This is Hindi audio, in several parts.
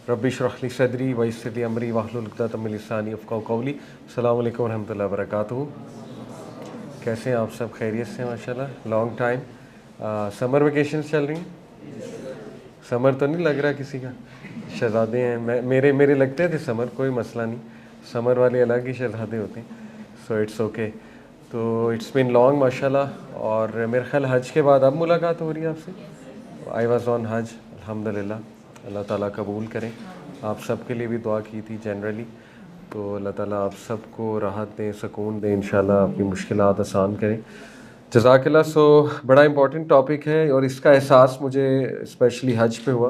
रब्बि इश्रह ली सदरी वयस्सिर ली अमरी वहलुल उक़दतम मिन लिसानी यफ़क़हू क़ौली। अस्सलामु अलैकुम रहमतुल्लाहि व बरकातुहू। कैसे हैं आप सब? खैरियत से माशाल्लाह। Long time. समर वेकेशंस चल रही हैं? समर तो नहीं लग रहा किसी का? शहज़ादे हैं। मेरे लगते थे समर, कोई मसला नहीं। समर वाले अलग ही शहज़ादे होते हैं, सो इट्स ओके। तो इट्स बिन लॉन्ग माशाल्लाह। और मेरे ख्याल हज के बाद अब मुलाकात हो रही है आपसे। आई वाज़ ऑन हज, अल्हम्दुलिल्लाह। अल्लाह ताला कबूल करें। आप सब के लिए भी दुआ की थी जनरली, तो अल्लाह ताला आप सबको राहत दें, सुकून दें, इंशाल्लाह अपनी मुश्किलात आसान करें। जज़ाकल्लाह। सो बड़ा इम्पॉर्टेंट टॉपिक है और इसका एहसास मुझे स्पेशली हज पे हुआ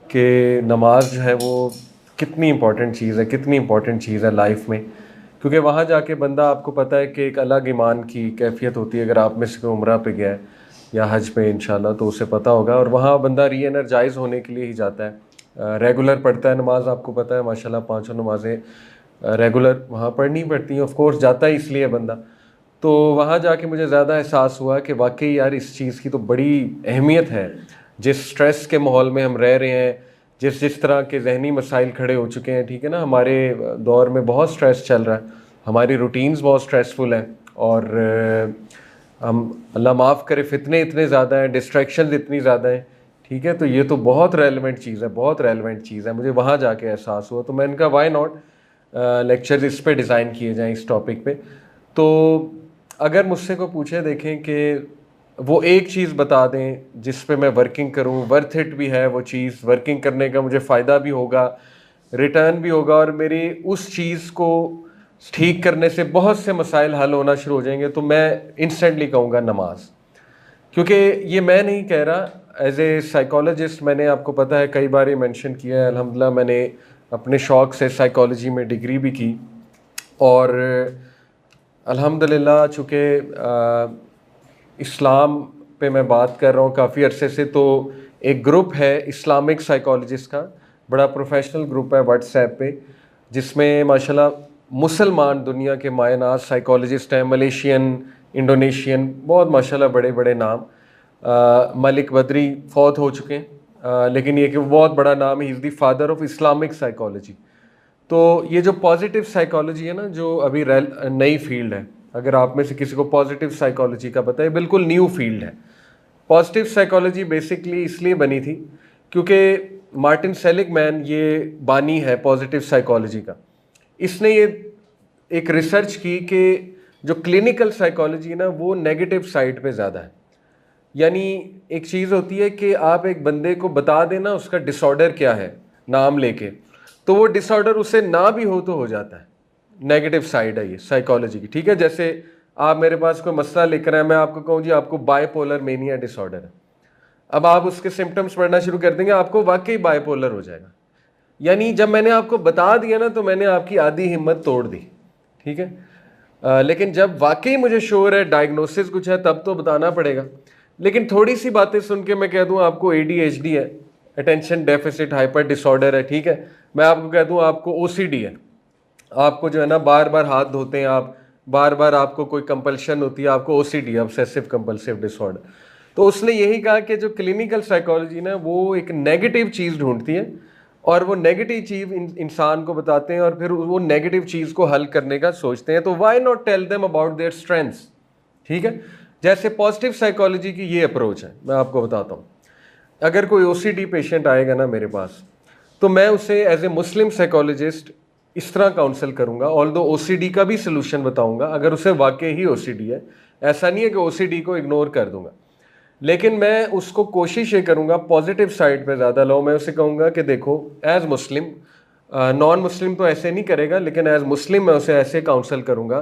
कि नमाज जो है वो कितनी इम्पॉर्टेंट चीज़ है, कितनी इम्पॉर्टेंट चीज़ है लाइफ में। क्योंकि वहाँ जाके बंदा, आपको पता है कि एक अलग ईमान की कैफियत होती है। अगर आप में से कोई उम्रा पे गया है या हज पे इंशाल्लाह, तो उसे पता होगा। और वहाँ बंदा री एनर्जाइज होने के लिए ही जाता है। रेगुलर पढ़ता है नमाज, आपको पता है माशाल्लाह 5 नमाज़ें रेगुलर वहाँ पढ़नी पड़ती हैं। ऑफ कोर्स जाता है इसलिए बंदा। तो वहाँ जाके मुझे ज़्यादा एहसास हुआ कि वाकई यार इस चीज़ की तो बड़ी अहमियत है। जिस स्ट्रेस के माहौल में हम रह रहे हैं, जिस तरह के जहनी मसाइल खड़े हो चुके हैं, ठीक है ना, हमारे दौर में बहुत स्ट्रेस चल रहा है, हमारी रूटीन्स बहुत स्ट्रेसफुल हैं। और हम, अल्लाह माफ़ करे, फितने इतने ज़्यादा हैं, डिस्ट्रैक्शंस इतनी ज़्यादा हैं, ठीक है। तो ये तो बहुत रेलेवेंट चीज़ है, बहुत रेलेवेंट चीज़ है। मुझे वहाँ जाके एहसास हुआ, तो मैंने कहा वाई नॉट लेक्चर्स इस पे डिज़ाइन किए जाएँ, इस टॉपिक पे। तो अगर मुझसे को पूछे, देखें कि वो एक चीज़ बता दें जिस पे मैं वर्किंग करूं, वर्थ इट भी है वो चीज़, वर्किंग करने का मुझे फ़ायदा भी होगा, रिटर्न भी होगा, और मेरी उस चीज़ को ठीक करने से बहुत से मसाइल हल होना शुरू हो जाएंगे, तो मैं इंस्टेंटली कहूँगा नमाज। क्योंकि ये मैं नहीं कह रहा, एज ए साइकोलॉजिस्ट मैंने, आपको पता है, कई बार ये मेंशन किया है। अल्हम्दुलिल्लाह मैंने अपने शौक़ से साइकोलॉजी में डिग्री भी की, और अल्हम्दुलिल्लाह चूँकि इस्लाम पे मैं बात कर रहा हूँ काफ़ी अरसे से, तो एक ग्रुप है इस्लामिक साइकोलॉजिस्ट का, बड़ा प्रोफेशनल ग्रुप है व्हाट्सएप पे, जिसमें माशाल्लाह मुसलमान दुनिया के मायनाज साइकोलॉजिस्ट हैं, मलेशियन, इंडोनेशियन, बहुत माशाल्लाह बड़े बड़े नाम। मलिक बदरी फौत हो चुके हैं, लेकिन ये कि वो बहुत बड़ा नाम है, he is the father of Islamic psychology. तो ये जो पॉजिटिव साइकोलॉजी है ना, जो अभी नई फील्ड है, अगर आप में से किसी को पॉजिटिव साइकोलॉजी का पता है, बिल्कुल न्यू फील्ड है। पॉजिटिव साइकोलॉजी बेसिकली इसलिए बनी थी क्योंकि मार्टिन सेलिगमैन ये बानी है पॉजिटिव साइकोलॉजी का। इसने ये एक रिसर्च की कि जो क्लिनिकल साइकोलॉजी है ना, वो नेगेटिव साइड पे ज़्यादा है। यानी एक चीज़ होती है कि आप एक बंदे को बता देना उसका डिसऑर्डर क्या है नाम लेके, तो वो डिसऑर्डर उसे ना भी हो तो हो जाता है। नेगेटिव साइड है ये साइकोलॉजी की, ठीक है। जैसे आप मेरे पास कोई मसला लेकर आए, मैं आपको कहूँ जी आपको बायपोलर मेनिया डिसऑर्डर है। अब आप उसके सिम्टम्स पढ़ना शुरू कर देंगे, आपको वाकई बायपोलर हो जाएगा। यानी जब मैंने आपको बता दिया ना, तो मैंने आपकी आधी हिम्मत तोड़ दी, ठीक है। लेकिन जब वाकई मुझे श्योर है डायग्नोसिस कुछ है, तब तो बताना पड़ेगा। लेकिन थोड़ी सी बातें सुन के मैं कह दूं आपको ADHD है, अटेंशन डेफिसिट हाइपर डिसऑर्डर है, ठीक है। मैं आपको कह दूं आपको OCD है, आपको जो है ना बार बार हाथ धोते हैं आप, बार बार आपको कोई कंपल्शन होती है, आपको OCD, ऑब्सेसिव कंपल्सिव डिसऑर्डर। तो उसने यही कहा कि जो क्लिनिकल साइकोलॉजी ना, वो एक नेगेटिव चीज़ ढूंढती है, और वो नेगेटिव चीज़ इंसान को बताते हैं, और फिर वो नेगेटिव चीज़ को हल करने का सोचते हैं। तो why not tell them about their strengths, ठीक है। जैसे पॉजिटिव साइकोलॉजी की ये अप्रोच है, मैं आपको बताता हूँ। अगर कोई OCD पेशेंट आएगा ना मेरे पास, तो मैं उसे एज ए मुस्लिम साइकोलॉजिस्ट इस तरह काउंसल करूंगा, ऑल्दो OCD का भी सोल्यूशन बताऊंगा अगर उसे वाकई ही OCD है। ऐसा नहीं है कि OCD को इग्नोर कर दूंगा, लेकिन मैं उसको कोशिश ये करूंगा पॉजिटिव साइड पे ज़्यादा लाऊं। मैं उसे कहूँगा कि देखो, एज मुस्लिम, नॉन मुस्लिम तो ऐसे नहीं करेगा, लेकिन एज मुस्लिम मैं उसे ऐसे काउंसल करूंगा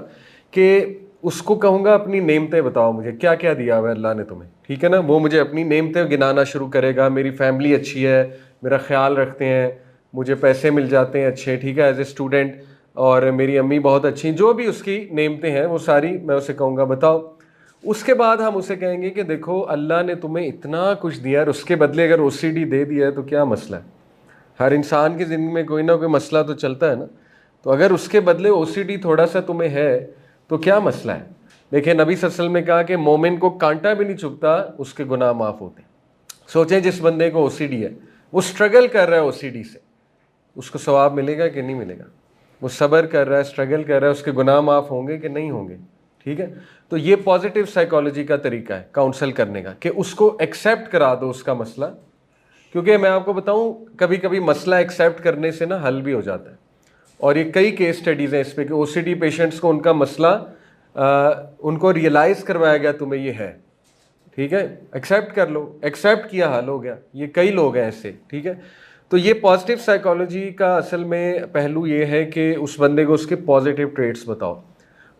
कि उसको कहूँगा अपनी नेमतें बताओ, मुझे क्या क्या दिया हुआ है अल्लाह ने तुम्हें, ठीक है ना। वो मुझे अपनी नेमतें गिनाना शुरू करेगा। मेरी फैमिली अच्छी है, मेरा ख्याल रखते हैं, मुझे पैसे मिल जाते हैं अच्छे, ठीक है, एज ए स्टूडेंट, और मेरी अम्मी बहुत अच्छी, जो भी उसकी नेमतें हैं वो सारी मैं उसे कहूँगा बताओ। उसके बाद हम उसे कहेंगे कि देखो अल्लाह ने तुम्हें इतना कुछ दिया, और उसके बदले अगर OCD दे दिया है तो क्या मसला है। हर इंसान की ज़िंदगी में कोई ना कोई मसला तो चलता है ना। तो अगर उसके बदले OCD थोड़ा सा तुम्हें है तो क्या मसला है। देखिए नबी सल्लल्लाहु अलैहि वसल्लम ने कहा कि मोमिन को कांटा भी नहीं चुभता, उसके गुनाह माफ़ होते। सोचें जिस बंदे को OCD है, वो स्ट्रगल कर रहा है OCD से, उसको सवाब मिलेगा कि नहीं मिलेगा? वो सब्र कर रहा है, स्ट्रगल कर रहा है, उसके गुनाह माफ़ होंगे कि नहीं होंगे? ठीक है, तो ये पॉजिटिव साइकोलॉजी का तरीका है काउंसल करने का, कि उसको एक्सेप्ट करा दो उसका मसला। क्योंकि मैं आपको बताऊं, कभी कभी मसला एक्सेप्ट करने से ना हल भी हो जाता है, और ये कई केस स्टडीज़ हैं इस पे कि ओसीडी पेशेंट्स को उनका मसला उनको रियलाइज़ करवाया गया तुम्हें ये है, ठीक है, एक्सेप्ट कर लो, एक्सेप्ट किया, हल हो गया। ये कई लोग हैं ऐसे, ठीक है। तो ये पॉजिटिव साइकोलॉजी का असल में पहलू ये है कि उस बंदे को उसके पॉजिटिव ट्रेट्स बताओ,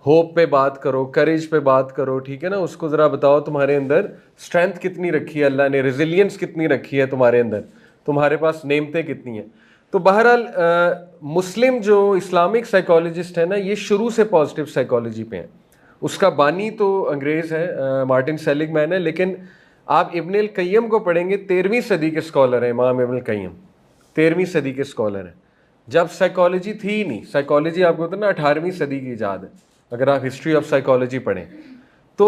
होप पे बात करो, करेज पे बात करो, ठीक है ना। उसको ज़रा बताओ तुम्हारे अंदर स्ट्रेंथ कितनी रखी है अल्लाह ने, रेजिलियंस कितनी रखी है तुम्हारे अंदर, तुम्हारे पास नेमतें कितनी हैं। तो बहरहाल मुस्लिम जो इस्लामिक साइकोलॉजिस्ट है ना, ये शुरू से पॉजिटिव साइकोलॉजी पे हैं। उसका बानी तो अंग्रेज़ है, मार्टिन सेलिगमैन है, लेकिन आप इब्न अल कय्यम को पढ़ेंगे, 13वीं सदी के स्कॉलर हैं इमाम इब्न अल कय्यम, 13वीं सदी के स्कॉलर हैं, जब साइकोलॉजी थी ही नहीं। साइकोलॉजी आपको पता ना 18वीं सदी की ईजाद है, अगर आप हिस्ट्री ऑफ साइकोलॉजी पढ़ें तो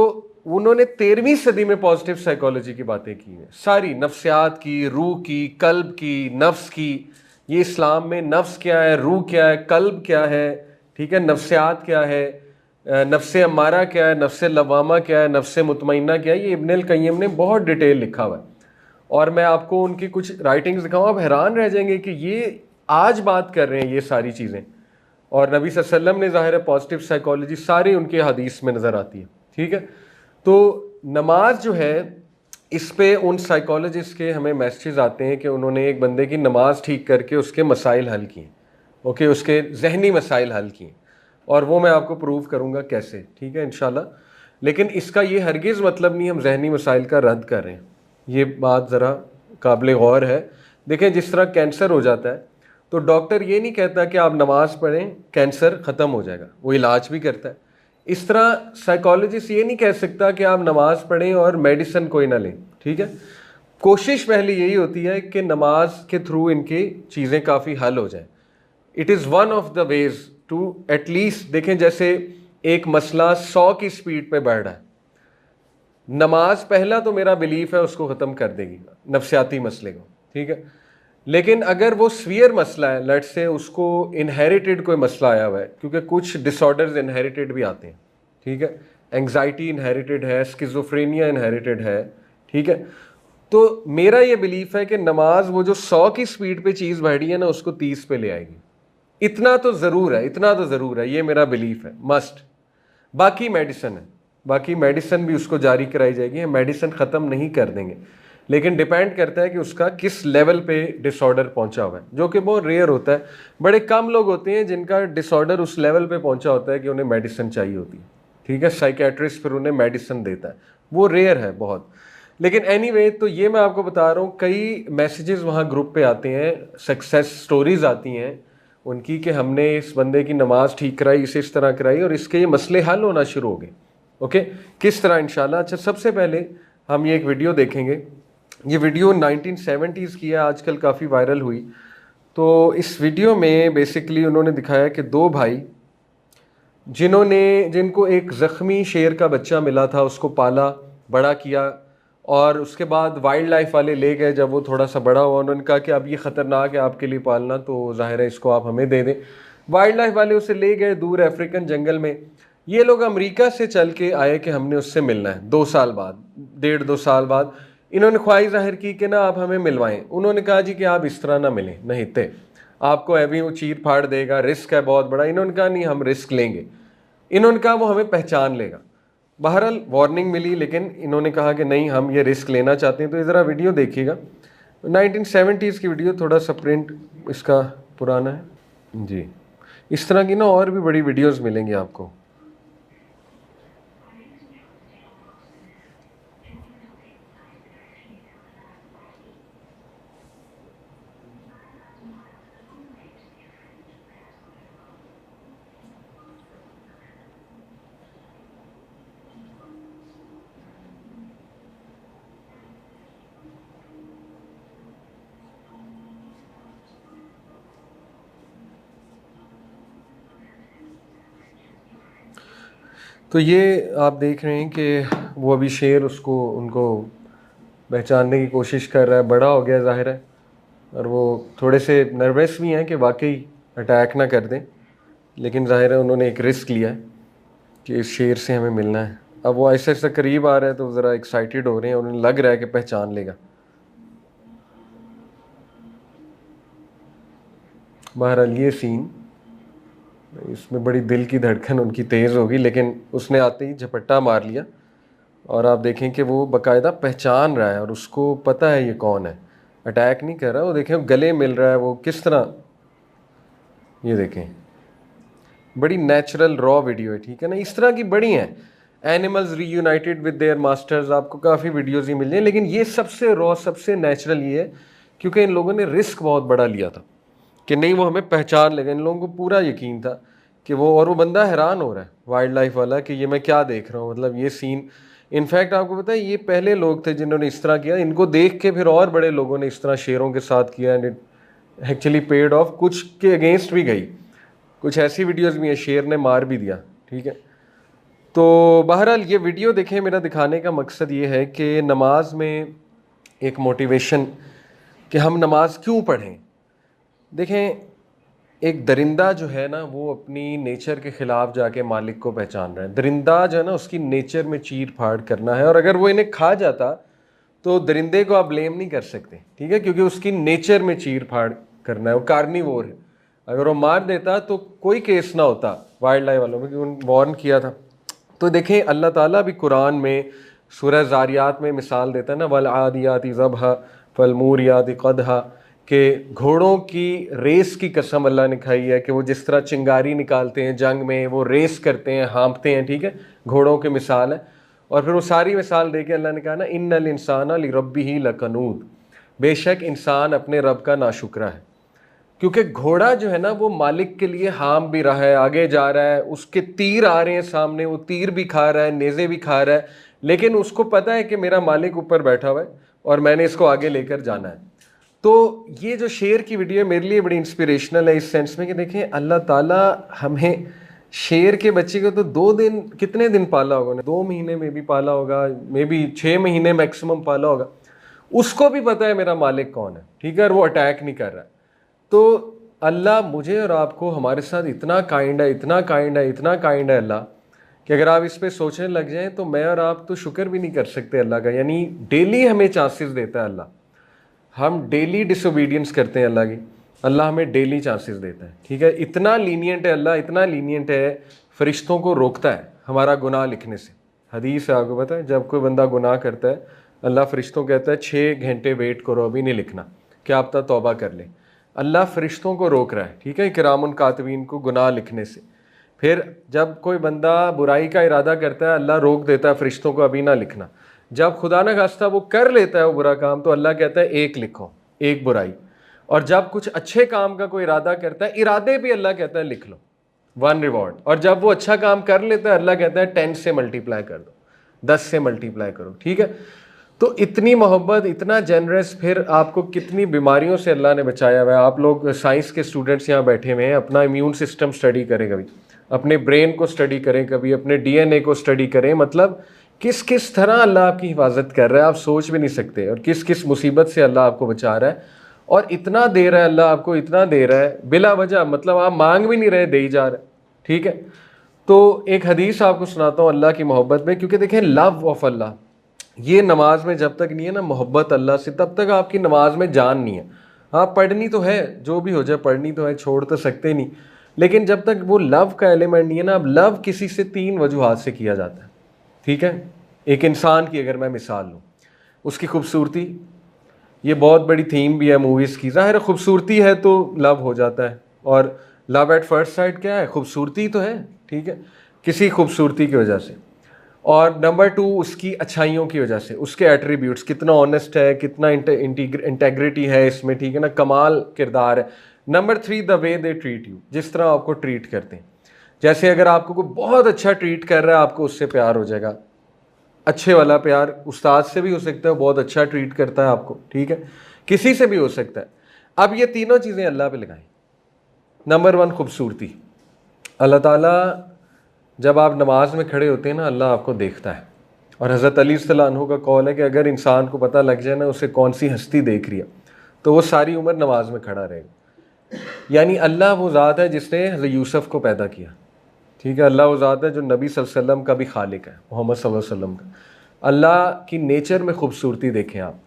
उन्होंने 13वीं सदी में पॉजिटिव साइकोलॉजी की बातें की हैं, सारी नफ्सियात की, रूह की, कल्ब की, नफ्स की। ये इस्लाम में नफ्स क्या है, रूह क्या है, कल्ब क्या है, ठीक है, नफ्सियात क्या है, नफ्स अम्मारा क्या है, नफ्स लवामा क्या है, नफ्स मुतमइन्ना क्या है, ये इब्न अल कय्यम ने बहुत डिटेल लिखा हुआ है। और मैं आपको उनकी कुछ राइटिंग्स दिखाऊँ, आप हैरान रह जाएंगे कि ये आज बात कर रहे हैं ये सारी चीज़ें। और नबी सल्लल्लाहु अलैहि वसल्लम ने, ज़ाहिर है, पॉजिटिव साइकोलॉजी सारी उनके हदीस में नज़र आती है, ठीक है। तो नमाज जो है, इस पे उन साइकोलॉजिस्ट के हमें मैसेज आते हैं कि उन्होंने एक बंदे की नमाज ठीक करके उसके मसाइल हल किए, ओके, उसके जहनी मसाइल हल किए, और वो मैं आपको प्रूव करूँगा कैसे, ठीक है, इंशाल्लाह। लेकिन इसका ये हरगिज़ मतलब नहीं हम जहनी मसाइल का रद्द कर रहे हैं, ये बात ज़रा काबिल गौर है। देखें, जिस तरह कैंसर हो जाता है तो डॉक्टर ये नहीं कहता कि आप नमाज पढ़ें कैंसर ख़त्म हो जाएगा, वो इलाज भी करता है। इस तरह साइकोलॉजिस्ट ये नहीं कह सकता कि आप नमाज पढ़ें और मेडिसिन कोई ना लें, ठीक है। कोशिश पहले यही होती है कि नमाज के थ्रू इनकी चीज़ें काफ़ी हल हो जाएं। It is one of the ways to at least, देखें जैसे एक मसला 100 की स्पीड पे बढ़ रहा है, नमाज पहला तो मेरा बिलीफ है उसको ख़त्म कर देगी, नफ्सियाती मसले को, ठीक है। लेकिन अगर वो स्वीयर मसला है, लेट से उसको इनहेरिटेड कोई मसला आया हुआ है, क्योंकि कुछ डिसऑर्डर्स इनहेरिटेड भी आते हैं, ठीक है, एंग्जाइटी इनहेरिटेड है, स्किज़ोफ्रेनिया इनहेरिटेड है, ठीक है। तो मेरा ये बिलीफ है कि नमाज वो जो 100 की स्पीड पे चीज़ बढ़ी है ना, उसको 30 पे ले आएगी। इतना तो ज़रूर है, इतना तो ज़रूर है, ये मेरा बिलीफ है, मस्ट। बाकी मेडिसिन है, बाकी मेडिसिन भी उसको जारी कराई जाएगी, मेडिसिन ख़त्म नहीं कर देंगे, लेकिन डिपेंड करता है कि उसका किस लेवल पे डिसऑर्डर पहुंचा हुआ है, जो कि बहुत रेयर होता है। बड़े कम लोग होते हैं जिनका डिसऑर्डर उस लेवल पे पहुंचा होता है कि उन्हें मेडिसिन चाहिए होती है, ठीक है, साइकेट्रिस्ट फिर उन्हें मेडिसिन देता है, वो रेयर है बहुत। लेकिन एनीवे, तो ये मैं आपको बता रहा हूँ, कई मैसेजेस वहाँ ग्रुप पे आते हैं, सक्सेस स्टोरीज आती हैं उनकी कि हमने इस बंदे की नमाज ठीक कराई, इसे इस तरह कराई और इसके ये मसले हल होना शुरू हो गए। ओके, किस तरह इंशाल्लाह। अच्छा, सबसे पहले हम ये एक वीडियो देखेंगे। ये वीडियो 1970s की है, आजकल काफ़ी वायरल हुई। तो इस वीडियो में बेसिकली उन्होंने दिखाया कि दो भाई जिनको एक ज़ख्मी शेर का बच्चा मिला था, उसको पाला, बड़ा किया, और उसके बाद वाइल्ड लाइफ वाले ले गए। जब वो थोड़ा सा बड़ा हुआ, उन्होंने कहा कि अब ये ख़तरनाक है आपके लिए पालना, तो ज़ाहिर है इसको आप हमें दे दें। वाइल्ड लाइफ वाले उसे ले गए दूर अफ्रीकन जंगल में। ये लोग अमेरिका से चल के आए कि हमने उससे मिलना है। 2 साल बाद, 1.5-2 साल बाद इन्होंने ख्वाहिश जाहिर की कि ना आप हमें मिलवाएं। उन्होंने कहा जी कि आप इस तरह ना मिलें, नहीं थे आपको अभी वो चीर फाड़ देगा, रिस्क है बहुत बड़ा। इन्होंने कहा नहीं, हम रिस्क लेंगे। इन्होंने कहा वो हमें पहचान लेगा। बहरहाल वार्निंग मिली, लेकिन इन्होंने कहा कि नहीं, हम ये रिस्क लेना चाहते हैं। तो ज़रा वीडियो देखिएगा, 1970s की वीडियो, थोड़ा सा प्रिंट इसका पुराना है जी। इस तरह की ना और भी बड़ी वीडियोस मिलेंगी आपको। तो ये आप देख रहे हैं कि वो अभी शेर उनको पहचानने की कोशिश कर रहा है, बड़ा हो गया ज़ाहिर है। और वो थोड़े से नर्वस भी हैं कि वाकई अटैक ना कर दें, लेकिन ज़ाहिर है उन्होंने एक रिस्क लिया है कि इस शेर से हमें मिलना है। अब वो ऐसे ऐसे करीब आ रहा है तो ज़रा एक्साइटेड हो रहे हैं, उन्हें लग रहा है कि पहचान लेगा। बहरहाल ये सीन, इसमें बड़ी दिल की धड़कन उनकी तेज़ होगी, लेकिन उसने आते ही झपट्टा मार लिया। और आप देखें कि वो बाकायदा पहचान रहा है और उसको पता है ये कौन है, अटैक नहीं कर रहा। वो देखें गले मिल रहा है, वो किस तरह, ये देखें बड़ी नेचुरल रॉ वीडियो है, ठीक है ना। इस तरह की बड़ी हैं, animals reunited with their masters, आपको काफ़ी वीडियोज़ ही मिल जाए, लेकिन ये सबसे रॉ सबसे नेचुरल ये है क्योंकि इन लोगों ने रिस्क बहुत बड़ा लिया था कि नहीं वो हमें पहचान लेगा। इन लोगों को पूरा यकीन था कि वो, और वो बंदा हैरान हो रहा है वाइल्ड लाइफ वाला कि ये मैं क्या देख रहा हूँ, मतलब ये सीन। इनफैक्ट आपको पता है ये पहले लोग थे जिन्होंने इस तरह किया, इनको देख के फिर और बड़े लोगों ने इस तरह शेरों के साथ किया, and it actually paid of. कुछ के अगेंस्ट भी गई, कुछ ऐसी वीडियोस भी हैं शेर ने मार भी दिया, ठीक है। तो बहरहाल ये वीडियो देखें, मेरा दिखाने का मकसद ये है कि नमाज में एक मोटिवेशन कि हम नमाज क्यों पढ़ें। देखें एक दरिंदा जो है ना वो अपनी नेचर के ख़िलाफ़ जाके मालिक को पहचान रहा है। दरिंदा जो है ना उसकी नेचर में चीर फाड़ करना है, और अगर वो इन्हें खा जाता तो दरिंदे को आप ब्लेम नहीं कर सकते, ठीक है, क्योंकि उसकी नेचर में चीर फाड़ करना है, वो कार्निवोर है। अगर वो मार देता तो कोई केस ना होता वाइल्ड लाइफ वालों में कि उन वार्न किया था। तो देखें अल्लाह ताला भी कुरान में सूरह ज़ारियात में मिसाल देता है ना, वल आदियाति ज़बहा फलमूरियाति क़दहा, कि घोड़ों की रेस की कसम अल्लाह ने खाई है कि वो जिस तरह चिंगारी निकालते हैं जंग में, वो रेस करते हैं, हाँफते हैं, ठीक है, घोड़ों की मिसाल है। और फिर वो सारी मिसाल दे के अल्लाह ने कहा ना, इन्नल इंसाना लिरब्बिही लकनूद, बेशक इंसान अपने रब का नाशुक्रा है। क्योंकि घोड़ा जो है ना वो मालिक के लिए हाम भी रहा है, आगे जा रहा है, उसके तीर आ रहे हैं सामने, वो तीर भी खा रहा है, नेज़े भी खा रहा है, लेकिन उसको पता है कि मेरा मालिक ऊपर बैठा हुआ है और मैंने इसको आगे लेकर जाना है। तो ये जो शेर की वीडियो मेरे लिए बड़ी इंस्पिरेशनल है इस सेंस में कि देखें अल्लाह ताला हमें, शेर के बच्चे को तो 2 दिन, कितने दिन पाला होगा उन्हें, 2 महीने में भी पाला होगा, मे बी 6 महीने मैक्सिमम पाला होगा। उसको भी पता है मेरा मालिक कौन है, ठीक है, और वो अटैक नहीं कर रहा है। तो अल्लाह मुझे और आपको हमारे साथ इतना काइंड है, इतना काइंड है, इतना काइंड है अल्लाह, कि अगर आप इस पे सोचने लग जाएं तो मैं और आप तो शुक्र भी नहीं कर सकते अल्लाह का। यानी डेली हमें चांसेस देता है अल्लाह, हम डेली डिसोबीडियंस करते हैं अल्लाह की, अल्लाह हमें डेली चांसेस देता है, ठीक है। इतना लीनियंट है अल्लाह, इतना लीनियंट है, फरिश्तों को रोकता है हमारा गुनाह लिखने से। हदीस है, आपको पता है, जब कोई बंदा गुनाह करता है अल्लाह फरिश्तों कहता है 6 घंटे वेट करो, अभी नहीं लिखना, क्या आप तौबा कर ले। अल्लाह फरिश्तों को रोक रहा है, ठीक है, किरामुन कातिबीन को गुनाह लिखने से। फिर जब कोई बंदा बुराई का इरादा करता है अल्लाह रोक देता है फरिश्तों को, अभी ना लिखना। जब खुदा न खास्ता वो कर लेता है वो बुरा काम, तो अल्लाह कहता है एक लिखो, एक बुराई। और जब कुछ अच्छे काम का कोई इरादा करता है, इरादे भी अल्लाह कहता है लिख लो, 1 रिवॉर्ड। और जब वो अच्छा काम कर लेता है अल्लाह कहता है 10 से मल्टीप्लाई कर दो, 10 से मल्टीप्लाई करो, ठीक है। तो इतनी मोहब्बत, इतना जनरस, फिर आपको कितनी बीमारियों से अल्लाह ने बचाया हुआ है। आप लोग साइंस के स्टूडेंट्स यहाँ बैठे हुए हैं, अपना इम्यून सिस्टम स्टडी करें कभी, अपने ब्रेन को स्टडी करें कभी, अपने डीएनए को स्टडी करें, मतलब किस किस तरह अल्लाह आपकी हिफाजत कर रहा है आप सोच भी नहीं सकते, और किस किस मुसीबत से अल्लाह आपको बचा रहा है। और इतना दे रहा है अल्लाह आपको, इतना दे रहा है बिला वजह, मतलब आप मांग भी नहीं रहे, दे ही जा रहा है, ठीक है। तो एक हदीस आपको सुनाता हूँ अल्लाह की मोहब्बत में, क्योंकि देखें लव ऑफ अल्लाह, ये नमाज में जब तक नहीं है ना मोहब्बत अल्लाह से, तब तक आपकी नमाज में जान नहीं है। हाँ पढ़नी तो है, जो भी हो जाए पढ़नी तो है, छोड़ तो सकते नहीं, लेकिन जब तक वो लव का एलिमेंट नहीं है ना। अब लव किसी से 3 वजूहात से किया जाता है, ठीक है। एक इंसान की अगर मैं मिसाल लूँ, उसकी खूबसूरती, ये बहुत बड़ी थीम भी है मूवीज़ की, ज़ाहिर है खूबसूरती है तो लव हो जाता है। और लव एट फर्स्ट साइट क्या है, खूबसूरती तो है, ठीक है, किसी खूबसूरती की वजह से। और नंबर 2 उसकी अच्छाइयों की वजह से, उसके एट्रीब्यूट्स, कितना ऑनेस्ट है, कितना इंटेग्रिटी है इसमें, ठीक है ना, कमाल किरदार है। Number 3 the way they treat you, जिस तरह आपको ट्रीट करते हैं। जैसे अगर आपको कोई बहुत अच्छा ट्रीट कर रहा है, आपको उससे प्यार हो जाएगा, अच्छे वाला प्यार। उस्ताद से भी हो सकता है, बहुत अच्छा ट्रीट करता है आपको, ठीक है, किसी से भी हो सकता है। अब ये तीनों चीज़ें अल्लाह पे लगाएं। नंबर 1 खूबसूरती, अल्लाह ताला जब आप नमाज में खड़े होते हैं ना अल्लाह आपको देखता है। और हज़रत अली सल्लल्लाहु अलैहि वसल्लम का कौल है कि अगर इंसान को पता लग जाए ना उसे कौन सी हस्ती देख रही है, तो वो सारी उम्र नमाज में खड़ा रहेगा। यानी अल्लाह वो ज़ात है जिसने हज़रत यूसुफ़ को पैदा किया, ठीक है। अल्लाह वो ज़ात है जो नबी सल्लल्लाहु अलैहि वसल्लम का भी खालिक है, मोहम्मद सल्लल्लाहु अलैहि वसल्लम का। अल्लाह की नेचर में खूबसूरती देखें आप।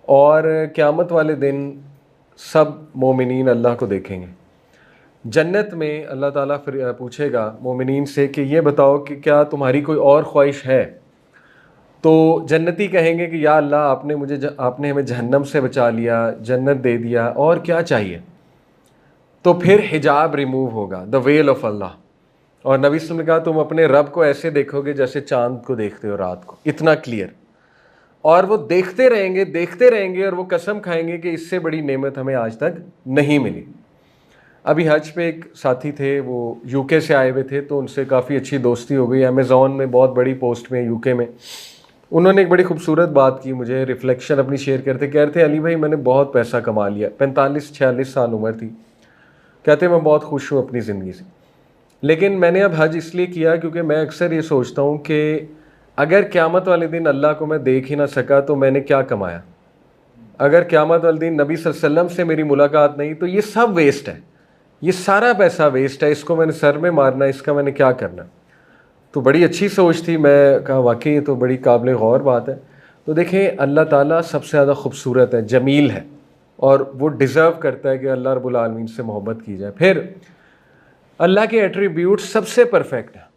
और क़यामत वाले दिन सब मोमिनीन अल्लाह को देखेंगे। जन्नत में अल्लाह ताला फिर पूछेगा मोमिनीन से कि ये बताओ कि क्या तुम्हारी कोई और ख्वाहिश है। तो जन्नती कहेंगे कि या अल्लाह आपने हमें जहन्नम से बचा लिया, जन्नत दे दिया, और क्या चाहिए। तो फिर हिजाब रिमूव होगा, द वेल ऑफ अल्लाह। और नबी सल्लल्लाहु अलैहि वसल्लम ने कहा तुम अपने रब को ऐसे देखोगे जैसे चांद को देखते हो रात को, इतना क्लियर। और वो देखते रहेंगे और वो कसम खाएंगे कि इससे बड़ी नेमत हमें आज तक नहीं मिली। अभी हज पे एक साथी थे, वो यूके से आए हुए थे, तो उनसे काफ़ी अच्छी दोस्ती हो गई। अमेज़ॉन में बहुत बड़ी पोस्ट में यूके में उन्होंने एक बड़ी खूबसूरत बात की, मुझे रिफ्लेक्शन अपनी शेयर करते। कह रहे थे अली भाई मैंने बहुत पैसा कमा लिया, 45-46 साल उम्र थी। कहते मैं बहुत खुश हूँ अपनी ज़िंदगी से, लेकिन मैंने अब हज इसलिए किया क्योंकि मैं अक्सर ये सोचता हूँ कि अगर क़यामत वाले दिन अल्लाह को मैं देख ही ना सका तो मैंने क्या कमाया। अगर क़यामत वाले दिन नबी सल्लल्लाहु अलैहि वसल्लम से मेरी मुलाकात नहीं तो ये सब वेस्ट है, ये सारा पैसा वेस्ट है, इसको मैंने सर में मारना, इसका मैंने क्या करना। तो बड़ी अच्छी सोच थी। मैं कहा वाकई ये तो बड़ी काबिल गौर बात है। तो देखें अल्लाह ताला सबसे ज़्यादा खूबसूरत है, जमील है, और वो डिज़र्व करता है कि अल्लाह रब्बुल आलमीन से मोहब्बत की जाए। फिर अल्लाह के एट्रीब्यूट सबसे परफेक्ट है,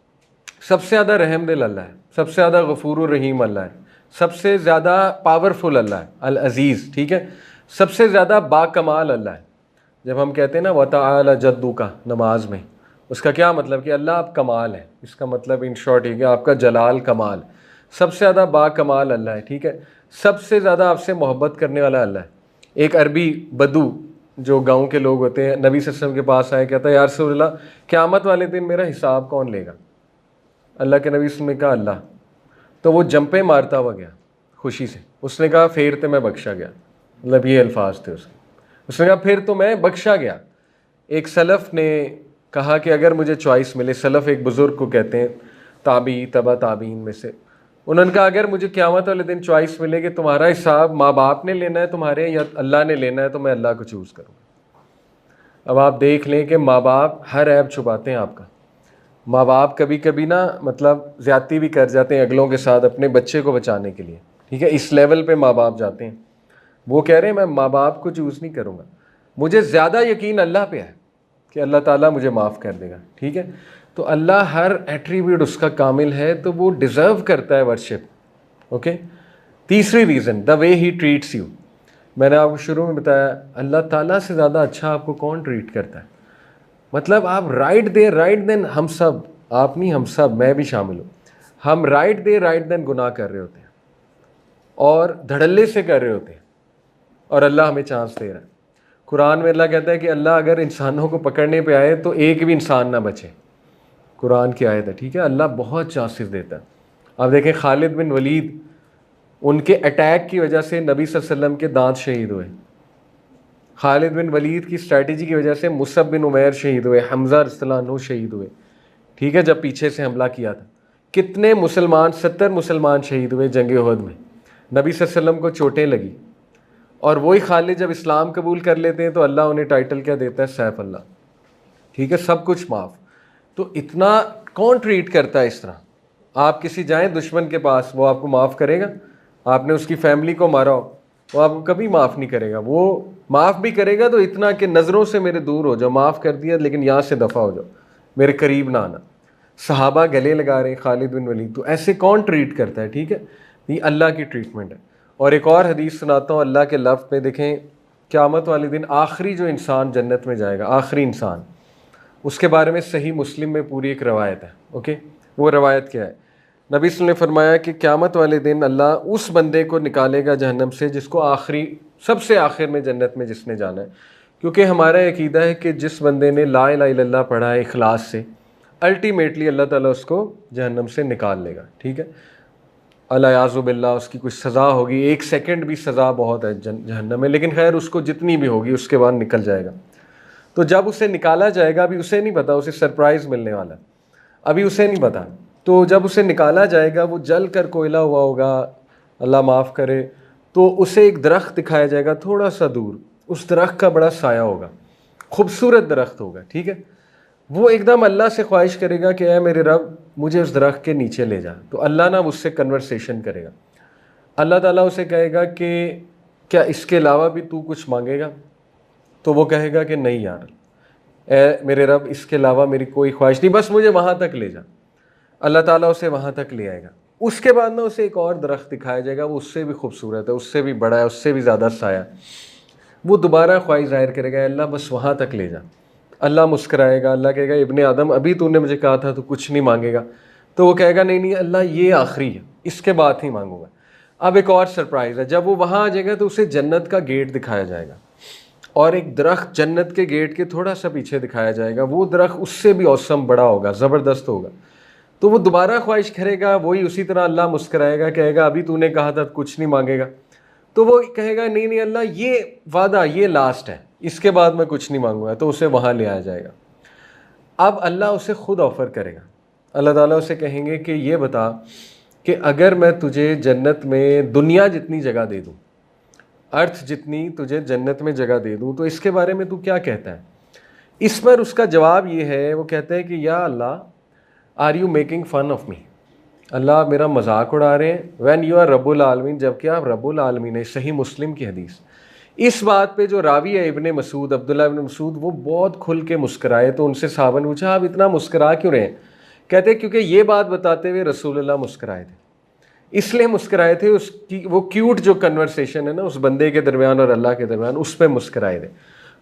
सबसे ज़्यादा रहमदिल अल्लाह है, सबसे ज़्यादा गफूर रहीम अल्लाह है, सबसे ज़्यादा पावरफुल अल्लाह है, अल अज़ीज़, ठीक है। सबसे ज़्यादा बाकमाल अल्लाह है। जब हम कहते हैं ना वतआला जद्दू का नमाज में, उसका क्या मतलब कि अल्लाह आप कमाल है, इसका मतलब इन शॉर्ट है कि आपका जलाल कमाल। सबसे ज़्यादा बाकमाल अल्लाह है, ठीक है। सबसे ज़्यादा आपसे मोहब्बत करने वाला अल्लाह है। एक अरबी बदू जो गांव के लोग होते हैं नबी सल्लल्लाहु अलैहि वसल्लम के पास आए, कहता है या रसूलल्लाह क़यामत वाले दिन मेरा हिसाब कौन लेगा। अल्लाह के नबी सल्लल्लाहु अलैहि वसल्लम ने कहा अल्लाह। तो वो जंपे मारता हुआ गया खुशी से, उसने कहा फिर तो मैं बख्शा गया, मतलब ये अल्फाज थे उसके। उसने कहा फिर तो मैं बख्शा गया। एक सलफ़ ने कहा कि अगर मुझे चॉइस मिले, सलफ़ एक बुज़ुर्ग को कहते हैं ताबी तबा ताबीन में से, उन्होंने कहा अगर मुझे क़यामत वाले दिन चॉइस मिले कि तुम्हारा हिसाब माँ बाप ने लेना है तुम्हारे या अल्लाह ने लेना है, तो मैं अल्लाह को चूज़ करूँगा। अब आप देख लें कि माँ बाप हर ऐब छुपाते हैं आपका। माँ बाप कभी कभी ना मतलब ज़्यादती भी कर जाते हैं अगलों के साथ अपने बच्चे को बचाने के लिए, ठीक है। इस लेवल पे माँ बाप जाते हैं। वो कह रहे हैं मैं माँ बाप को चूज़ नहीं करूँगा, मुझे ज़्यादा यकीन अल्लाह पे है कि अल्लाह ताला मुझे माफ़ कर देगा, ठीक है। तो अल्लाह हर एट्रीब्यूट उसका कामिल है, तो वो डिज़र्व करता है वर्शिप, ओके। तीसरी reason the way he treats you. मैंने आपको शुरू में बताया अल्लाह ताला से ज़्यादा अच्छा आपको कौन ट्रीट करता है। मतलब आप राइट देन हम सब, आप नहीं हम सब, मैं भी शामिल हूँ, हम राइट देन गुनाह कर रहे होते हैं और धड़ल्ले से कर रहे होते हैं, और अल्लाह हमें चांस दे रहा है। कुरान में अल्लाह कहता है कि अल्लाह अगर इंसानों को पकड़ने पे आए तो एक भी इंसान ना बचे। कुरान की आयत है, ठीक है। अल्लाह बहुत चांसेस देता है। आप देखें खालिद बिन वलीद, उनके अटैक की वजह से नबी सल्लल्लाहु अलैहि वसल्लम के दांत शहीद हुए। खालिद बिन वलीद की स्ट्रैटेजी की वजह से मुसअब बिन उमैर शहीद हुए, हमज़ा रज़ियल्लाहु अन्हु शहीद हुए, ठीक है, जब पीछे से हमला किया था। कितने मुसलमान, 70 मुसलमान शहीद हुए जंग उहद में। नबी सल्लल्लाहु अलैहि वसल्लम को चोटें लगी, और वही खालिद जब इस्लाम कबूल कर लेते हैं तो अल्लाह उन्हें टाइटल क्या देता है, सैफ अल्लाह, ठीक है, सब कुछ माफ़। तो इतना कौन ट्रीट करता है इस तरह। आप किसी जाएं दुश्मन के पास, वो आपको माफ़ करेगा। आपने उसकी फैमिली को मारा हो, वो आपको कभी माफ़ नहीं करेगा। वो माफ़ भी करेगा तो इतना कि नज़रों से मेरे दूर हो जाओ, माफ़ कर दिया लेकिन यहाँ से दफ़ा हो जाओ, मेरे करीब ना आना। सहाबा गले लगा रहे खालिद बिन वलीद, तो ऐसे कौन ट्रीट करता है, ठीक है। ये अल्लाह की ट्रीटमेंट है। और एक और हदीस सुनाता हूँ अल्लाह के लफ्ज़ में, देखें क़यामत वाले दिन आखिरी जो इंसान जन्नत में जाएगा, आखिरी इंसान, उसके बारे में सही मुस्लिम में पूरी एक रवायत है, ओके। वो रवायत क्या है, नबी सल्लल्लाहु अलैहि वसल्लम ने फरमाया कि क़यामत वाले दिन अल्लाह उस बंदे को निकालेगा जहन्नम से जिसको आखिरी, सबसे आखिर में जन्नत में जिसने जाना है। क्योंकि हमारा अकीदा है कि जिस बंदे ने ला इलाहा इल्लल्लाह पढ़ा है इखलास से, अल्टीमेटली अल्लाह ताला उसको जहन्नम से निकाल लेगा, ठीक है। अलियाज़ु बिल्लाह उसकी कुछ सज़ा होगी, 1 सेकंड भी सज़ा बहुत है जहन्नम में, लेकिन खैर उसको जितनी भी होगी उसके बाद निकल जाएगा। तो जब उसे निकाला जाएगा, अभी उसे नहीं पता, उसे सरप्राइज़ मिलने वाला है, अभी उसे नहीं पता। तो जब उसे निकाला जाएगा वो जल कर कोयला हुआ होगा, अल्लाह माफ़ करे, तो उसे एक दरख्त दिखाया जाएगा थोड़ा सा दूर, उस दरख्त का बड़ा साया होगा, खूबसूरत दरख्त होगा, ठीक है। वो एकदम अल्लाह से ख्वाहिश करेगा कि ऐ मेरे रब मुझे उस दरख्त के नीचे ले जा, तो अल्लाह ना उससे कन्वर्सेशन करेगा। अल्लाह ताला उसे कहेगा कि क्या इसके अलावा भी तू कुछ मांगेगा? तो वो कहेगा कि नहीं यार, ए मेरे रब इसके अलावा मेरी कोई ख्वाहिश नहीं, बस मुझे वहाँ तक ले जा। अल्लाह ताला उसे वहाँ तक ले आएगा। उसके बाद ना उसे एक और दरख्त दिखाया जाएगा, वो उससे भी खूबसूरत है, उससे भी बड़ा है, उससे भी ज़्यादा साया। वो दोबारा ख्वाहिश ज़ाहिर करेगा, अल्लाह बस वहाँ तक ले जा। अल्लाह मुस्कराएगा, अल्लाह कहेगा इब्ने आदम अभी तूने मुझे कहा था तो कुछ नहीं मांगेगा। तो वो कहेगा नहीं नहीं अल्लाह ये आखिरी है, इसके बाद ही मांगूंगा। अब एक और सरप्राइज़ है, जब वो वहाँ आ जाएगा तो उसे जन्नत का गेट दिखाया जाएगा और एक दरख्त जन्नत के गेट के थोड़ा सा पीछे दिखाया जाएगा। वो दरख्त उससे भी औसम बड़ा होगा, ज़बरदस्त होगा। तो वो दोबारा ख्वाहिश करेगा, वही उसी तरह अल्लाह मुस्कराएगा, कहेगा अभी तूने कहा था कुछ नहीं मांगेगा। तो वो कहेगा नहीं नहीं अल्लाह ये वादा ये लास्ट है, इसके बाद मैं कुछ नहीं मांगूंगा। तो उसे वहाँ ले आया जाएगा। अब अल्लाह उसे खुद ऑफ़र करेगा, अल्लाह ताला उसे कहेंगे कि ये बता कि अगर मैं तुझे जन्नत में दुनिया जितनी जगह दे दूँ, अर्थ जितनी तुझे जन्नत में जगह दे दूँ, तो इसके बारे में तू क्या कहता है? इस पर उसका जवाब ये है, वो कहता है कि या Allah are you making fun of me, Allah आप मेरा मजाक उड़ा रहे हैं। वैन यू आर रब्बुल आलमीन, जबकि आप रब्बुल आलमीन है। सही मुस्लिम की हदीस। इस बात पे जो रावी है इब्ने मसूद, अब्दुल्लाह इब्ने मसूद, वो बहुत खुल के मुस्कराए। तो उनसे साहबा ने पूछा आप इतना मुस्करा क्यों रहे हैं? कहते क्योंकि ये बात बताते हुए रसूलुल्लाह मुस्कराए थे, इसलिए मुस्कराए थे। उसकी वो क्यूट जो कन्वर्सेशन है ना उस बंदे के दरमियान और अल्लाह के दरमियान, उस पर मुस्कराए थे।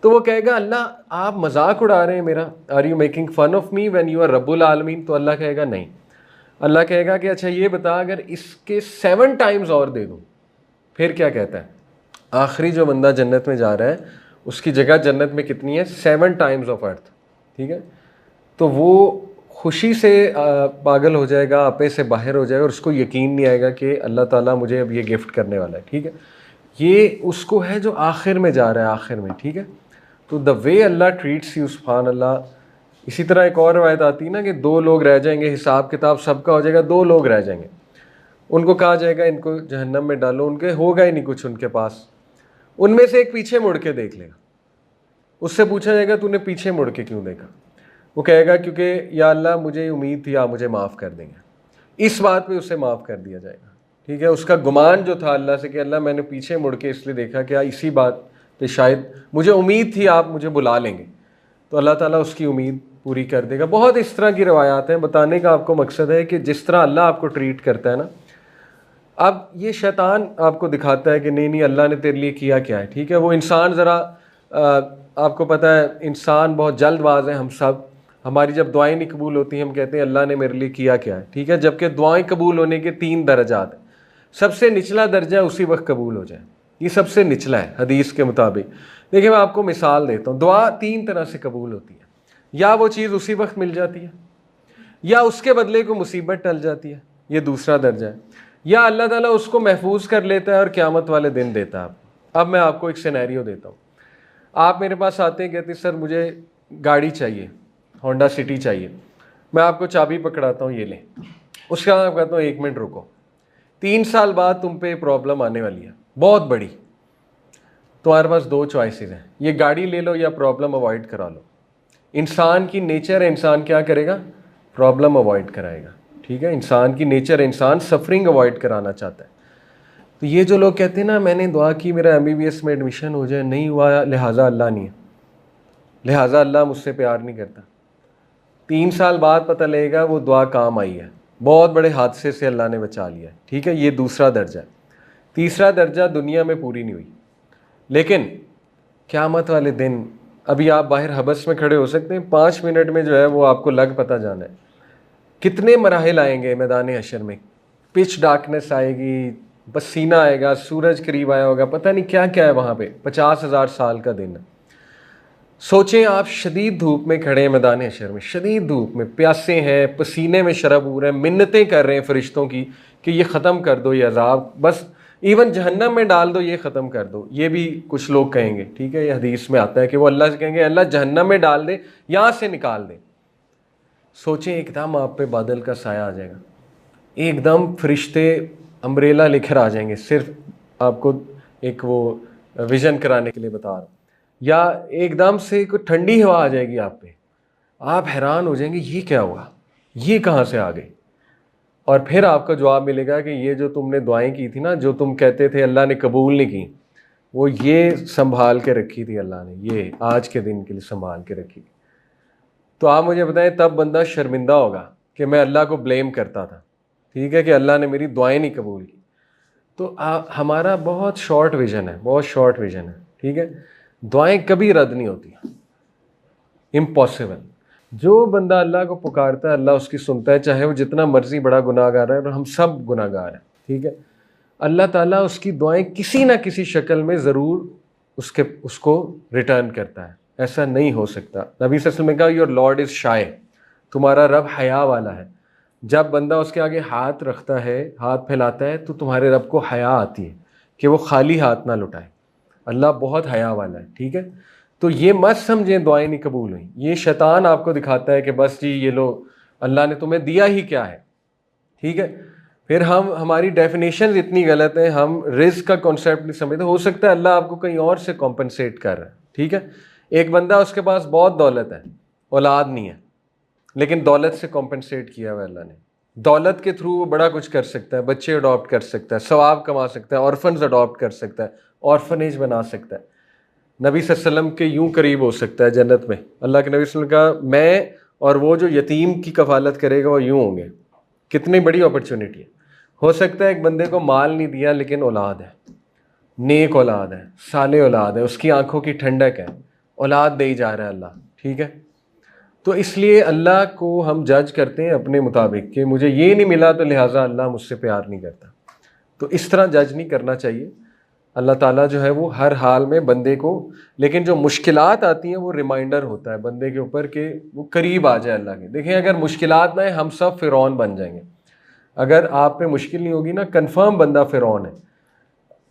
तो वो कहेगा अल्लाह आप मजाक उड़ा रहे हैं मेरा, are you making fun of me when you are रब्बुल आलमीन? तो अल्लाह कहेगा नहीं। अल्लाह कहेगा कि अच्छा ये बता अगर इसके 7 टाइम्स और दे दूँ फिर क्या कहता है? आखिरी जो बंदा जन्नत में जा रहा है उसकी जगह जन्नत में कितनी है? 7 टाइम्स ऑफ अर्थ, ठीक है। तो वो खुशी से पागल हो जाएगा, आपे से बाहर हो जाएगा और उसको यकीन नहीं आएगा कि अल्लाह ताला मुझे अब ये गिफ्ट करने वाला है, ठीक है। ये उसको है जो आखिर में जा रहा है, आखिर में, ठीक है। तो the way Allah treats you, सुभान अल्लाह। इसी तरह एक और रवायत आती है ना कि 2 लोग रह जाएंगे, हिसाब किताब सबका हो जाएगा, 2 लोग रह जाएंगे। उनको कहा जाएगा इनको जहन्नम में डालो, उनके होगा ही नहीं कुछ उनके पास। उनमें से एक पीछे मुड़ के देख लेगा, उससे पूछा जाएगा तूने पीछे मुड़ के क्यों देखा? वो कहेगा क्योंकि या अल्लाह मुझे उम्मीद थी आप मुझे माफ़ कर देंगे। इस बात पे उसे माफ़ कर दिया जाएगा, ठीक है। उसका गुमान जो था अल्लाह से कि अल्लाह मैंने पीछे मुड़ के इसलिए देखा कि इसी बात पे शायद मुझे उम्मीद थी आप मुझे बुला लेंगे, तो अल्लाह ताला उसकी उम्मीद पूरी कर देगा। बहुत इस तरह की रवायात हैं। बताने का आपको मकसद है कि जिस तरह अल्लाह आपको ट्रीट करता है ना, अब ये शैतान आपको दिखाता है कि नहीं नहीं अल्लाह ने तेरे लिए किया क्या है, ठीक है। वो इंसान ज़रा आपको पता है इंसान बहुत जल्दबाज है, हम सब, हमारी जब दुआएं नहीं कबूल होती हम कहते हैं अल्लाह ने मेरे लिए किया क्या है, ठीक है। जबकि दुआएं कबूल होने के 3 दर्जात हैं। सबसे निचला दर्जा उसी वक्त कबूल हो जाए, ये सबसे निचला है हदीस के मुताबिक। देखिए मैं आपको मिसाल देता हूँ, दुआ 3 तरह से कबूल होती है। या वो चीज़ उसी वक्त मिल जाती है, या उसके बदले को मुसीबत टल जाती है, ये दूसरा दर्जा है, या अल्लाह ताला उसको महफूज कर लेता है और क़यामत वाले दिन देता है। अब मैं आपको एक सिनेरियो देता हूँ। आप मेरे पास आते हैं, कहते सर मुझे गाड़ी चाहिए, होंडा सिटी चाहिए। मैं आपको चाबी पकड़ाता हूँ, ये लें। उसके बाद कहता हूँ 1 मिनट रुको, 3 साल बाद तुम पे प्रॉब्लम आने वाली है बहुत बड़ी, तुम्हारे पास 2 चॉइसेस हैं, ये गाड़ी ले लो या प्रॉब्लम अवॉइड करा लो। इंसान की नेचर है, इंसान क्या करेगा? प्रॉब्लम अवॉइड कराएगा, ठीक है। इंसान की नेचर है, इंसान सफरिंग अवॉइड कराना चाहता है। तो ये जो लोग कहते हैं ना मैंने दुआ की मेरा MBBS में एडमिशन हो जाए, नहीं हुआ लिहाजा अल्लाह नहीं है, लिहाजा अल्लाह मुझसे प्यार नहीं करता, 3 साल बाद पता लगेगा वो दुआ काम आई है, बहुत बड़े हादसे से अल्लाह ने बचा लिया है, ठीक है। ये दूसरा दर्जा है। तीसरा दर्जा दुनिया में पूरी नहीं हुई, लेकिन क़यामत वाले दिन अभी आप बाहर हबस में खड़े हो सकते हैं, 5 मिनट में जो है वो आपको लग पता जाना है कितने मराहिल आएंगे मैदान हशर में। पिच डार्कनेस आएगी, पसीना आएगा, सूरज करीब आया होगा, पता नहीं क्या क्या है वहाँ पे। 50,000 साल का दिन है। सोचें आप शदीद धूप में खड़े हैं मैदान हशर में, शदीद धूप में, प्यासे हैं, पसीने में शरबूर हैं, मिन्नतें कर रहे हैं फरिश्तों की कि ये ख़त्म कर दो ये अजाब, बस इवन जहन्नम में डाल दो, ये ख़त्म कर दो। ये भी कुछ लोग कहेंगे, ठीक है। ये हदीस में आता है कि वो अल्लाह से कहेंगे अल्लाह जहन्नम में डाल दे, यहाँ से निकाल दे। सोचें एकदम आप पे बादल का साया आ जाएगा, एकदम फरिश्ते अम्ब्रेला लेकर आ जाएंगे, सिर्फ आपको एक वो विजन कराने के लिए बता रहा हूँ। या एकदम से कोई ठंडी हवा आ जाएगी आप पे, आप हैरान हो जाएंगे ये क्या हुआ, ये कहाँ से आ गई। और फिर आपका जवाब मिलेगा कि ये जो तुमने दुआएं की थी ना, जो तुम कहते थे अल्लाह ने कबूल नहीं की, वो ये संभाल के रखी थी अल्लाह ने, ये आज के दिन के लिए संभाल के रखी। तो आप मुझे बताएं, तब बंदा शर्मिंदा होगा कि मैं अल्लाह को ब्लेम करता था, ठीक है, कि अल्लाह ने मेरी दुआएं नहीं कबूल की। तो हमारा बहुत शॉर्ट विजन है, बहुत शॉर्ट विजन है, ठीक है। दुआएं कभी रद्द नहीं होती, इम्पॉसिबल। जो बंदा अल्लाह को पुकारता है अल्लाह उसकी सुनता है, चाहे वो जितना मर्जी बड़ा गुनाहगार है, और हम सब गुनाहगार हैं, ठीक है। अल्लाह ताला उसकी दुआएं किसी ना किसी शक्ल में ज़रूर उसको रिटर्न करता है, ऐसा नहीं हो सकता। नबी सल्लल्लाहु अलैहि वसल्लम ने कहा योर लॉर्ड इज़ शाय, तुम्हारा रब हया वाला है। जब बंदा उसके आगे हाथ रखता है, हाथ फैलाता है, तो तुम्हारे रब को हया आती है कि वो खाली हाथ ना लुटाए। अल्लाह बहुत हया वाला है, ठीक है। तो ये मत समझें दुआएं नहीं कबूल हुई, ये शैतान आपको दिखाता है कि बस जी ये लो, अल्लाह ने तुम्हें दिया ही क्या है, ठीक है। फिर हमारी डेफिनेशन इतनी गलत है, हम रिस्क का कॉन्सेप्ट नहीं समझते। हो सकता है अल्लाह आपको कहीं और से कॉम्पनसेट कर रहा है, ठीक है। एक बंदा उसके पास बहुत दौलत है, औलाद नहीं है, लेकिन दौलत से कॉम्पनसेट किया हुआ अल्लाह ने। दौलत के थ्रू वो बड़ा कुछ कर सकता है, बच्चे अडॉप्ट कर सकता है, सवाब कमा सकता है, ऑर्फन्स अडॉप्ट कर सकता है, ऑर्फनेज बना सकता है, नबी सल्लल्लाहु अलैहि वसल्लम के यूं करीब हो सकता है जन्नत में। अल्लाह के नबी सल्लल्लाहु अलैहि वसल्लम का मैं और वो जो यतीम की कफालत करेगा वो यूं होंगे। कितनी बड़ी अपॉर्चुनिटी है। हो सकता है एक बंदे को माल नहीं दिया लेकिन औलाद है, नेक औलाद है, साले औलाद है, उसकी आंखों की ठंडक है, औलाद दे ही जा रहा है अल्लाह, ठीक है। तो इसलिए अल्लाह को हम जज करते हैं अपने मुताबिक कि मुझे ये नहीं मिला तो लिहाजा अल्लाह मुझसे प्यार नहीं करता। तो इस तरह जज नहीं करना चाहिए। अल्लाह ताला जो है वो हर हाल में बंदे को, लेकिन जो मुश्किलात आती हैं वो रिमाइंडर होता है बंदे के ऊपर कि वो करीब आ जाए अल्लाह के। देखें, अगर मुश्किलात ना है हम सब फ़िरौन बन जाएंगे। अगर आप पे मुश्किल नहीं होगी ना, कंफर्म बंदा फ़िरौन है,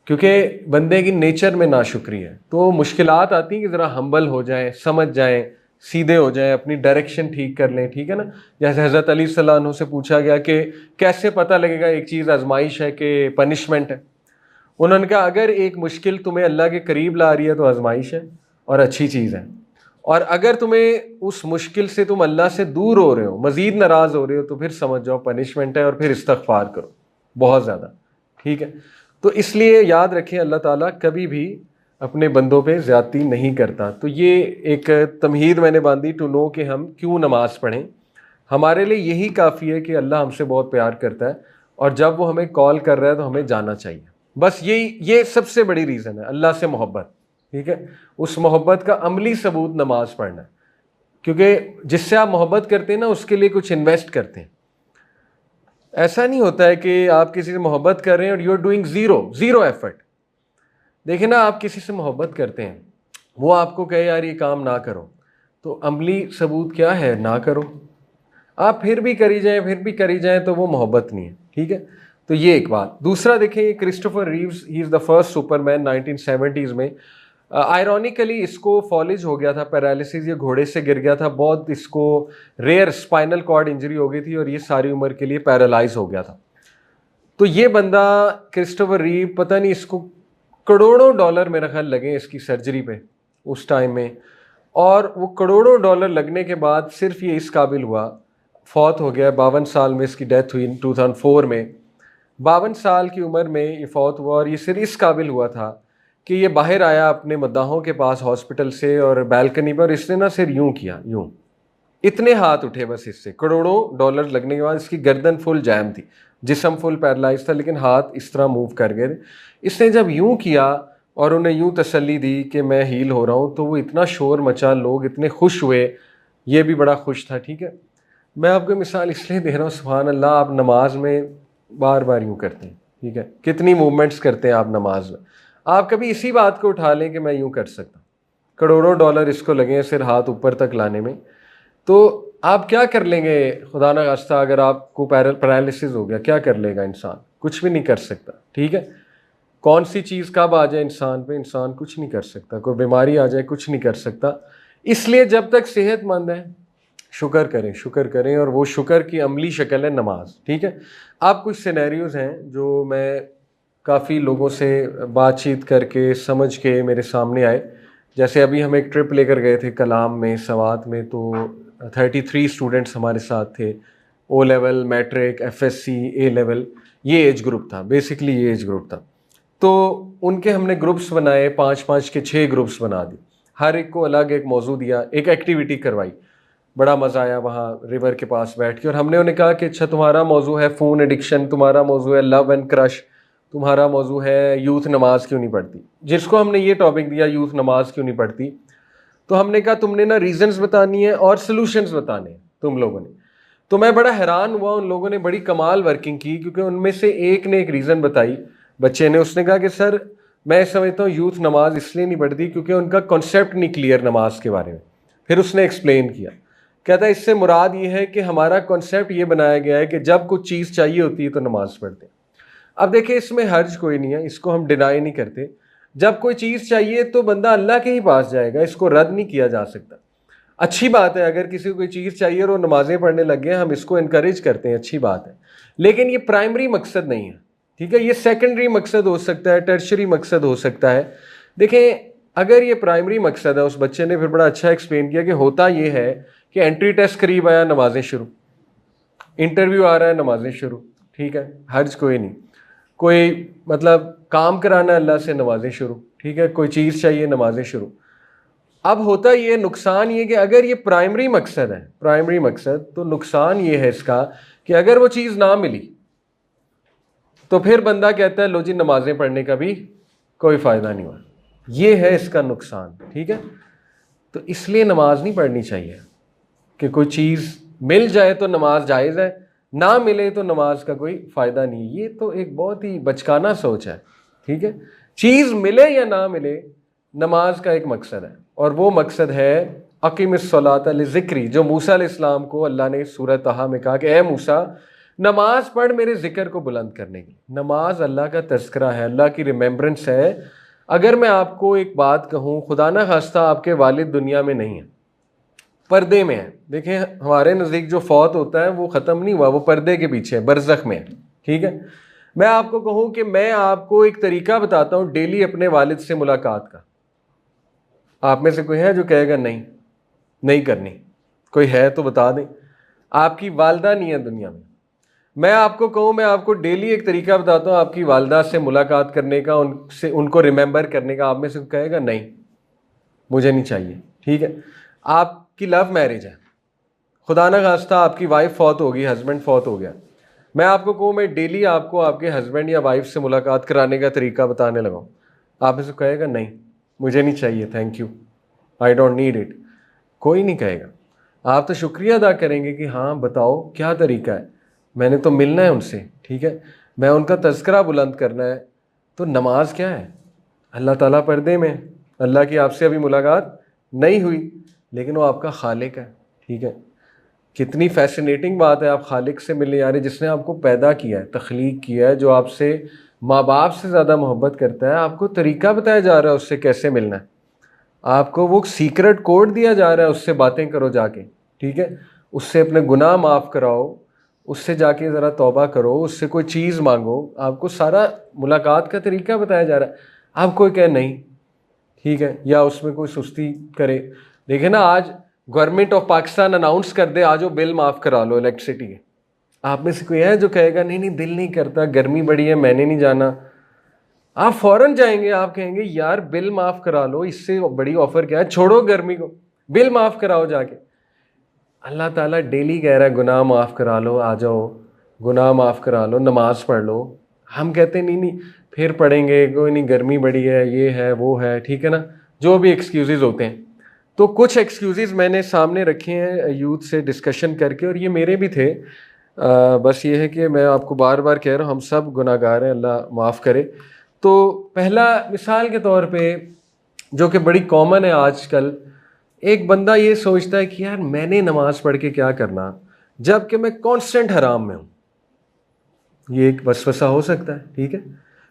क्योंकि बंदे की नेचर में नाशुक्री है। तो मुश्किलात आती हैं कि ज़रा हम्बल हो जाएं, समझ जाएं, सीधे हो जाएं, अपनी डायरेक्शन ठीक कर लें, ठीक है ना। जैसे हज़रत अली सल्लल्लाहु अलैहि वसल्लम से पूछा गया कि कैसे पता लगेगा एक चीज़ आजमाइश है कि पनिशमेंट है। उन्होंने कहा अगर एक मुश्किल तुम्हें अल्लाह के करीब ला रही है तो आजमाइश है और अच्छी चीज़ है, और अगर तुम्हें उस मुश्किल से तुम अल्लाह से दूर हो रहे हो, मज़ीद नाराज़ हो रहे हो, तो फिर समझ जाओ पनिशमेंट है और फिर इस्तग़फ़ार करो बहुत ज़्यादा, ठीक है। तो इसलिए याद रखें अल्लाह ताला कभी भी अपने बंदों पे ज़्यादती नहीं करता। तो ये एक तमहीद मैंने बांधी टू नो कि हम क्यों नमाज़ पढ़ें। हमारे लिए यही काफ़ी है कि अल्लाह हमसे बहुत प्यार करता है, और जब वो हमें कॉल कर रहा है तो हमें जाना चाहिए। बस ये सबसे बड़ी रीज़न है, अल्लाह से मोहब्बत, ठीक है। उस मोहब्बत का अमली सबूत नमाज पढ़ना है, क्योंकि जिससे आप मोहब्बत करते हैं ना उसके लिए कुछ इन्वेस्ट करते हैं। ऐसा नहीं होता है कि आप किसी से मोहब्बत कर रहे हैं और you are doing zero effort. देखिए ना, आप किसी से मोहब्बत करते हैं, वो आपको कहे यार ये काम ना करो, तो अमली सबूत क्या है, ना करो। आप फिर भी करी जाएं, फिर भी करी जाएं, तो वो मोहब्बत नहीं है, ठीक है। तो ये एक बात। दूसरा देखें, ये Christopher Reeves, he is the first Superman 1970s में। आयरॉनिकली इसको फॉलिज हो गया था, पैरालिसिस, ये घोड़े से गिर गया था, बहुत इसको रेयर स्पाइनल कॉर्ड इंजरी हो गई थी और ये सारी उम्र के लिए पैरालाइज हो गया था। तो ये बंदा क्रिस्टोफर रीव, पता नहीं इसको करोड़ों डॉलर मेरा ख्याल लगे इसकी सर्जरी पे उस टाइम में, और वो करोड़ों डॉलर लगने के बाद सिर्फ ये इस काबिल हुआ, फौत हो गया 52 साल में, इसकी डेथ हुई 2004 में। 52 साल की उम्र में ये फौत हुआ, और ये सिर्फ इस काबिल हुआ था कि ये बाहर आया अपने मद्दाहों के पास हॉस्पिटल से और बैल्कनी पर, इसने ना सिर्फ यूं किया, यूं, इतने हाथ उठे बस इससे। करोड़ों डॉलर लगने के बाद इसकी गर्दन फुल जैम थी, जिस्म फुल पैरालाइज था, लेकिन हाथ इस तरह मूव कर गए। इसने जब यूं किया और उन्हें यूं तसल्ली दी कि मैं हील हो रहा हूँ, तो वो इतना शोर मचा, लोग इतने खुश हुए, ये भी बड़ा खुश था, ठीक है। मैं आपको मिसाल इसलिए दे रहा हूँ, सुभान अल्लाह, आप नमाज में बार बार यूं करते हैं, ठीक है, कितनी मूवमेंट्स करते हैं आप नमाज में। आप कभी इसी बात को उठा लें कि मैं यूं कर सकता हूँ, करोड़ों डॉलर इसको लगे सिर हाथ ऊपर तक लाने में, तो आप क्या कर लेंगे खुदा ना खास्ता, अगर आपको पैरालिसिस हो गया, क्या कर लेगा इंसान? कुछ भी नहीं कर सकता, ठीक है। कौन सी चीज़ कब आ जाए इंसान पे, इंसान कुछ नहीं कर सकता। कोई बीमारी आ जाए, कुछ नहीं कर सकता। इसलिए जब तक सेहतमंद है शुक्र करें, शुक्र करें, और वो शुक्र की अमली शक्ल है नमाज, ठीक है। अब कुछ सिनेरियोज हैं जो मैं काफ़ी लोगों से बातचीत करके समझ के मेरे सामने आए। जैसे अभी हम एक ट्रिप लेकर गए थे कलाम में, सवात में, तो 33 स्टूडेंट्स हमारे साथ थे। ओ लेवल, मैट्रिक, एफएससी, ए लेवल, ये एज ग्रुप था, बेसिकली ये एज ग्रुप था। तो उनके हमने ग्रुप्स बनाए, 5-5 के 6 ग्रुप्स बना दिए। हर एक को अलग एक मौजू दिया, एक एक्टिविटी करवाई। बड़ा मज़ा आया वहाँ रिवर के पास बैठ के। और हमने उन्हें कहा कि अच्छा तुम्हारा मौजू है फ़ोन एडिक्शन, तुम्हारा मौजू है लव एंड क्रश, तुम्हारा मौजू है यूथ नमाज क्यों नहीं पढ़ती। जिसको हमने ये टॉपिक दिया, यूथ नमाज क्यों नहीं पढ़ती, तो हमने कहा तुमने ना रीजंस बतानी है और सॉल्यूशंस बताने हैं तुम लोगों ने। तो मैं बड़ा हैरान हुआ, उन लोगों ने बड़ी कमाल वर्किंग की, क्योंकि उनमें से एक ने एक रीज़न बताई बच्चे ने। उसने कहा कि सर मैं समझता हूँ यूथ नमाज इसलिए नहीं पढ़ती क्योंकि उनका कॉन्सेप्ट नहीं क्लियर नमाज के बारे में। फिर उसने एक्सप्लेन किया, कहता है इससे मुराद ये है कि हमारा कॉन्सेप्ट ये बनाया गया है कि जब कुछ चीज़ चाहिए होती है तो नमाज पढ़ते हैं। अब देखिए इसमें हर्ज कोई नहीं है, इसको हम डिनाई नहीं करते। जब कोई चीज़ चाहिए तो बंदा अल्लाह के ही पास जाएगा, इसको रद्द नहीं किया जा सकता। अच्छी बात है अगर किसी को कोई चीज़ चाहिए और वो नमाजें पढ़ने लग गए, हम इसको इनकरेज करते हैं, अच्छी बात है। लेकिन ये प्राइमरी मकसद नहीं है, ठीक है। ये सेकेंडरी मकसद हो सकता है, टर्शरी मकसद हो सकता है। देखें अगर ये प्राइमरी मकसद है, उस बच्चे ने फिर बड़ा अच्छा एक्सप्लेन किया कि होता ये है कि एंट्री टेस्ट करीब आया, नमाजें शुरू, इंटरव्यू आ रहा है, नमाजें शुरू, ठीक है, हर्ज कोई नहीं। कोई मतलब काम कराना है अल्लाह से, नमाजें शुरू, ठीक है। कोई चीज़ चाहिए, नमाजें शुरू। अब होता ये नुकसान ये कि अगर ये प्राइमरी मकसद है, प्राइमरी मकसद, तो नुकसान ये है इसका कि अगर वो चीज़ ना मिली तो फिर बंदा कहता है लो जी नमाजें पढ़ने का भी कोई फ़ायदा नहीं हुआ। ये है इसका नुकसान, ठीक है। तो इसलिए नमाज नहीं पढ़नी चाहिए कि कोई चीज़ मिल जाए तो नमाज जायज़ है, ना मिले तो नमाज का कोई फ़ायदा नहीं। ये तो एक बहुत ही बचकाना सोच है, ठीक है। चीज़ मिले या ना मिले, नमाज का एक मकसद है, और वो मकसद है अकीमिस्सलात लिज़िक्री, जो मूसा अलैहिस्सलाम को अल्लाह ने सूरह तहा में कहा कि ए मूसा नमाज पढ़ मेरे ज़िक्र को बुलंद करने की। नमाज अल्लाह का तज़किरा है, अल्लाह की रिमेम्बरेंस है। अगर मैं आपको एक बात कहूँ, खुदा ना खास्ता आपके वालिद दुनिया में नहीं है, पर्दे में है। देखें हमारे नज़दीक जो फौत होता है वो ख़त्म नहीं हुआ, वो पर्दे के पीछे है, बरज़ख में है, ठीक है। मैं आपको कहूँ कि मैं आपको एक तरीका बताता हूँ डेली अपने वालिद से मुलाकात का, आप में से कोई है जो कहेगा नहीं नहीं करनी? कोई है तो बता दें। आपकी वालदा नहीं है दुनिया में। मैं आपको कहूँ, मैं आपको डेली एक तरीका बताता हूँ आपकी वालदा से मुलाकात करने का, उनसे उनको रिमेंबर करने का। आप में से कहेगा नहीं मुझे नहीं चाहिए, ठीक है। आपकी लव मैरिज है, खुदा ना खास्ता आपकी वाइफ फौत होगी, हस्बैंड फौत हो गया। मैं आपको कहूँ मैं डेली आपको आपके हस्बैंड या वाइफ से मुलाकात कराने का तरीका बताने लगा, आप में से कहेगा नहीं मुझे नहीं चाहिए, thank you, I don't need it. कोई नहीं कहेगा। आप तो शुक्रिया अदा करेंगे कि हाँ बताओ क्या तरीका है, मैंने तो मिलना है उनसे, ठीक है, मैं उनका तज़किरा बुलंद करना है। तो नमाज क्या है? अल्लाह ताला पर्दे में, अल्लाह की आपसे अभी मुलाकात नहीं हुई, लेकिन वो आपका खालिक है, ठीक है। कितनी फैसिनेटिंग बात है, आप खालिक से मिलने जा रहे जिसने आपको पैदा किया है, तख्लीक किया है, जो आपसे माँ बाप से ज़्यादा मोहब्बत करता है। आपको तरीका बताया जा रहा है उससे कैसे मिलना है, आपको वो सीक्रेट कोड दिया जा रहा है, उससे बातें करो जाके, ठीक है। उससे अपने गुनाह माफ़ कराओ, उससे जाके ज़रा तौबा करो, उससे कोई चीज़ मांगो, आपको सारा मुलाकात का तरीका बताया जा रहा है। आप कोई कहे नहीं, ठीक है, या उसमें कोई सुस्ती करे। देखे ना आज गवर्नमेंट ऑफ पाकिस्तान अनाउंस कर दे आज वो बिल माफ़ करा लो इलेक्ट्रिसिटी के, आप में से कोई है जो कहेगा नहीं नहीं दिल नहीं करता, गर्मी बड़ी है, मैंने नहीं जाना? आप फौरन जाएंगे, आप कहेंगे यार बिल माफ़ करा लो, इससे बड़ी ऑफर क्या है, छोड़ो गर्मी को, बिल माफ़ कराओ जाके। अल्लाह ताला डेली कह रहा है गुनाह माफ़ करा लो, आ जाओ गुनाह माफ़ करा लो, नमाज पढ़ लो। हम कहते नहीं नहीं फिर पढ़ेंगे, कोई नहीं गर्मी बड़ी है, ये है वो है, ठीक है ना, जो भी एक्सक्यूज़ेज़ होते हैं। तो कुछ एक्सक्यूज़ेज़ मैंने सामने रखे हैं यूथ से डिस्कशन करके, और ये मेरे भी थे। बस ये है कि मैं आपको बार बार कह रहा हूँ हम सब गुनाहगार हैं, अल्लाह माफ़ करे। तो पहला मिसाल के तौर पे जो कि बड़ी कॉमन है आजकल, एक बंदा ये सोचता है कि यार मैंने नमाज़ पढ़ के क्या करना जबकि मैं कांस्टेंट हराम में हूँ। ये एक वसवसा हो सकता है, ठीक है,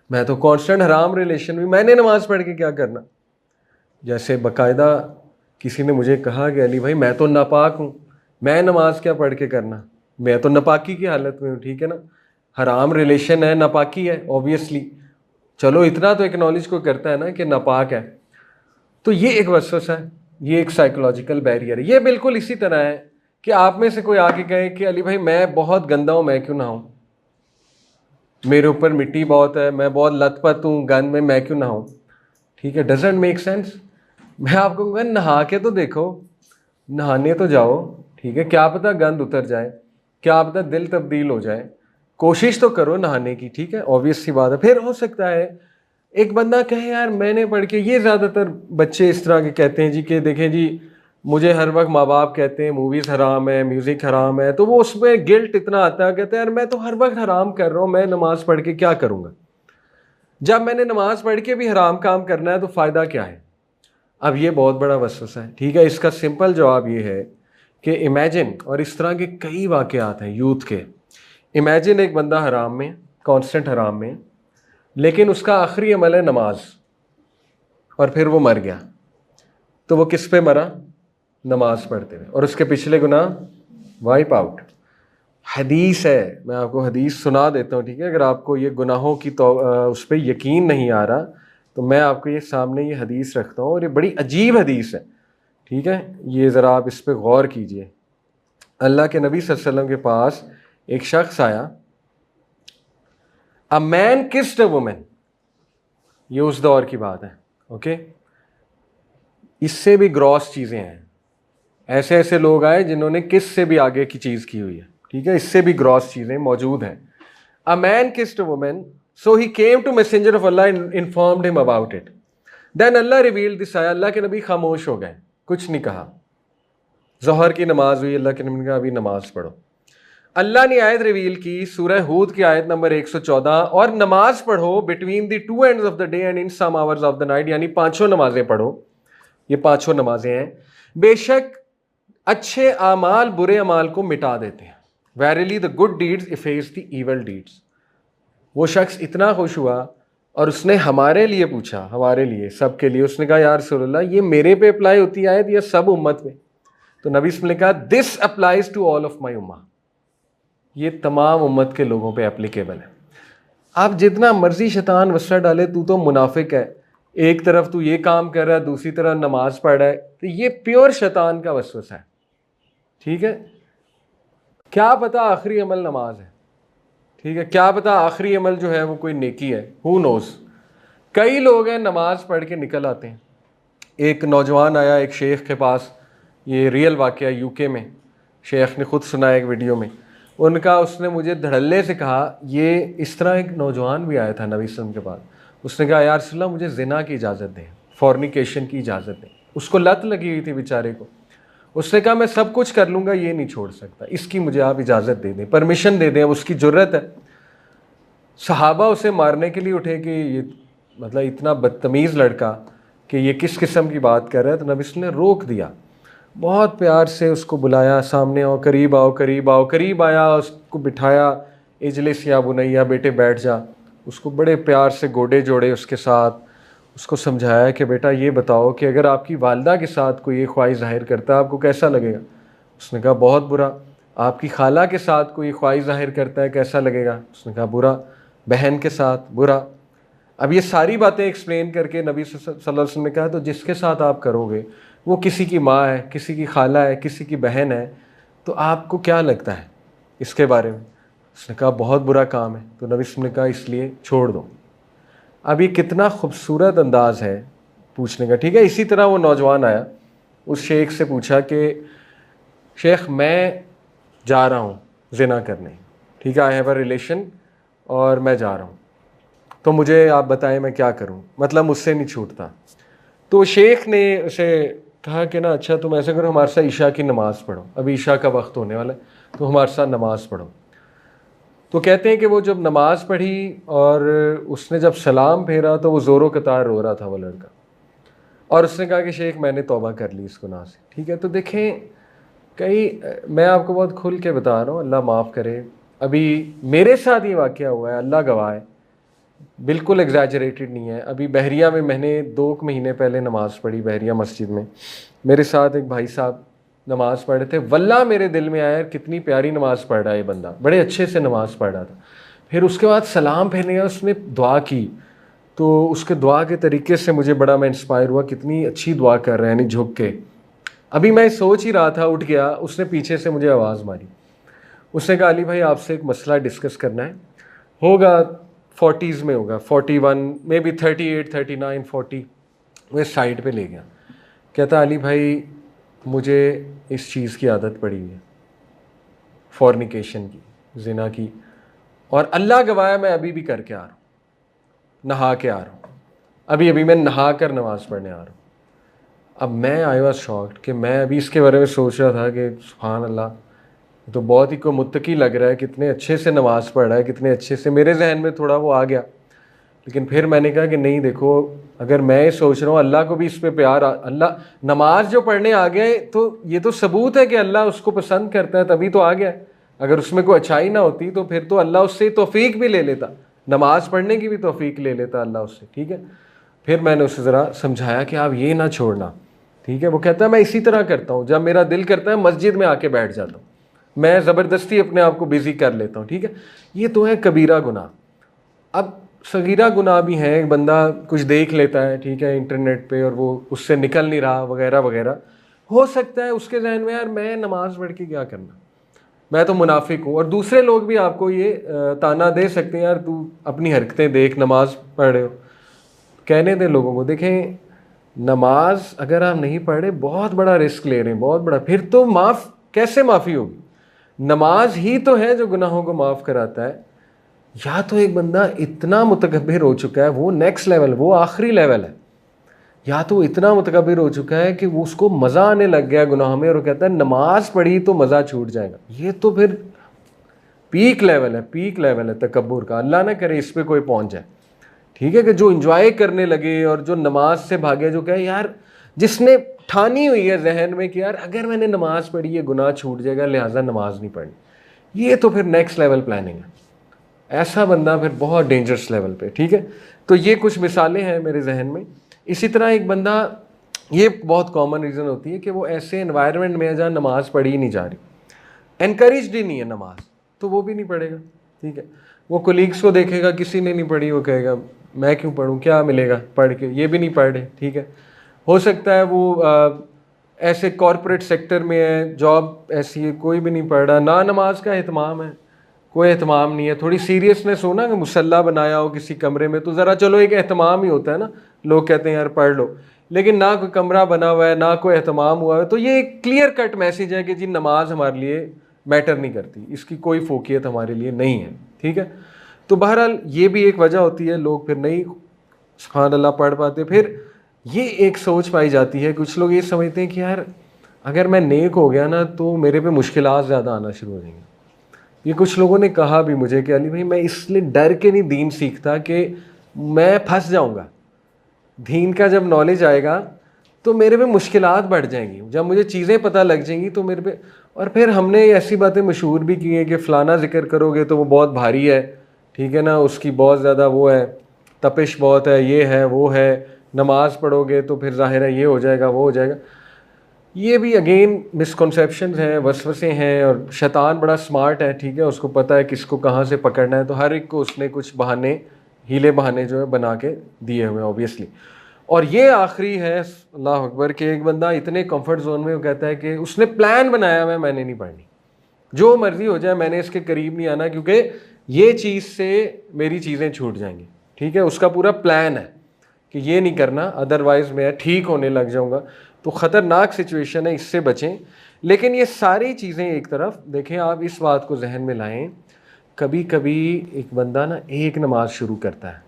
मैं तो कांस्टेंट हराम रिलेशन में, मैंने नमाज़ पढ़ के क्या करना। जैसे बाकायदा किसी ने मुझे कहा कि अली भाई मैं तो नापाक हूँ, मैं नमाज क्या पढ़ के करना, मैं तो नापाकी की हालत में हूँ, ठीक है ना, हराम रिलेशन है, नापाकी है ऑब्वियसली, चलो इतना तो एक्नॉलेज को करता है ना कि नापाक है। तो ये एक वसवसा है, ये एक साइकोलॉजिकल बैरियर है। ये बिल्कुल इसी तरह है कि आप में से कोई आके कहे कि अली भाई मैं बहुत गंदा हूं, मैं क्यों नहाऊं, मेरे ऊपर मिट्टी बहुत है, मैं बहुत लथपथ हूं गंद में, मैं क्यों नहाऊं। ठीक है, डजंट मेक सेंस। मैं आपको कहूँगा नहा के तो देखो, नहाने तो जाओ। ठीक है, क्या पता गंद उतर जाए, क्या पता दिल तब्दील हो जाए, कोशिश तो करो नहाने की। ठीक है, ऑब्वियस सी बात है। फिर हो सकता है एक बंदा कहे यार मैंने पढ़ के, ये ज़्यादातर बच्चे इस तरह के कहते हैं जी कि देखें जी मुझे हर वक्त माँ बाप कहते हैं मूवीज़ हराम है, म्यूज़िक हराम है, तो वो उसमें गिल्ट इतना आता है, कहते हैं यार मैं तो हर वक्त हराम कर रहा हूँ, मैं नमाज़ पढ़ के क्या करूँगा, जब मैंने नमाज़ पढ़ के भी हराम काम करना है तो फ़ायदा क्या है। अब ये बहुत बड़ा वसवसा है। ठीक है, इसका सिंपल जवाब ये है कि इमेजिन, और इस तरह के कई वाक़यात हैं यूथ के। इमेजिन एक बंदा हराम में, कांस्टेंट हराम में, लेकिन उसका आखिरी अमल है नमाज, और फिर वो मर गया, तो वो किस पे मरा, नमाज पढ़ते हुए, और उसके पिछले गुनाह वाइप आउट। हदीस है, मैं आपको हदीस सुना देता हूँ। ठीक है, अगर आपको ये गुनाहों की तो उस पर यकीन नहीं आ रहा तो मैं आपको ये सामने ये हदीस रखता हूँ, और ये बड़ी अजीब हदीस है। ठीक है, ये ज़रा आप इस पर गौर कीजिए। अल्लाह के नबी सल्लल्लाहु अलैहि वसल्लम के पास एक शख्स आया, अ मैन किस्ड अ वुमेन, ये उस दौर की बात है। ओके, इससे भी ग्रॉस चीज़ें हैं, ऐसे ऐसे लोग आए जिन्होंने किस से भी आगे की चीज़ की हुई है। ठीक है, इससे भी ग्रॉस चीज़ें मौजूद हैं। A man kissed a woman, so he came to messenger of Allah and informed him about it, then Allah revealed this आया। अल्लाह के नबी खामोश हो गए, कुछ नहीं कहा। ज़ोहर की नमाज हुई, अल्लाह के नबी ने कहा अभी नमाज पढ़ो। अल्लाह ने आयत रिवील की, सूरह हूद की आयत नंबर 114, और नमाज पढ़ो between the two ends of the day and in some hours of the night, यानी पांचों नमाजें पढ़ो। ये पांचों नमाजें हैं, बेशक अच्छे आमाल बुरे अमाल को मिटा देते हैं। Verily the good deeds efface the evil deeds. वो शख्स इतना खुश हुआ और उसने हमारे लिए पूछा, हमारे लिए, सबके लिए। उसने कहा यार रसूलल्लाह, ये मेरे पे अप्लाई होती है आयत या सब उम्मत पे? तो नबी ने कहा this applies to all of my उम्मा, ये तमाम उम्मत के लोगों पे एप्लीकेबल है। आप जितना मर्जी शैतान वस्सा डाले, तू तो मुनाफिक है, एक तरफ तू ये काम कर रहा है, दूसरी तरफ नमाज पढ़ रहा है, तो ये प्योर शैतान का वसवसा है। ठीक है, क्या पता आखिरी अमल नमाज है। ठीक है, क्या पता आखिरी अमल जो है वो कोई नेकी है, हु नोस। कई लोग हैं नमाज पढ़ के निकल आते हैं। एक नौजवान आया एक शेख के पास, ये रियल वाक़या यूके में, शेख ने खुद सुनाया एक वीडियो में उनका। उसने मुझे धड़ल्ले से कहा, ये इस तरह एक नौजवान भी आया था नबी सल्लल्लाहु अलैहि वसल्लम के पास। उसने कहा यार रसूलल्लाह, मुझे ज़िना की इजाज़त दें, फॉर्निकेशन की इजाज़त दें। उसको लत लगी हुई थी बेचारे को। उसने कहा मैं सब कुछ कर लूँगा, ये नहीं छोड़ सकता, इसकी मुझे आप इजाज़त दे दें, परमिशन दे दें। उसकी जुर्रत है। सहाबा उसे मारने के लिए उठे कि ये मतलब इतना बदतमीज़ लड़का कि ये किस किस्म की बात कर रहा है। तो नबी ने रोक दिया, बहुत प्यार से उसको बुलाया, सामने आओ, करीब आओ, करीब आओ। करीब आया, उसको बिठाया, इजलिस या बुनैया, बेटे बैठ जा। उसको बड़े प्यार से गोडे जोड़े उसके साथ, उसको समझाया कि बेटा ये बताओ कि अगर आपकी वालदा के साथ कोई ये ख्वाहिश जाहिर करता है आपको कैसा लगेगा? उसने कहा बहुत बुरा। आपकी खाला के साथ कोई ख्वाहिश जाहिर करता है कैसा लगेगा? उसने कहा बुरा। बहन के साथ बुरा। अब ये सारी बातें एक्सप्लेन करके नबी सल्लल्लाहु अलैहि वसल्लम ने कहा तो जिसके साथ आप करोगे वो किसी की माँ है, किसी की खाला है, किसी की बहन है, तो आपको क्या लगता है इसके बारे में? उसने कहा बहुत बुरा काम है। तो नबी ने कहा इसलिए छोड़ दो। अब ये कितना खूबसूरत अंदाज़ है पूछने का। ठीक है, इसी तरह वो नौजवान आया, उस शेख से पूछा कि शेख मैं जा रहा हूँ ज़िना करने। ठीक है, आई हैव अ रिलेशन और मैं जा रहा हूँ, तो मुझे आप बताएं मैं क्या करूँ, मतलब मुझसे नहीं छूटता। तो शेख ने उसे कहा कि ना अच्छा तुम ऐसा करो, हमारे साथ ईशा की नमाज़ पढ़ो, अभी ईशा का वक्त होने वाला है, तो हमारे साथ नमाज़ पढ़ो। तो कहते हैं कि वो जब नमाज़ पढ़ी और उसने जब सलाम फेरा तो वो ज़ोरों कतार रो रहा था वो लड़का, और उसने कहा कि शेख मैंने तौबा कर ली इस गुनाह से। ठीक है, तो देखें मैं आपको बहुत खुल के बता रहा हूँ, अल्लाह माफ़ करे, अभी मेरे साथ ये वाक़या हुआ है, अल्लाह गवाह है, बिल्कुल एग्जैजरेटेड नहीं है। अभी बहरिया में मैंने 2 महीने पहले नमाज़ पढ़ी बहरिया मस्जिद में, मेरे साथ एक भाई साहब नमाज़ पढ़ रहे थे। वल्लाह मेरे दिल में आया कितनी प्यारी नमाज़ पढ़ रहा है ये बंदा, बड़े अच्छे से नमाज़ पढ़ रहा था। फिर उसके बाद सलाम फेरने का उसने दुआ की, तो उसके दुआ के तरीके से मुझे बड़ा मैं इंस्पायर हुआ, कितनी अच्छी दुआ कर रहे हैं, यानी झुक के। अभी मैं सोच ही रहा था, उठ गया, उसने पीछे से मुझे आवाज़ मारी। उसने कहा अली भाई आपसे एक मसला डिस्कस करना है। होगा 40s में होगा, 41 मे बी 38 39 40। वो साइड पे ले गया, कहता अली भाई मुझे इस चीज़ की आदत पड़ी हुई है, फॉर्निकेशन की, जिना की, और अल्लाह गवाह मैं अभी भी करके आ रहा हूँ, नहा के आ रहा हूँ, अभी अभी मैं नहा कर नमाज़ पढ़ने आ रहा हूँ। अब मैं आई वॉज शॉक्ड कि मैं अभी इसके बारे में सोच रहा था कि सुभान अल्लाह, तो बहुत ही को मुत्तकी लग रहा है, कितने अच्छे से नमाज़ पढ़ रहा है, कितने अच्छे से, मेरे जहन में थोड़ा वो आ गया। लेकिन फिर मैंने कहा कि नहीं देखो, अगर मैं ये सोच रहा हूँ अल्लाह को भी इस पे प्यार, अल्लाह नमाज जो पढ़ने आ गया है तो ये तो सबूत है कि अल्लाह उसको पसंद करता है, तभी तो आ गया है। अगर उसमें कोई अच्छाई ना होती तो फिर तो अल्लाह उससे तौफीक भी ले लेता, नमाज पढ़ने की भी तौफीक ले लेता अल्लाह उससे, ठीक है। फिर मैंने उसे ज़रा समझाया कि आप ये ना छोड़ना, ठीक है। वो कहता है मैं इसी तरह करता हूँ, जब मेरा दिल करता है मस्जिद में आके बैठ जाता हूँ, मैं ज़बरदस्ती अपने आप को बिज़ी कर लेता हूँ, ठीक है। ये तो है कबीरा गुनाह। अब सगीरा गुनाह भी है, एक बंदा कुछ देख लेता है, ठीक है, इंटरनेट पे, और वो उससे निकल नहीं रहा वगैरह वगैरह, हो सकता है उसके जहन में यार मैं नमाज पढ़ के क्या करना, मैं तो मुनाफिक हूँ। और दूसरे लोग भी आपको ये ताना दे सकते हैं, यार तू अपनी हरकतें देख, नमाज पढ़ रहे हो। कहने दें लोगों को, देखें नमाज अगर आप नहीं पढ़ रहे बहुत बड़ा रिस्क ले रहे हैं, बहुत बड़ा, फिर तो माफ़ कैसे माफ़ी होगी। नमाज ही तो है जो गुनाहों को माफ़ कराता है। या तो एक बंदा इतना मुतकब्बिर हो चुका है, वो नेक्स्ट लेवल, वो आखिरी लेवल है, या तो इतना मुतकब्बिर हो चुका है कि वो उसको मज़ा आने लग गया गुनाह में, और वो कहता है नमाज पढ़ी तो मज़ा छूट जाएगा। ये तो फिर पीक लेवल है, पीक लेवल है तकब्बुर का। अल्लाह ना करे इस पर कोई पहुंच जाए, ठीक है। कि जो इंजॉय करने लगे और जो नमाज से भागे, जो कहे यार, जिसने ठानी हुई है जहन में कि यार अगर मैंने नमाज पढ़ी है गुनाह छूट जाएगा, लिहाजा नमाज नहीं पढ़नी, ये तो फिर नेक्स्ट लेवल प्लानिंग है। ऐसा बंदा फिर बहुत डेंजरस लेवल पे, ठीक है। तो ये कुछ मिसालें हैं मेरे जहन में। इसी तरह एक बंदा, ये बहुत कॉमन रीज़न होती है कि वो ऐसे एनवायरनमेंट में है जहाँ नमाज पढ़ी ही नहीं जा रही, एनकरेज ही नहीं है नमाज, तो वो भी नहीं पढ़ेगा, ठीक है। वो कोलीग्स को देखेगा किसी ने नहीं पढ़ी, वो कहेगा मैं क्यों पढ़ूँ, क्या मिलेगा पढ़ के, ये भी नहीं पढ़ रहे, ठीक है। हो सकता है वो ऐसे कॉरपोरेट सेक्टर में है, जॉब ऐसी है, कोई भी नहीं पढ़ रहा, ना नमाज का एहतमाम है, कोई एहतमाम नहीं है। थोड़ी सीरियसनेस हो ना, कि मुसल्ला बनाया हो किसी कमरे में, तो ज़रा चलो एक एहतमाम ही होता है ना, लोग कहते हैं यार पढ़ लो। लेकिन ना कोई कमरा बना हुआ है, ना कोई एहतमाम हुआ है, तो ये एक क्लियर कट मैसेज है कि जी नमाज हमारे लिए मैटर नहीं करती, इसकी कोई फोकियत हमारे लिए नहीं है, ठीक है। तो बहरहाल ये भी एक वजह होती है, लोग फिर नहीं सुभान अल्लाह पढ़ पाते। फिर ये एक सोच पाई जाती है, कुछ लोग ये समझते हैं कि यार अगर मैं नेक हो गया ना तो मेरे पे मुश्किलात ज़्यादा आना शुरू हो जाएंगी। ये कुछ लोगों ने कहा भी मुझे कि अली भाई मैं इसलिए डर के नहीं दीन सीखता कि मैं फंस जाऊंगा, दीन का जब नॉलेज आएगा तो मेरे पे मुश्किलात बढ़ जाएंगी, जब मुझे चीज़ें पता लग जाएंगी तो मेरे पे। और फिर हमने ऐसी बातें मशहूर भी की हैं कि फ़लाना जिक्र करोगे तो वो बहुत भारी है, ठीक है ना, उसकी बहुत ज़्यादा वो है, तपिश बहुत है, ये है वो है, नमाज पढ़ोगे तो फिर ज़ाहिर है ये हो जाएगा वो हो जाएगा। ये भी अगेन मिसकॉन्सेप्शन हैं, वसवसे हैं, और शैतान बड़ा स्मार्ट है, ठीक है, उसको पता है किसको कहाँ से पकड़ना है, तो हर एक को उसने कुछ बहाने, हीले बहाने जो है बना के दिए हुए हैं ऑब्वियसली। और ये आखिरी है अल्लाह अकबर कि एक बंदा इतने कंफर्ट जोन में वो कहता है कि उसने प्लान बनाया हुआ है मैंने नहीं पढ़नी, जो मर्जी हो जाए मैंने इसके करीब नहीं आना, क्योंकि ये चीज़ से मेरी चीज़ें छूट जाएंगी, ठीक है। उसका पूरा प्लान है कि ये नहीं करना, अदरवाइज़ मैं ठीक होने लग जाऊंगा। तो ख़तरनाक सिचुएशन है, इससे बचें। लेकिन ये सारी चीज़ें एक तरफ देखें, आप इस बात को जहन में लाएं, कभी कभी एक बंदा ना एक नमाज शुरू करता है,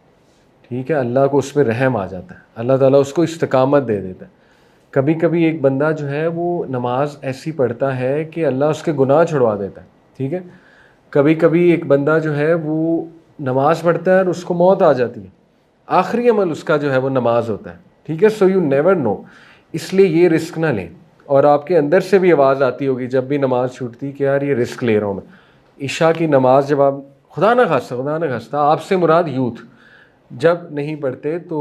ठीक है, अल्लाह को उस पर रहम आ जाता है, अल्लाह ताला उसको इस्तकामत दे देता है। कभी कभी एक बंदा जो है वो नमाज ऐसी पढ़ता है कि अल्लाह उसके गुनाह छुड़वा देता है, ठीक है। कभी कभी एक बंदा जो है वो नमाज पढ़ता है और उसको मौत आ जाती है, आखिरी अमल उसका जो है वो नमाज होता है, ठीक है। सो यू नेवर नो, इसलिए ये रिस्क ना लें। और आपके अंदर से भी आवाज़ आती होगी जब भी नमाज छूटती कि यार ये रिस्क ले रहा हूँ मैं। इशा की नमाज जब आप, खुदा ना खास्ता आपसे मुराद यूथ जब नहीं पढ़ते तो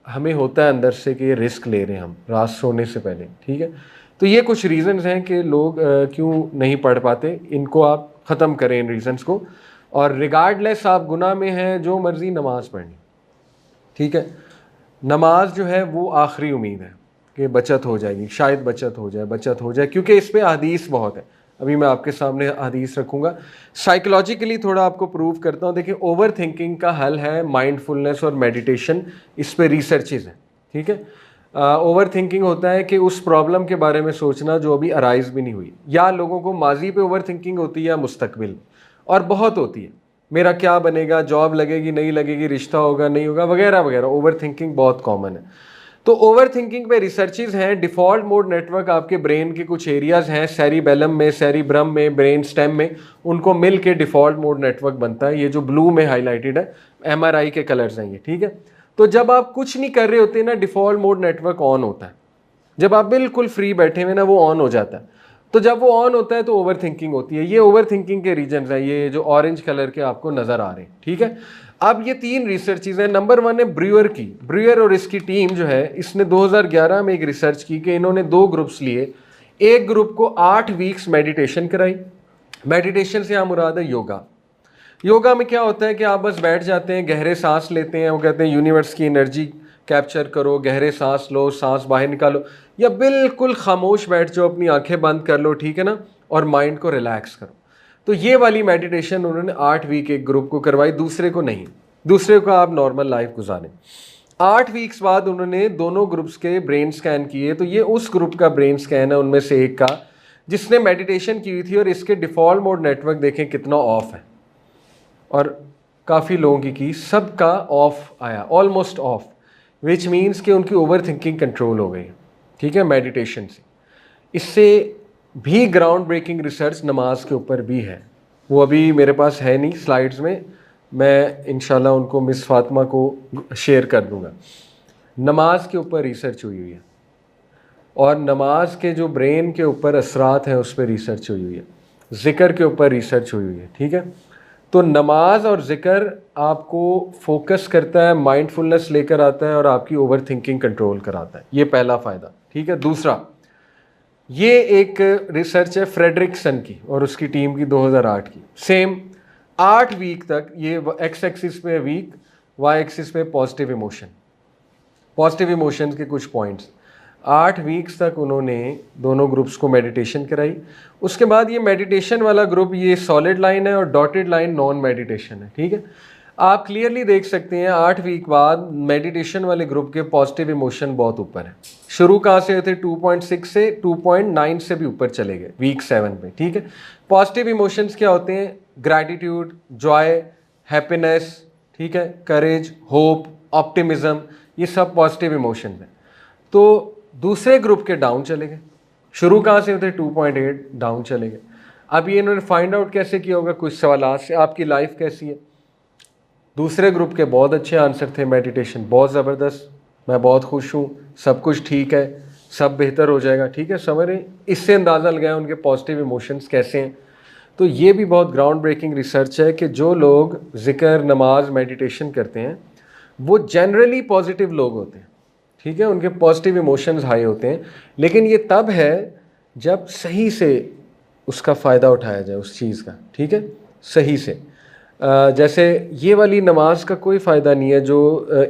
हमें होता है अंदर से कि ये रिस्क ले रहे हैं हम रात सोने से पहले, ठीक है। तो ये कुछ रीज़न्स हैं कि लोग क्यों नहीं पढ़ पाते, इनको आप ख़त्म करें इन रीज़न्स को। और रिगार्डलेस आप गुनाह में हैं, जो मर्ज़ी नमाज पढ़नी, ठीक है। नमाज जो है वो आखिरी उम्मीद है कि बचत हो जाएगी, शायद बचत हो जाए, क्योंकि इस पर हदीस बहुत है। अभी मैं आपके सामने हदीस रखूँगा, साइकोलॉजिकली थोड़ा आपको प्रूव करता हूँ। देखिए, ओवर थिंकिंग का हल है माइंडफुलनेस और मेडिटेशन, इस पे रिसर्चेज हैं, ठीक है। ओवर थिंकिंग होता है कि उस प्रॉब्लम के बारे में सोचना जो अभी अराइज भी नहीं हुई, या लोगों को माजी पे ओवर थिंकिंग होती है या मुस्तकबिल, और बहुत होती है, मेरा क्या बनेगा, जॉब लगेगी नहीं लगेगी, रिश्ता होगा नहीं होगा, वगैरह वगैरह। ओवर थिंकिंग बहुत कॉमन है। तो ओवर थिंकिंग पे रिसर्चेज हैं। डिफ़ॉल्ट मोड नेटवर्क आपके ब्रेन के कुछ एरियाज हैं, सेरिबेलम में, सेरिब्रम में, ब्रेन स्टेम में, उनको मिल के डिफ़ॉल्ट मोड नेटवर्क बनता है। ये जो ब्लू में हाईलाइटेड है, MRI के कलर्स हैं ये, ठीक है। तो जब आप कुछ नहीं कर रहे होते ना, डिफ़ॉल्ट मोड नेटवर्क ऑन होता है। जब आप बिल्कुल फ्री बैठे हुए ना, वो ऑन हो जाता है। तो जब वो ऑन होता है तो ओवर थिंकिंग होती है। ये ओवर थिंकिंग के रीजन्स हैं, ये जो ऑरेंज कलर के आपको नज़र आ रहे हैं, ठीक है। अब ये 3 रिसर्चेज हैं। नंबर 1 है ब्रूअर की। ब्रूअर और इसकी टीम जो है, इसने 2011 में एक रिसर्च की कि इन्होंने 2 ग्रुप्स लिए। एक ग्रुप को 8 वीक्स मेडिटेशन कराई। मेडिटेशन से यहाँ मुराद है योगा। योगा में क्या होता है कि आप बस बैठ जाते हैं, गहरे सांस लेते हैं, वो कहते हैं यूनिवर्स की एनर्जी कैप्चर करो, गहरे सांस लो, सांस बाहर निकालो, या बिल्कुल खामोश बैठ जाओ, अपनी आंखें बंद कर लो, ठीक है ना, और माइंड को रिलैक्स करो। तो ये वाली मेडिटेशन उन्होंने 8 वीक एक ग्रुप को करवाई, दूसरे को नहीं। दूसरे को आप नॉर्मल लाइफ गुजारें। 8 वीक्स बाद उन्होंने दोनों ग्रुप्स के ब्रेन स्कैन किए। तो ये उस ग्रुप का ब्रेन स्कैन है उनमें से एक का, जिसने मेडिटेशन की हुई थी, और इसके डिफ़ॉल्ट मोड नेटवर्क देखें कितना ऑफ है। और काफ़ी लोगों की सबका ऑफ आया, ऑलमोस्ट ऑफ, विच मीन्स कि उनकी ओवर थिंकिंग कंट्रोल हो गई, ठीक है, मेडिटेशन से। इससे भी ग्राउंड ब्रेकिंग रिसर्च नमाज के ऊपर भी है, वो अभी मेरे पास है नहीं स्लाइड्स में, मैं इंशाल्लाह उनको मिस फातिमा को शेयर कर दूंगा। नमाज के ऊपर रिसर्च हुई है, और नमाज के जो ब्रेन के ऊपर असरात हैं उस पर रिसर्च हुई है, ज़िक्र के ऊपर रिसर्च हुई है, ठीक है। तो नमाज और ज़िक्र आपको फोकस करता है, माइंडफुलनेस लेकर आता है, और आपकी ओवर थिंकिंग कंट्रोल कराता है। ये पहला फ़ायदा, ठीक है। दूसरा, ये एक रिसर्च है फ्रेडरिक्सन की और उसकी टीम की 2008 की। सेम 8 वीक तक, ये एक्स एक्सिस पे वीक, वाई एक्सिस पे पॉजिटिव इमोशन के कुछ पॉइंट्स। 8 वीक्स तक उन्होंने दोनों ग्रुप्स को मेडिटेशन कराई। उसके बाद ये मेडिटेशन वाला ग्रुप, ये सॉलिड लाइन है और डॉटेड लाइन नॉन मेडिटेशन है, ठीक है। आप क्लियरली देख सकते हैं 8 वीक बाद मेडिटेशन वाले ग्रुप के पॉजिटिव इमोशन बहुत ऊपर है। शुरू कहाँ से थे, 2.6 से 2.9 से भी ऊपर चले गए वीक 7 में, ठीक है। पॉजिटिव इमोशंस क्या होते हैं, ग्रैटिट्यूड, जॉय, हैप्पीनेस, ठीक है, करेज, होप, ऑप्टिमिज्म, ये सब पॉजिटिव इमोशंस हैं। तो दूसरे ग्रुप के डाउन चले गए, शुरू कहाँ से थे 2.8, डाउन चले गए। अब ये इन्होंने फाइंड आउट कैसे किया होगा, कुछ सवाल से, आपकी लाइफ कैसी है। दूसरे ग्रुप के बहुत अच्छे आंसर थे, मेडिटेशन बहुत ज़बरदस्त, मैं बहुत खुश हूँ, सब कुछ ठीक है, सब बेहतर हो जाएगा, ठीक है, समझ रहे। इससे अंदाज़ा लगाया उनके पॉजिटिव इमोशंस कैसे हैं। तो ये भी बहुत ग्राउंड ब्रेकिंग रिसर्च है कि जो लोग ज़िक्र, नमाज, मेडिटेशन करते हैं वो जनरली पॉजिटिव लोग होते हैं, ठीक है, उनके पॉजिटिव इमोशंस हाई होते हैं। लेकिन ये तब है जब सही से उसका फ़ायदा उठाया जाए उस चीज़ का, ठीक है, सही से। जैसे ये वाली नमाज का कोई फ़ायदा नहीं है जो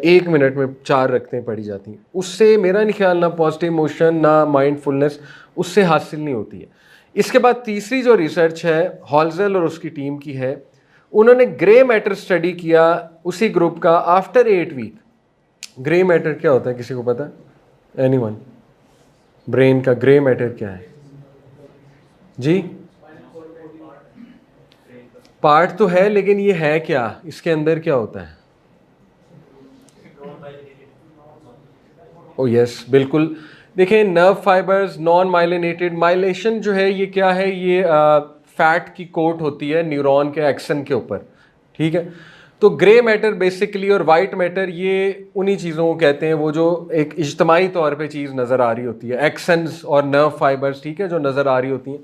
1 मिनट में 4 रकतें पढ़ी जाती हैं, उससे मेरा नहीं ख्याल ना पॉजिटिव इमोशन ना माइंडफुलनेस उससे हासिल नहीं होती है। इसके बाद तीसरी जो रिसर्च है हॉल्जल और उसकी टीम की है, उन्होंने ग्रे मैटर स्टडी किया उसी ग्रुप का आफ्टर 8 वीक। ग्रे मैटर क्या होता है, किसी को पता है, एनीवन? ब्रेन का ग्रे मैटर क्या है जी? पार्ट तो है, लेकिन ये है क्या, इसके अंदर क्या होता है? ओ यस, बिल्कुल। देखें, नर्व फाइबर्स, नॉन माइलिनेटेड, माइलेशन जो है ये क्या है, ये फैट की कोट होती है न्यूरॉन के एक्सन के ऊपर, ठीक है। तो ग्रे मैटर बेसिकली और वाइट मैटर ये उन्हीं चीज़ों को कहते हैं, वो जो एक इज्तमाही तौर पे चीज़ नज़र आ रही होती है, एक्सन्स और नर्व फाइबर्स, ठीक है, जो नज़र आ रही होती हैं।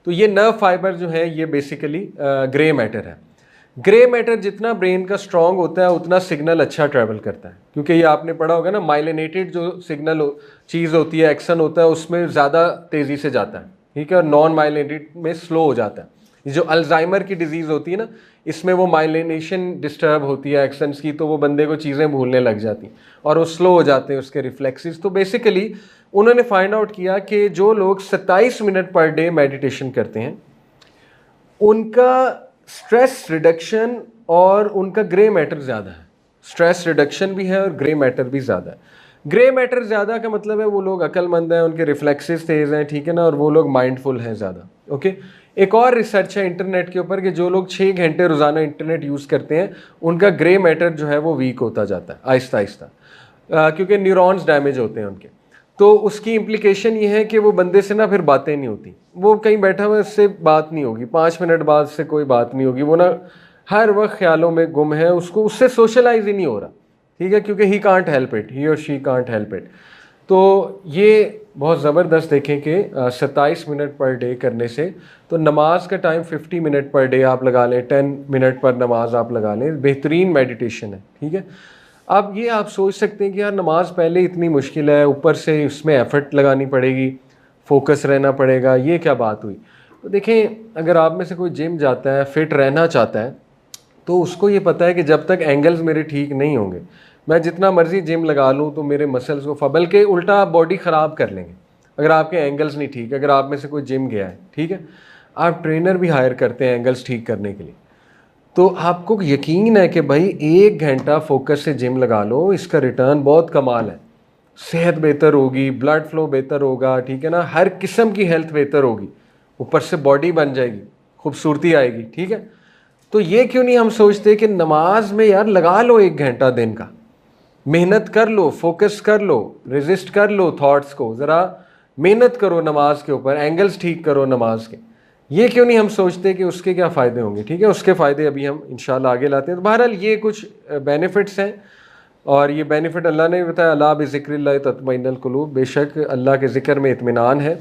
तो ये नर्व फाइबर जो है ये बेसिकली ग्रे मैटर है। ग्रे मैटर जितना ब्रेन का स्ट्रॉन्ग होता है उतना सिग्नल अच्छा ट्रैवल करता है, क्योंकि ये आपने पढ़ा होगा ना, माइलिनेटेड जो सिग्नल चीज़ होती है, एक्सन होता है, उसमें ज़्यादा तेज़ी से जाता है, ठीक है, और नॉन माइलिनेटेड में स्लो हो जाता है। जो अल्जाइमर की डिजीज़ होती है ना, इसमें वो माइलिनेशन डिस्टर्ब होती है एक्शंस की, तो वो बंदे को चीज़ें भूलने लग जाती और वो स्लो हो जाते हैं उसके रिफ्लेक्सेस। तो बेसिकली उन्होंने फाइंड आउट किया कि जो लोग 27 मिनट पर डे मेडिटेशन करते हैं उनका स्ट्रेस रिडक्शन और उनका ग्रे मैटर ज़्यादा है। स्ट्रेस रिडक्शन भी है और ग्रे मैटर भी ज़्यादा है। ग्रे मैटर ज़्यादा का मतलब है वो लोग अक्लमंद हैं, उनके रिफ्लेक्सेस तेज़ हैं, ठीक है ना, और वो लोग माइंडफुल हैं ज़्यादा। ओके, एक और रिसर्च है इंटरनेट के ऊपर कि जो लोग 6 घंटे रोज़ाना इंटरनेट यूज़ करते हैं उनका ग्रे मैटर जो है वो वीक होता जाता है आहिस्ता आहिस्ता, क्योंकि न्यूरॉन्स डैमेज होते हैं उनके। तो उसकी इम्प्लीकेशन ये है कि वो बंदे से ना फिर बातें नहीं होती, वो कहीं बैठा हुआ उससे बात नहीं होगी, 5 मिनट बाद से कोई बात नहीं होगी, वो ना हर वक्त ख्यालों में गुम है, उसको उससे सोशलाइज ही नहीं हो रहा, ठीक है, क्योंकि ही कांट हेल्प इट, ही और शी कांट हेल्प इट। तो ये बहुत ज़बरदस्त देखें कि 27 मिनट पर डे करने से, तो नमाज का टाइम 50 मिनट पर डे आप लगा लें, 10 मिनट पर नमाज आप लगा लें, बेहतरीन मेडिटेशन है, ठीक है। अब ये आप सोच सकते हैं कि यार नमाज पहले इतनी मुश्किल है, ऊपर से इसमें एफर्ट लगानी पड़ेगी, फोकस रहना पड़ेगा, ये क्या बात हुई। तो देखें, अगर आप में से कोई जिम जाता है, फिट रहना चाहता है, तो उसको ये पता है कि जब तक एंगल्स मेरे ठीक नहीं होंगे, मैं जितना मर्जी जिम लगा लूँ तो मेरे मसल्स को फबल के उल्टा आप बॉडी ख़राब कर लेंगे अगर आपके एंगल्स नहीं ठीक। अगर आप में से कोई जिम गया है, ठीक है, आप ट्रेनर भी हायर करते हैं एंगल्स ठीक करने के लिए, तो आपको यकीन है कि भाई 1 घंटा फोकस से जिम लगा लो, इसका रिटर्न बहुत कमाल है। सेहत बेहतर होगी, ब्लड फ्लो बेहतर होगा, ठीक है ना, हर किस्म की हेल्थ बेहतर होगी, ऊपर से बॉडी बन जाएगी, खूबसूरती आएगी, ठीक है। तो ये क्यों नहीं हम सोचते कि नमाज में यार लगा लो 1 घंटा दिन का, मेहनत कर लो, फोकस कर लो, रेजिस्ट कर लो थॉट्स को, ज़रा मेहनत करो नमाज के ऊपर, एंगल्स ठीक करो नमाज के। ये क्यों नहीं हम सोचते कि उसके क्या फ़ायदे होंगे, ठीक है, उसके फ़ायदे अभी हम इंशाल्लाह आगे लाते हैं। तो बहरहाल ये कुछ बेनिफिट्स हैं, और ये बेनिफिट अल्लाह ने बताया, अल्लाह बिज़िक्रिल्लाह तत्मइन्नुल क़ुलूब, बेशक अल्लाह के ज़िक्र में इत्मीनान है।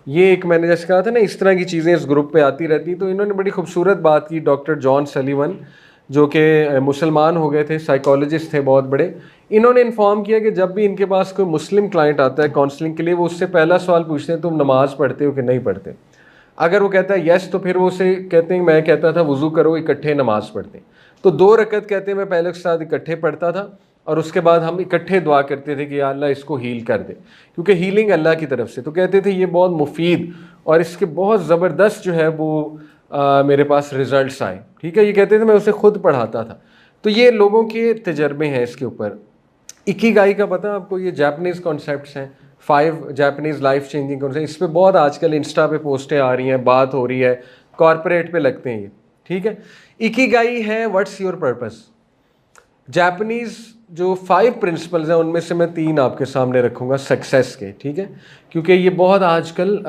ये एक मैंने जैसे कहा था ना, इस तरह की चीज़ें इस ग्रुप पे आती रहती। तो इन्होंने बड़ी खूबसूरत बात की, डॉक्टर जॉन सलीवन, जो कि मुसलमान हो गए थे, साइकोलॉजिस्ट थे बहुत बड़े, इन्होंने इन्फॉर्म किया कि जब भी इनके पास कोई मुस्लिम क्लाइंट आता है काउंसलिंग के लिए, वो उससे पहला सवाल पूछते हैं, तुम नमाज़ पढ़ते हो कि नहीं पढ़ते। अगर वो कहता है यस, तो फिर वो उसे कहते हैं, मैं कहता था वज़ू करो, इकट्ठे नमाज़ पढ़ते। तो 2 रकत कहते हैं मैं पहले के साथ इकट्ठे पढ़ता था, और उसके बाद हम इकट्ठे दुआ करते थे कि या अल्लाह इसको हील कर दे, क्योंकि हीलिंग अल्लाह की तरफ से। तो कहते थे ये बहुत मुफीद और इसके बहुत ज़बरदस्त जो है वो मेरे पास रिज़ल्ट्स आए, ठीक है। ये कहते थे मैं उसे खुद पढ़ाता था। तो ये लोगों के तजर्बे हैं इसके ऊपर। इकिगाई का पता आपको, ये जापानीज़ कॉन्सेप्ट्स हैं, 5 जापानीज़ लाइफ चेंजिंग कॉन्सेप्ट। इस पर बहुत आजकल इंस्टा पे पोस्टें आ रही हैं, बात हो रही है, कॉरपोरेट पे लगते हैं ये, ठीक है। इकिगाई है व्हाट्स योर पर्पस। जापानीज़ जो 5 प्रिंसिपल्स हैं उनमें से मैं 3 आपके सामने रखूँगा सक्सेस के, ठीक है, क्योंकि ये बहुत आजकल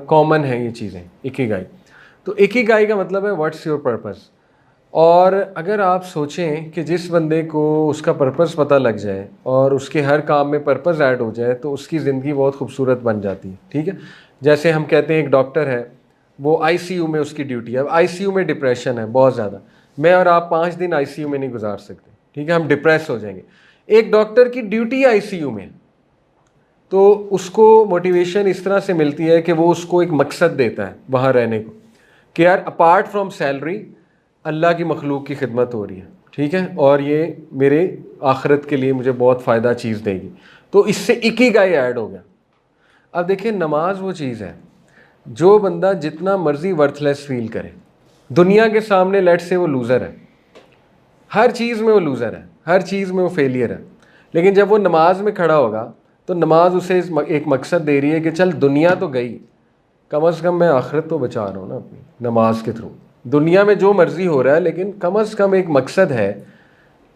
कॉमन है ये चीज़ें, इकिगाई। तो इकिगाई का मतलब है व्हाट्स योर पर्पस। और अगर आप सोचें कि जिस बंदे को उसका पर्पस पता लग जाए और उसके हर काम में पर्पस ऐड हो जाए, तो उसकी ज़िंदगी बहुत खूबसूरत बन जाती है, ठीक है। जैसे हम कहते हैं एक डॉक्टर है, वो आईसीयू में उसकी ड्यूटी है। अब आईसीयू में डिप्रेशन है बहुत ज़्यादा, मैं और आप 5 दिन आईसीयू में नहीं गुजार सकते, ठीक है, हम डिप्रेस हो जाएंगे। एक डॉक्टर की ड्यूटी आईसीयू में, तो उसको मोटिवेशन इस तरह से मिलती है कि वो उसको एक मकसद देता है वहाँ रहने को, कि यार अपार्ट फ्रॉम सैलरी अल्लाह की मखलूक की खिदमत हो रही है, ठीक है, और ये मेरे आखिरत के लिए मुझे बहुत फ़ायदा चीज़ देगी। तो इससे इकिगाई ऐड हो गया। अब देखिए, नमाज वो चीज़ है, जो बंदा जितना मर्ज़ी वर्थलेस फील करे दुनिया के सामने, लेट से वो लूज़र है, हर चीज़ में वो लूज़र है, हर चीज़ में वो फेलियर है, लेकिन जब वो नमाज में खड़ा होगा तो नमाज उसे एक मकसद दे रही है कि चल दुनिया तो गई, कम अज़ कम मैं आखिरत तो बचा रहा हूँ ना अपनी नमाज के थ्रू। दुनिया में जो मर्ज़ी हो रहा है, लेकिन कम अज़ कम एक मकसद है,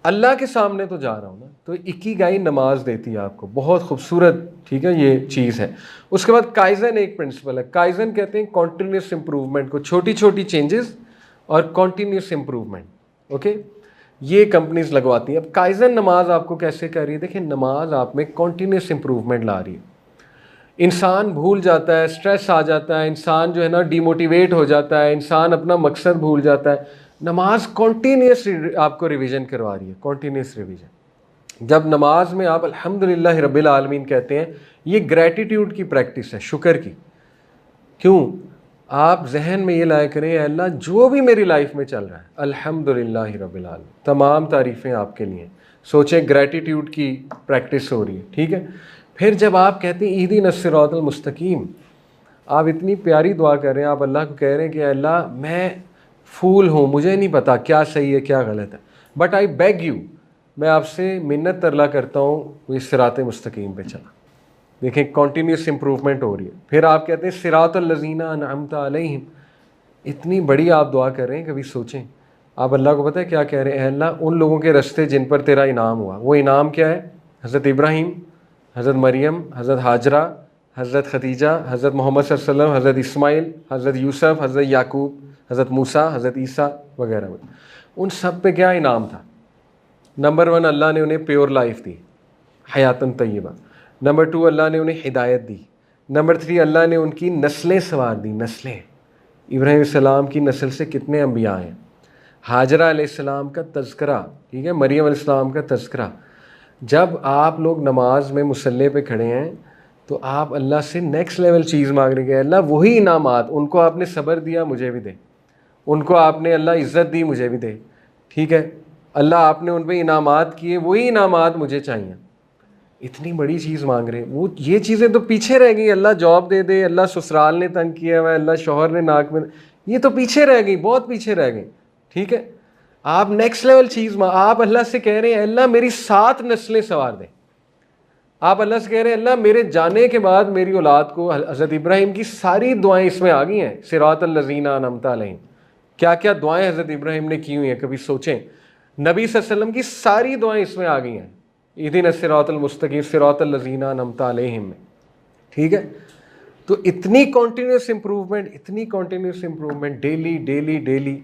अल्लाह के सामने तो जा रहा हूँ ना। तो इकिगाई नमाज देती है आपको, बहुत खूबसूरत, ठीक है, ये चीज़ है। उसके बाद काइज़न एक प्रिंसिपल है। काइज़न कहते हैं कॉन्टीन्यूस इम्प्रूवमेंट को, छोटी छोटी चेंजेस और कॉन्टीन्यूस इम्प्रूवमेंट, ओके, ये कंपनीज लगवाती हैं। अब काइज़न नमाज आपको कैसे कर रही है, देखिए नमाज आप में कॉन्टीन्यूस इम्प्रूवमेंट ला रही है। इंसान भूल जाता है, स्ट्रेस आ जाता है, इंसान जो है ना डिमोटिवेट हो जाता है, इंसान अपना मकसद भूल जाता है। नमाज कॉन्टीन्यूस आपको रिवीजन करवा रही है, कॉन्टीन्यूस रिवीजन। जब नमाज में आप अल्हम्दुलिल्लाह रब्बिल आलमीन कहते हैं, ये ग्रैटिट्यूड की प्रैक्टिस है, शुक्र की। क्यों? आप जहन में ये लाया करें, अल्लाह जो भी मेरी लाइफ में चल रहा है अल्हम्दुलिल्लाह रब्बिल आलमीन, तमाम तारीफ़ें आपके लिए। सोचें ग्रैटिट्यूड की प्रैक्टिस हो रही है, ठीक है। फिर जब आप कहते हैं इहदिनस सिरातल मुस्तकीम, आप इतनी प्यारी दुआ कर रहे हैं, आप अल्लाह को कह रहे हैं कि अल्लाह मैं फूल हूँ, मुझे नहीं पता क्या सही है क्या गलत है, बट आई बेग यू, मैं आपसे मिन्नत तरला करता हूँ वो इस सिरात मुस्तकीम पे चला। देखें कॉन्टीन्यूस इंप्रूवमेंट हो रही है। फिर आप कहते हैं सिरातल लज़ीना अनअमता अलैहिम, इतनी बड़ी आप दुआ कर रहे हैं, कभी सोचें आप अल्लाह को पता है क्या कह रहे हैं, अल्लाह उन लोगों के रस्ते जिन पर तेरा इनाम हुआ। वो इनाम क्या है? हज़रत इब्राहीम, हज़रत मरियम, हज़रत हाजरा, हज़रत खदीजा, हज़रत मोहम्मद सल्लल्लाहु अलैहि वसल्लम, हज़रत इस्माइल, हज़रत यूसुफ, हज़रत याकूब, हज़रत मूसा, हज़रत ईसा वगैरह। उन सब पे क्या इनाम था? नंबर 1, अल्लाह ने उन्हें प्योर लाइफ दी, हयातन तय्यबा। नंबर 2, अल्लाह ने उन्हें हिदायत दी। नंबर 3, अल्लाह ने उनकी नस्लें संवार दी। नस्लें, इब्राहीम सलाम की नस्ल से कितने अम्बिया हैं। हाजरा अलैहिस्सलाम का तज़किरा, ठीक है, मरियम अलैहिस्सलाम का तज़किरा। जब आप लोग नमाज में मुसल्ले पे खड़े हैं तो आप अल्लाह से नेक्स्ट लेवल चीज़ मांग रहे हैं, अल्लाह वही इनामात, उनको आपने सब्र दिया मुझे भी दे, उनको आपने अल्लाह इज़्ज़त दी मुझे भी दे, ठीक है, अल्लाह आपने उन पर इनामात किए, वही इनामात मुझे चाहिए। इतनी बड़ी चीज़ मांग रहे हैं। वो ये चीज़ें तो पीछे रह गई, अल्लाह जॉब दे दे, अल्लाह ससुराल ने तंग किया हुआ है, अल्लाह शौहर ने नाक में, ये तो पीछे रह गई, बहुत पीछे रह गई, ठीक है। आप नेक्स्ट लेवल चीज़ आप अल्लाह से कह रहे हैं अल्लाह मेरी 7 नस्लें संवार दे। आप अल्लाह से कह रहे हैं अल्लाह मेरे जाने के बाद मेरी औलाद को, हज़रत इब्राहीम की सारी दुआएं इसमें आ गई हैं, सिरातल लज़ीना अनअमता अलैहिम। क्या क्या दुआएं हज़रत इब्राहीम ने की हुई हैं, कभी सोचें। नबी सल्लल्लाहु अलैहि वसल्लम की सारी दुआएं इसमें आ गई हैं, इहदिनस सिरातल मुस्तकीम, सिरातल लज़ीना अनअमता अलैहिम में, ठीक है। तो इतनी कॉन्टीन्यूस इंप्रूवमेंट, इतनी continuous improvement, daily daily daily.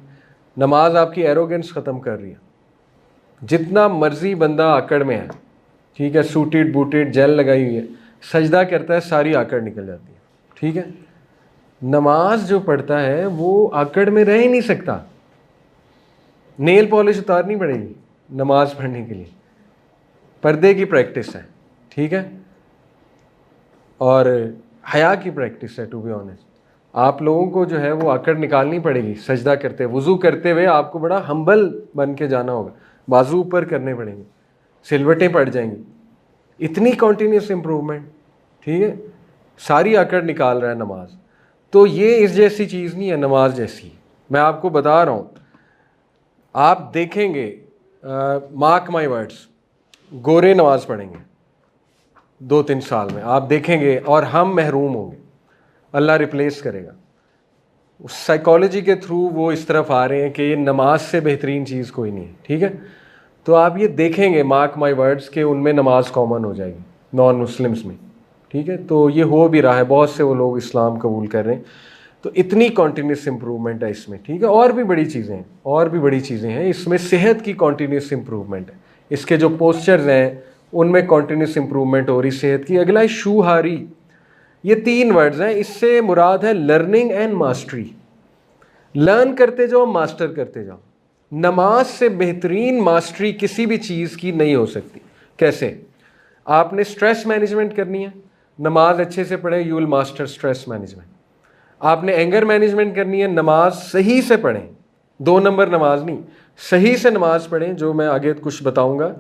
नमाज आपकी एरोगेंस ख़त्म कर रही है। जितना मर्जी बंदा आकड़ में है, ठीक है, सूटेड बूटेड जेल लगाई हुई है, सजदा करता है सारी आकड़ निकल जाती है, ठीक है। नमाज जो पढ़ता है वो आकड़ में रह ही नहीं सकता। नेल पॉलिश उतारनी पड़ेगी नमाज पढ़ने के लिए, पर्दे की प्रैक्टिस है, ठीक है, और हया की प्रैक्टिस है। टू बी ऑनेस्ट, आप लोगों को जो है वो आकड़ निकालनी पड़ेगी। सजदा करते, वुज़ू करते हुए आपको बड़ा हम्बल बन के जाना होगा, बाजू ऊपर करने पड़ेंगे, सिलवटें पड़ जाएंगी। इतनी कॉन्टीन्यूस इम्प्रूवमेंट, ठीक है, सारी आकड़ निकाल रहा है नमाज। तो ये इस जैसी चीज़ नहीं है नमाज जैसी, मैं आपको बता रहा हूँ। आप देखेंगे, मार्क माई वर्ड्स, गोरे नमाज पढ़ेंगे 2-3 साल में, आप देखेंगे, और हम महरूम होंगे, अल्लाह रिप्लेस करेगा। उस साइकोलॉजी के थ्रू वो इस तरफ आ रहे हैं कि ये नमाज से बेहतरीन चीज़ कोई नहीं है, ठीक है। तो आप ये देखेंगे, मार्क माई वर्ड्स, के उनमें नमाज कॉमन हो जाएगी नॉन मुस्लिम्स में, ठीक है। तो ये हो भी रहा है, बहुत से वो लोग इस्लाम कबूल कर रहे हैं। तो इतनी कॉन्टीन्यूस इंप्रूवमेंट है इसमें, ठीक है। और भी बड़ी चीज़ें हैं, और भी बड़ी चीज़ें हैं इसमें। सेहत की कॉन्टीन्यूस इंप्रूवमेंट है, इसके जो पोस्चर्स हैं उनमें कॉन्टीन्यूस इंप्रूवमेंट हो रही सेहत की। अगला है शूहारी, ये 3 वर्ड्स हैं, इससे मुराद है लर्निंग एंड मास्टरी। लर्न करते जाओ, मास्टर करते जाओ। नमाज से बेहतरीन मास्टरी किसी भी चीज़ की नहीं हो सकती। कैसे? आपने स्ट्रेस मैनेजमेंट करनी है, नमाज अच्छे से पढ़ें, you will master stress management. आपने एंगर मैनेजमेंट करनी है, नमाज सही से पढ़ें, 2 नंबर नमाज नहीं, सही से नमाज पढ़ें, जो मैं आगे कुछ बताऊंगा,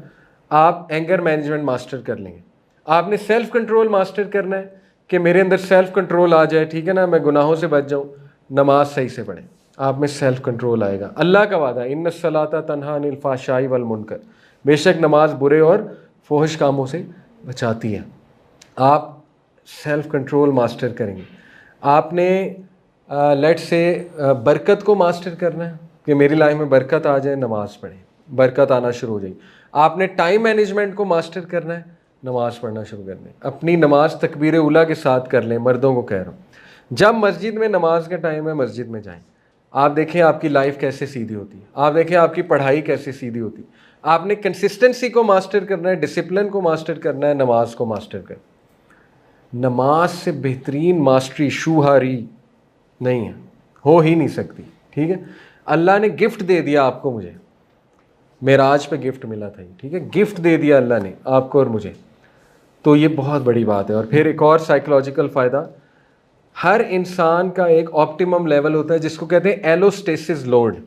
आप एंगर मैनेजमेंट मास्टर कर लेंगे। आपने सेल्फ कंट्रोल मास्टर करना है कि मेरे अंदर सेल्फ कंट्रोल आ जाए, ठीक है ना, मैं गुनाहों से बच जाऊं। नमाज सही से पढ़ें, आप में सेल्फ कंट्रोल आएगा। अल्लाह का वादा, इन्नस सलाता तन्हा अनिल फ़ाहशाई वल मुनकर, बेशक नमाज बुरे और फोहश कामों से बचाती है। आप सेल्फ कंट्रोल मास्टर करेंगे। आपने लेट से बरकत को मास्टर करना है कि मेरी लाइफ में बरकत आ जाए, नमाज पढ़ें, बरकत आना शुरू हो जाएगी। आपने टाइम मैनेजमेंट को मास्टर करना है, नमाज पढ़ना शुरू कर दें। अपनी नमाज तकबीर उला के साथ कर लें, मर्दों को कह रहा हूँ। जब मस्जिद में नमाज का टाइम है, मस्जिद में जाएं। आप देखें आपकी लाइफ कैसे सीधी होती है, आप देखें आपकी पढ़ाई कैसे सीधी होती है। आपने कंसिस्टेंसी को मास्टर करना है, डिसिप्लिन को मास्टर करना है, नमाज को मास्टर कर। नमाज से बेहतरीन मास्टरी शूहारी नहीं है, हो ही नहीं सकती, ठीक है। अल्लाह ने गिफ्ट दे दिया आपको, मुझे मेराज पे गिफ्ट मिला था, ठीक है, गिफ्ट दे दिया अल्लाह ने आपको और मुझे, तो ये बहुत बड़ी बात है। और फिर एक और साइकोलॉजिकल फ़ायदा, हर इंसान का एक ऑप्टिमम लेवल होता है जिसको कहते हैं एलोस्टेसिस लोड।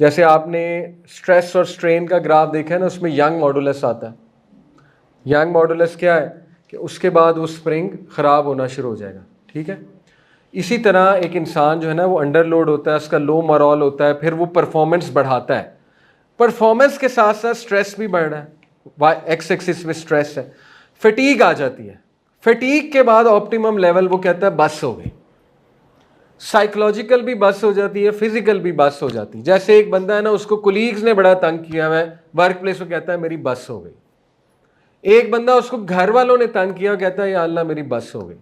जैसे आपने स्ट्रेस और स्ट्रेन का ग्राफ देखा है ना, उसमें यंग मॉडुलस आता है। यंग मॉडुलस क्या है कि उसके बाद वो स्प्रिंग ख़राब होना शुरू हो जाएगा, ठीक है। इसी तरह एक इंसान जो है ना वो अंडरलोड होता है, उसका लो मोरल होता है, फिर वो परफॉर्मेंस बढ़ाता है। परफॉर्मेंस के साथ साथ स्ट्रेस भी बढ़ रहा है, एक्स एक्सिस में स्ट्रेस है, फटीग आ जाती है। फटीग के बाद ऑप्टिमम लेवल वो कहता है बस हो गई। साइकोलॉजिकल भी बस हो जाती है, फिजिकल भी बस हो जाती है। जैसे एक बंदा है ना, उसको कुलीग्स ने बड़ा तंग किया है वर्क प्लेस, वो कहता है मेरी बस हो गई। एक बंदा, उसको घर वालों ने तंग किया, कहता है या अल्लाह मेरी बस हो गई।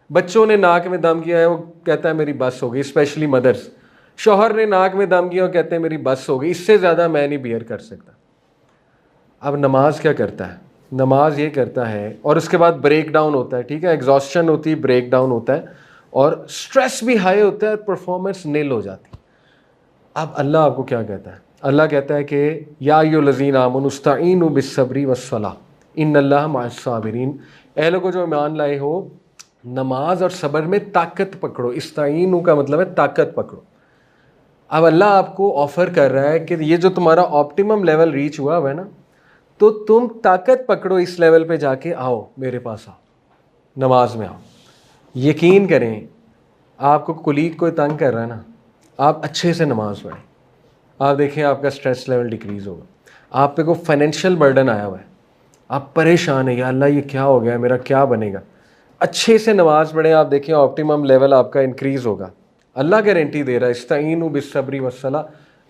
बच्चों ने नाक में दम किया है, वो कहता है मेरी बस हो गई, स्पेशली मदर्स। शौहर ने नाक में दम किया, वो कहते हैं मेरी बस हो गई, इससे ज़्यादा मैं नहीं बियर कर सकता। अब नमाज क्या करता है? नमाज ये करता है, और उसके बाद ब्रेक डाउन होता है, ठीक है, एग्जॉस्शन होती है, ब्रेक डाउन होता है, और स्ट्रेस भी हाई होता है, परफॉर्मेंस नील हो जाती है। अब अल्लाह आपको क्या कहता है? अल्लाह कहता है कि या अय्युहल्लज़ीना आमनू इस्तईनु बिस्सब्री वस्सलाह इन्नल्लाह मअस-साबिरीन। ए लोगों जो ईमान लाए हो, नमाज और सब्र में ताकत पकड़ो। इस्तईनु का मतलब है ताकत पकड़ो। अब अल्लाह आपको ऑफर कर रहा है कि ये जो तुम्हारा ऑप्टिमम लेवल रीच हुआ है ना, तो तुम ताकत पकड़ो, इस लेवल पे जाके आओ, मेरे पास आओ, नमाज में आओ। यकीन करें, आपको कुलीग कोई तंग कर रहा है ना, आप अच्छे से नमाज पढ़ें, आप देखें आपका स्ट्रेस लेवल डिक्रीज़ होगा। आप पे को फाइनेंशियल बर्डन आया हुआ है, आप परेशान है, या अल्लाह ये क्या हो गया, मेरा क्या बनेगा, अच्छे से नमाज पढ़ें, आप देखें ऑप्टिमम लेवल आपका इंक्रीज़ होगा। अल्लाह गारंटी दे रहा है, इस्तईनु बिस्सब्री वस्सलाह,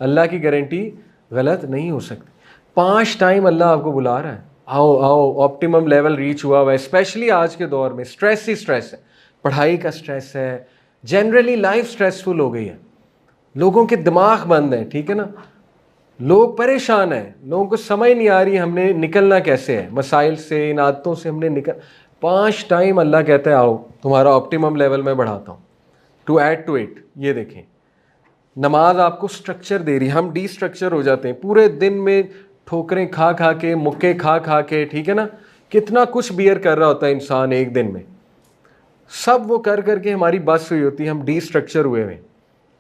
अल्लाह की गारंटी गलत नहीं हो सकती। 5 टाइम अल्लाह आपको बुला रहा है, आओ आओ, ऑप्टिमम लेवल रीच हुआ हुआ है। स्पेशली आज के दौर में स्ट्रेस ही स्ट्रेस है, पढ़ाई का स्ट्रेस है, जनरली लाइफ स्ट्रेसफुल हो गई है, लोगों के दिमाग बंद है, ठीक है ना, लोग परेशान हैं, लोगों को समझ नहीं आ रही हमने निकलना कैसे है मसाइल से, इन आदतों से हमने निकल। 5 टाइम अल्लाह कहता है आओ, तुम्हारा ऑप्टिमम लेवल मैं बढ़ाता हूँ, टू ऐड टू इट। ये देखें, नमाज आपको स्ट्रक्चर दे रही है। हम डी स्ट्रक्चर हो जाते हैं, पूरे दिन में ठोकरें खा खा के, मुक्के खा खा के, ठीक है ना, कितना कुछ बियर कर रहा होता है इंसान एक दिन में, सब वो कर करके हमारी बस हुई होती है, हम डी स्ट्रक्चर हुए हुए।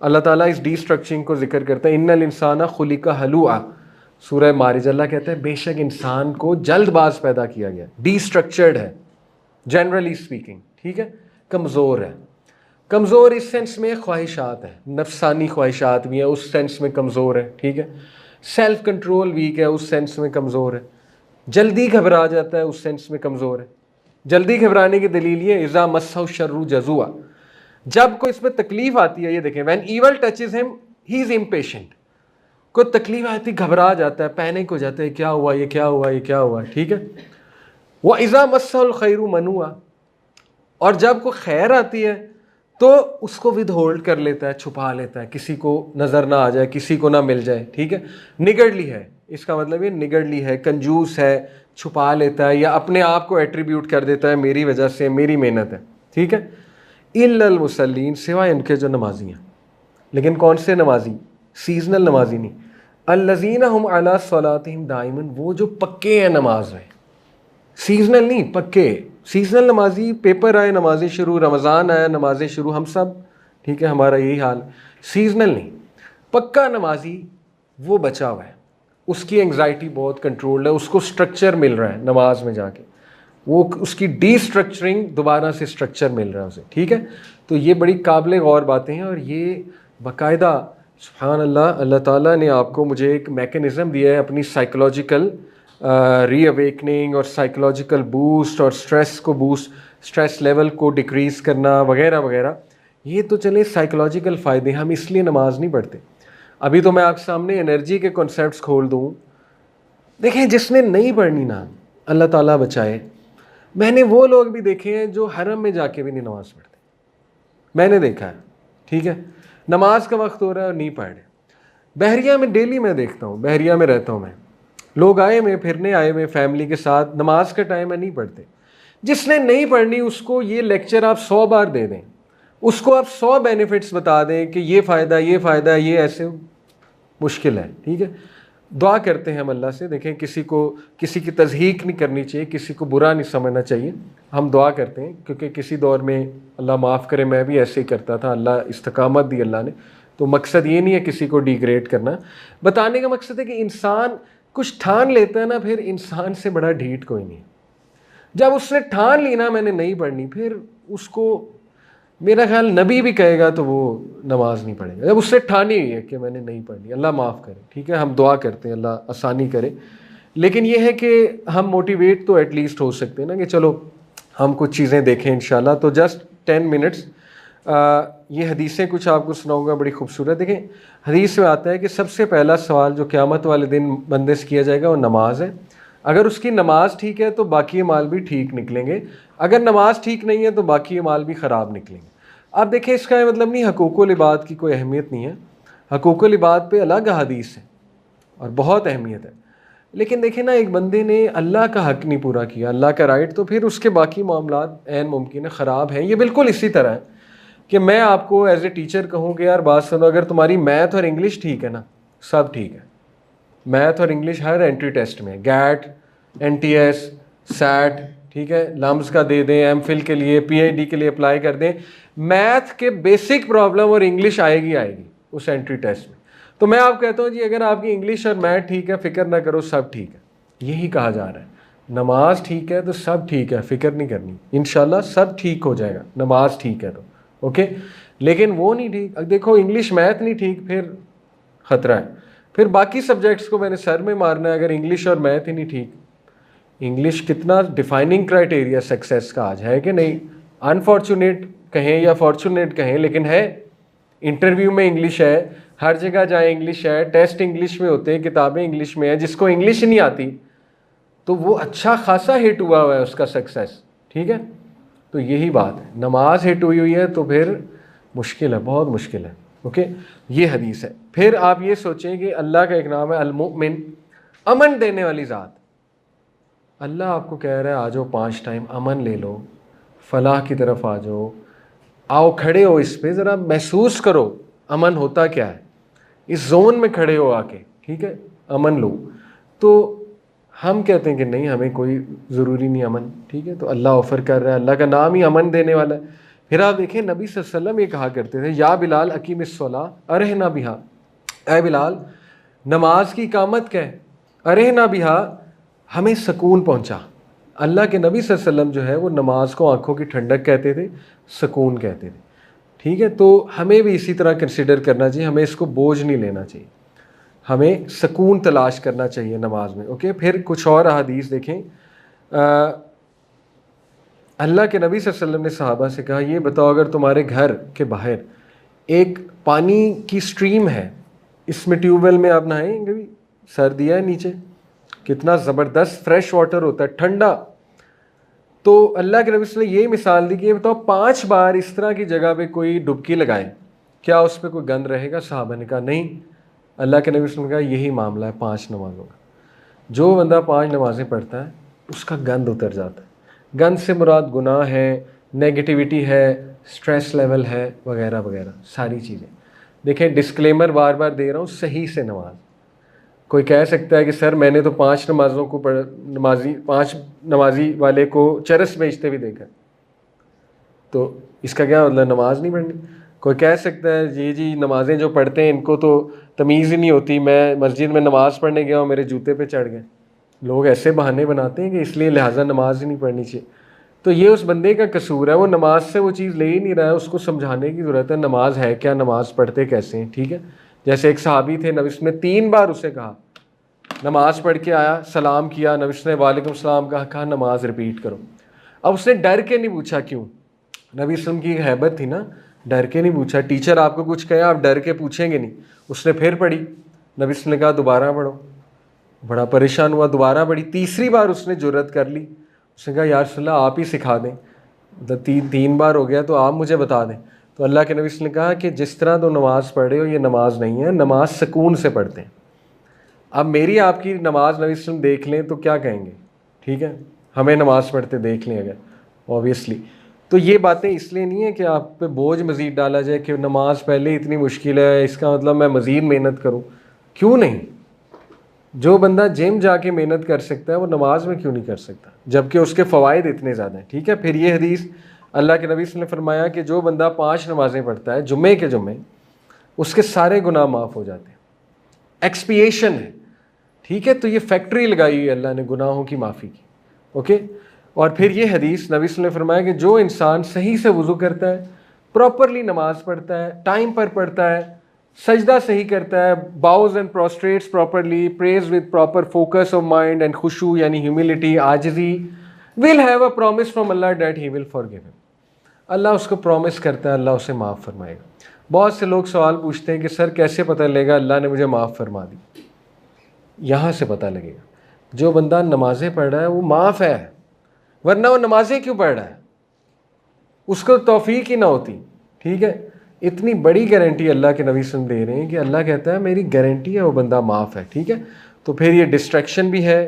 अल्लाह ताला इस डी स्ट्रक्चरिंग को जिक्र करता है, इन्नल इंसाना खुलिका हलुआ, सूरह मारिज। अल्लाह कहता है बेशक इंसान को जल्दबाज पैदा किया गया, डी स्ट्रक्चर्ड है जनरली स्पीकिंग, ठीक है, कमज़ोर है। कमज़ोर इस सेंस में ख्वाहिशात है, नफसानी ख्वाहिशात भी है, उस सेंस में कमज़ोर है, ठीक है। सेल्फ कंट्रोल वीक है, उस सेंस में कमज़ोर है। जल्दी घबरा जाता है, उस सेंस में कमज़ोर है। जल्दी घबराने की दलील ये, इज़ा मस्सहु शर्रु जज़ुआ, जब कोई इसमें तकलीफ आती है, ये देखें, when evil touches him he is impatient. कोई तकलीफ आती घबरा जाता है, पैनिक हो जाता है, क्या हुआ, ये क्या हुआ, ये क्या हुआ, ठीक है। वह इज़ा मस्सहुल खैरु मनुआ, और जब कोई खैर आती है तो उसको विद होल्ड कर लेता है, छुपा लेता है, किसी को नज़र ना आ जाए, किसी को ना मिल जाए, ठीक है। निगड़ली है, इसका मतलब ये निगड़ली है, कंजूस है, छुपा लेता है, या अपने आप को एट्रीब्यूट कर देता है मेरी वजह से, मेरी मेहनत है, ठीक है। इल्लल मुसल्लीन, सिवाय उनके जो नमाजी हैं। लेकिन कौन से नमाजी? सीजनल नमाजी नहीं। अल्लज़ीना हुम अला सलातिहिम दाइमन, वो जो पक्के हैं नमाज में, सीजनल नहीं, पक्के। सीजनल नमाजी, पेपर आए नमाजें शुरू, रमज़ान आया नमाजें शुरू, हम सब, ठीक है, हमारा यही हाल। सीजनल नहीं, पक्का नमाजी वो बचा हुआ है, उसकी एंग्जाइटी बहुत कंट्रोल्ड है, उसको स्ट्रक्चर मिल रहा है नमाज में जाके, वो उसकी डी स्ट्रक्चरिंग दोबारा से स्ट्रक्चर मिल रहा है उसे, ठीक है। तो ये बड़ी काबिल गौर बातें हैं, और ये बाकायदा सुभान अल्लाह, अल्लाह ताला ने आपको मुझे एक मैकेनिज़्म दिया है अपनी साइकोलॉजिकल रीअवेकनिंग और साइकोलॉजिकल बूस्ट और स्ट्रेस को बूस्ट, स्ट्रेस लेवल को डिक्रीज़ करना वगैरह वगैरह। ये तो चले साइकोलॉजिकल फ़ायदे, हम इसलिए नमाज नहीं पढ़ते। अभी तो मैं आपके सामने एनर्जी के कॉन्सेप्ट्स खोल दूँ। देखें, जिसने नहीं पढ़नी ना, अल्लाह ताला बचाए, मैंने वो लोग भी देखे हैं जो हरम में जाके भी नहीं नमाज पढ़ते, मैंने देखा है, ठीक है। नमाज का वक्त हो रहा है और नहीं पढ़ रहे। बहरिया में डेली मैं देखता हूँ, बहरिया में रहता हूँ मैं, लोग आए हुए, फिरने आए हुए फैमिली के साथ, नमाज का टाइम है, नहीं पढ़ते। जिसने नहीं पढ़नी उसको ये लेक्चर आप 100 बार दे दें, उसको आप 100 बेनिफिट्स बता दें कि ये फ़ायदा, ये फ़ायदा, ये ऐसे, मुश्किल है, ठीक है। दुआ करते हैं हम अल्लाह से। देखें, किसी की तज़हीक नहीं करनी चाहिए, किसी को बुरा नहीं समझना चाहिए। हम दुआ करते हैं क्योंकि किसी दौर में अल्लाह माफ़ करे मैं भी ऐसे ही करता था, अल्लाह इस्तकामत दी अल्लाह ने। तो मकसद ये नहीं है किसी को डिग्रेड करना, बताने का मकसद है कि इंसान कुछ ठान लेता है ना, फिर इंसान से बड़ा ढीठ कोई नहीं। जब उसने ठान ली ना मैंने नहीं पढ़नी, फिर उसको मेरा ख्याल नबी भी कहेगा तो वो नमाज नहीं पढ़ेगा। जब उससे ठानी हुई है कि मैंने नहीं पढ़नी, अल्लाह माफ़ करे, ठीक है, हम दुआ करते हैं अल्लाह आसानी करे। लेकिन ये है कि हम मोटिवेट तो एटलीस्ट हो सकते हैं ना कि चलो हम कुछ चीज़ें देखें इंशाल्लाह। तो जस्ट 10 मिनट्स ये हदीसें कुछ आपको सुनाऊंगा, बड़ी खूबसूरत। देखें, हदीस में आता है कि सबसे पहला सवाल जो क़यामत वाले दिन बंदे से किया जाएगा वो नमाज है। अगर उसकी नमाज ठीक है तो बाकी अमाल भी ठीक निकलेंगे, अगर नमाज ठीक नहीं है तो बाकी अमाल भी ख़राब निकलेंगे। अब देखें, इसका मतलब नहीं हकूक़ुल इबाद की कोई अहमियत नहीं है, हकूक़ुल इबाद पे अलग हदीस है और बहुत अहमियत है। लेकिन देखें ना, एक बंदे ने अल्लाह का हक़ नहीं पूरा किया, अल्लाह का राइट, तो फिर उसके बाकी मामलात ऐन मुमकिन है ख़राब हैं। ये बिल्कुल इसी तरह है कि मैं आपको एज ए टीचर कहूँ कि यार बात सुनो, अगर तुम्हारी मैथ और इंग्लिश ठीक है ना, सब ठीक है। मैथ और इंग्लिश हर एंट्री टेस्ट में, गैट, NTS, सैट, ठीक है, लम्स का दे दें, MPhil के लिए, PhD के लिए अप्लाई कर दें, मैथ के बेसिक प्रॉब्लम और इंग्लिश आएगी उस एंट्री टेस्ट में। तो मैं आपको कहता हूँ जी, अगर आपकी इंग्लिश और मैथ ठीक है, फिक्र ना करो, सब ठीक है। यही कहा जा रहा है, नमाज ठीक है तो सब ठीक है, फिक्र नहीं करनी, इंशाल्लाह सब ठीक हो जाएगा, नमाज ठीक है तो ओके। लेकिन वो नहीं ठीक, देखो इंग्लिश मैथ नहीं ठीक, फिर ख़तरा है, फिर बाकी सब्जेक्ट्स को मैंने सर में मारना है अगर इंग्लिश और मैथ ही नहीं ठीक। इंग्लिश कितना डिफाइनिंग क्राइटेरिया सक्सेस का आज है कि नहीं, अनफॉर्चुनेट कहें या फॉर्चुनेट कहें, लेकिन है। इंटरव्यू में इंग्लिश है, हर जगह जाए इंग्लिश है, टेस्ट इंग्लिश में होते हैं, किताबें इंग्लिश में है। जिसको इंग्लिश नहीं आती तो वो अच्छा खासा हिट हुआ है उसका सक्सेस, ठीक है। तो यही बात है, नमाज हिट हुई है तो फिर मुश्किल है, बहुत मुश्किल है, ओके। ये हदीस है। फिर आप ये सोचें कि अल्लाह का एक नाम है अल-मुमिन, अमन देने वाली ज़ात। अल्लाह आपको कह रहा है आ जाओ 5 टाइम अमन ले लो, फलाह की तरफ आ जाओ, आओ खड़े हो इस पे, ज़रा महसूस करो अमन होता क्या है, इस जोन में खड़े हो आके, ठीक है, अमन लो। तो हम कहते हैं कि नहीं, हमें कोई ज़रूरी नहीं अमन, ठीक है। तो अल्लाह ऑफ़र कर रहा है, अल्लाह का नाम ही अमन देने वाला है। फिर आप देखें, नबी सल्लल्लाहु अलैहि वसल्लम ये कहा करते थे, या बिलाल अकीमिस्सलाह अरहना बिहा, ऐ बिलाल नमाज की इकामत क्या है, अरहना बिहा, हमें सुकून पहुंचा। अल्लाह के नबी सल्लल्लाहु अलैहि वसल्लम जो है वो नमाज को आंखों की ठंडक कहते थे, सुकून कहते थे, ठीक है। तो हमें भी इसी तरह कंसिडर करना चाहिए, हमें इसको बोझ नहीं लेना चाहिए, हमें सुकून तलाश करना चाहिए नमाज में, ओके। फिर कुछ और हदीस देखें, अल्लाह के नबी सल्लल्लाहु अलैहि वसल्लम ने सहाबा से कहा, ये बताओ अगर तुम्हारे घर के बाहर एक पानी की स्ट्रीम है, इसमें ट्यूबवेल में आप नहाएंगे भी, सर्दी है नीचे, कितना ज़बरदस्त फ्रेश वाटर होता है, ठंडा। तो अल्लाह के नबी सल्लल्लाहु अलैहि वसल्लम ने ये मिसाल दी कि ये बताओ 5 बार इस तरह की जगह पे कोई डुबकी लगाए, क्या उस पर कोई गंद रहेगा? सहाबा ने कहा नहीं। अल्लाह के नबी सल्लल्लाहु अलैहि वसल्लम ने कहा यही मामला है 5 नमाज़ों का, जो बंदा 5 नमाज़ें पढ़ता है उसका गंद उतर जाता है। गंद से मुराद गुनाह है, नेगेटिविटी है, स्ट्रेस लेवल है, वगैरह वगैरह सारी चीज़ें। देखें, डिस्क्लेमर बार बार दे रहा हूँ, सही से नमाज। कोई कह सकता है कि सर मैंने तो 5 नमाज़ों को 5 नमाजी वाले को चरस बेचते भी देखा, तो इसका क्या मतलब नमाज नहीं पढ़नी? कोई कह सकता है जी नमाज़ें जो पढ़ते हैं इनको तो तमीज़ ही नहीं होती, मैं मस्जिद में नमाज़ पढ़ने गया और मेरे जूते पे चढ़ गए। लोग ऐसे बहाने बनाते हैं कि इसलिए लिहाजा नमाज ही नहीं पढ़नी चाहिए। तो ये उस बंदे का कसूर है, वो नमाज से वो चीज़ ले ही नहीं रहा है, उसको समझाने की ज़रूरत है नमाज है क्या, नमाज पढ़ते कैसे हैं, ठीक है। जैसे एक सहाबी थे, नबी ने 3 बार उसे कहा, नमाज पढ़ के आया, सलाम किया, नबी ने वालेकुम सलाम कहा नमाज रिपीट करो। अब उसने डर के नहीं पूछा, क्यों? नबी वसल्लम की हैबत थी ना, डर के नहीं पूछा। टीचर आपको कुछ कहे आप डर के पूछेंगे नहीं। उसने फिर पढ़ी, नबी वसल्लम ने कहा दोबारा पढ़ो। बड़ा परेशान हुआ, दोबारा पढ़ी, तीसरी बार उसने जुर्रत कर ली, उसने कहा या रसूलल्लाह आप ही सिखा दें, मतलब 3 बार हो गया तो आप मुझे बता दें। तो अल्लाह के नबी ने कहा कि जिस तरह तो नमाज़ पढ़े हो ये नमाज नहीं है, नमाज सुकून से पढ़ते हैं। अब मेरी आपकी नमाज नबी वसल्लम देख लें तो क्या कहेंगे, ठीक है, हमें नमाज़ पढ़ते देख लें अगर, ऑब्वियसली। तो ये बातें इसलिए नहीं है कि आप पे बोझ मज़ीद डाला जाए कि नमाज पहले इतनी मुश्किल है, इसका मतलब मैं मज़ीद मेहनत करूँ। क्यों नहीं, जो बंदा जिम जाके मेहनत कर सकता है वो नमाज में क्यों नहीं कर सकता, जबकि उसके फ़वाइद इतने ज़्यादा हैं। ठीक है, फिर ये हदीस अल्लाह के नबी ने फरमाया कि जो बंदा 5 नमाज़ें पढ़ता है जुम्मे के जुम्मे, उसके सारे गुनाह माफ़ हो जाते हैं, एक्सपिएशन है। ठीक है, तो ये फैक्ट्री लगाई हुई अल्लाह ने गुनाहों की माफ़ी की। ओके, और फिर ये हदीस नबी ने फरमाया कि जो इंसान सही से वज़ू करता है, प्रॉपरली नमाज पढ़ता है, टाइम पर पढ़ता है, सजदा सही करता है, bows and prostrates properly, prays with proper focus of mind and खुशू यानी ह्यूमिलिटी, आजिज़ी, will have a promise from Allah that he will forgive him. Allah उसको प्रॉमिस करता है, अल्लाह उसे माफ़ फरमाएगा। बहुत से लोग सवाल पूछते हैं कि सर कैसे पता लगेगा अल्लाह ने मुझे माफ़ फरमा दी। यहाँ से पता लगेगा, जो बंदा नमाज़ें पढ़ रहा है वो माफ़ है, वरना वो नमाज़ें क्यों पढ़ रहा है, उसको तौफीक ही ना होती। ठीक है, इतनी बड़ी गारंटी अल्लाह के नबी सल्लल्लाहु अलैहि वसल्लम दे रहे हैं कि अल्लाह कहता है मेरी गारंटी है वो बंदा माफ़ है। ठीक है, तो फिर ये डिस्ट्रैक्शन भी है।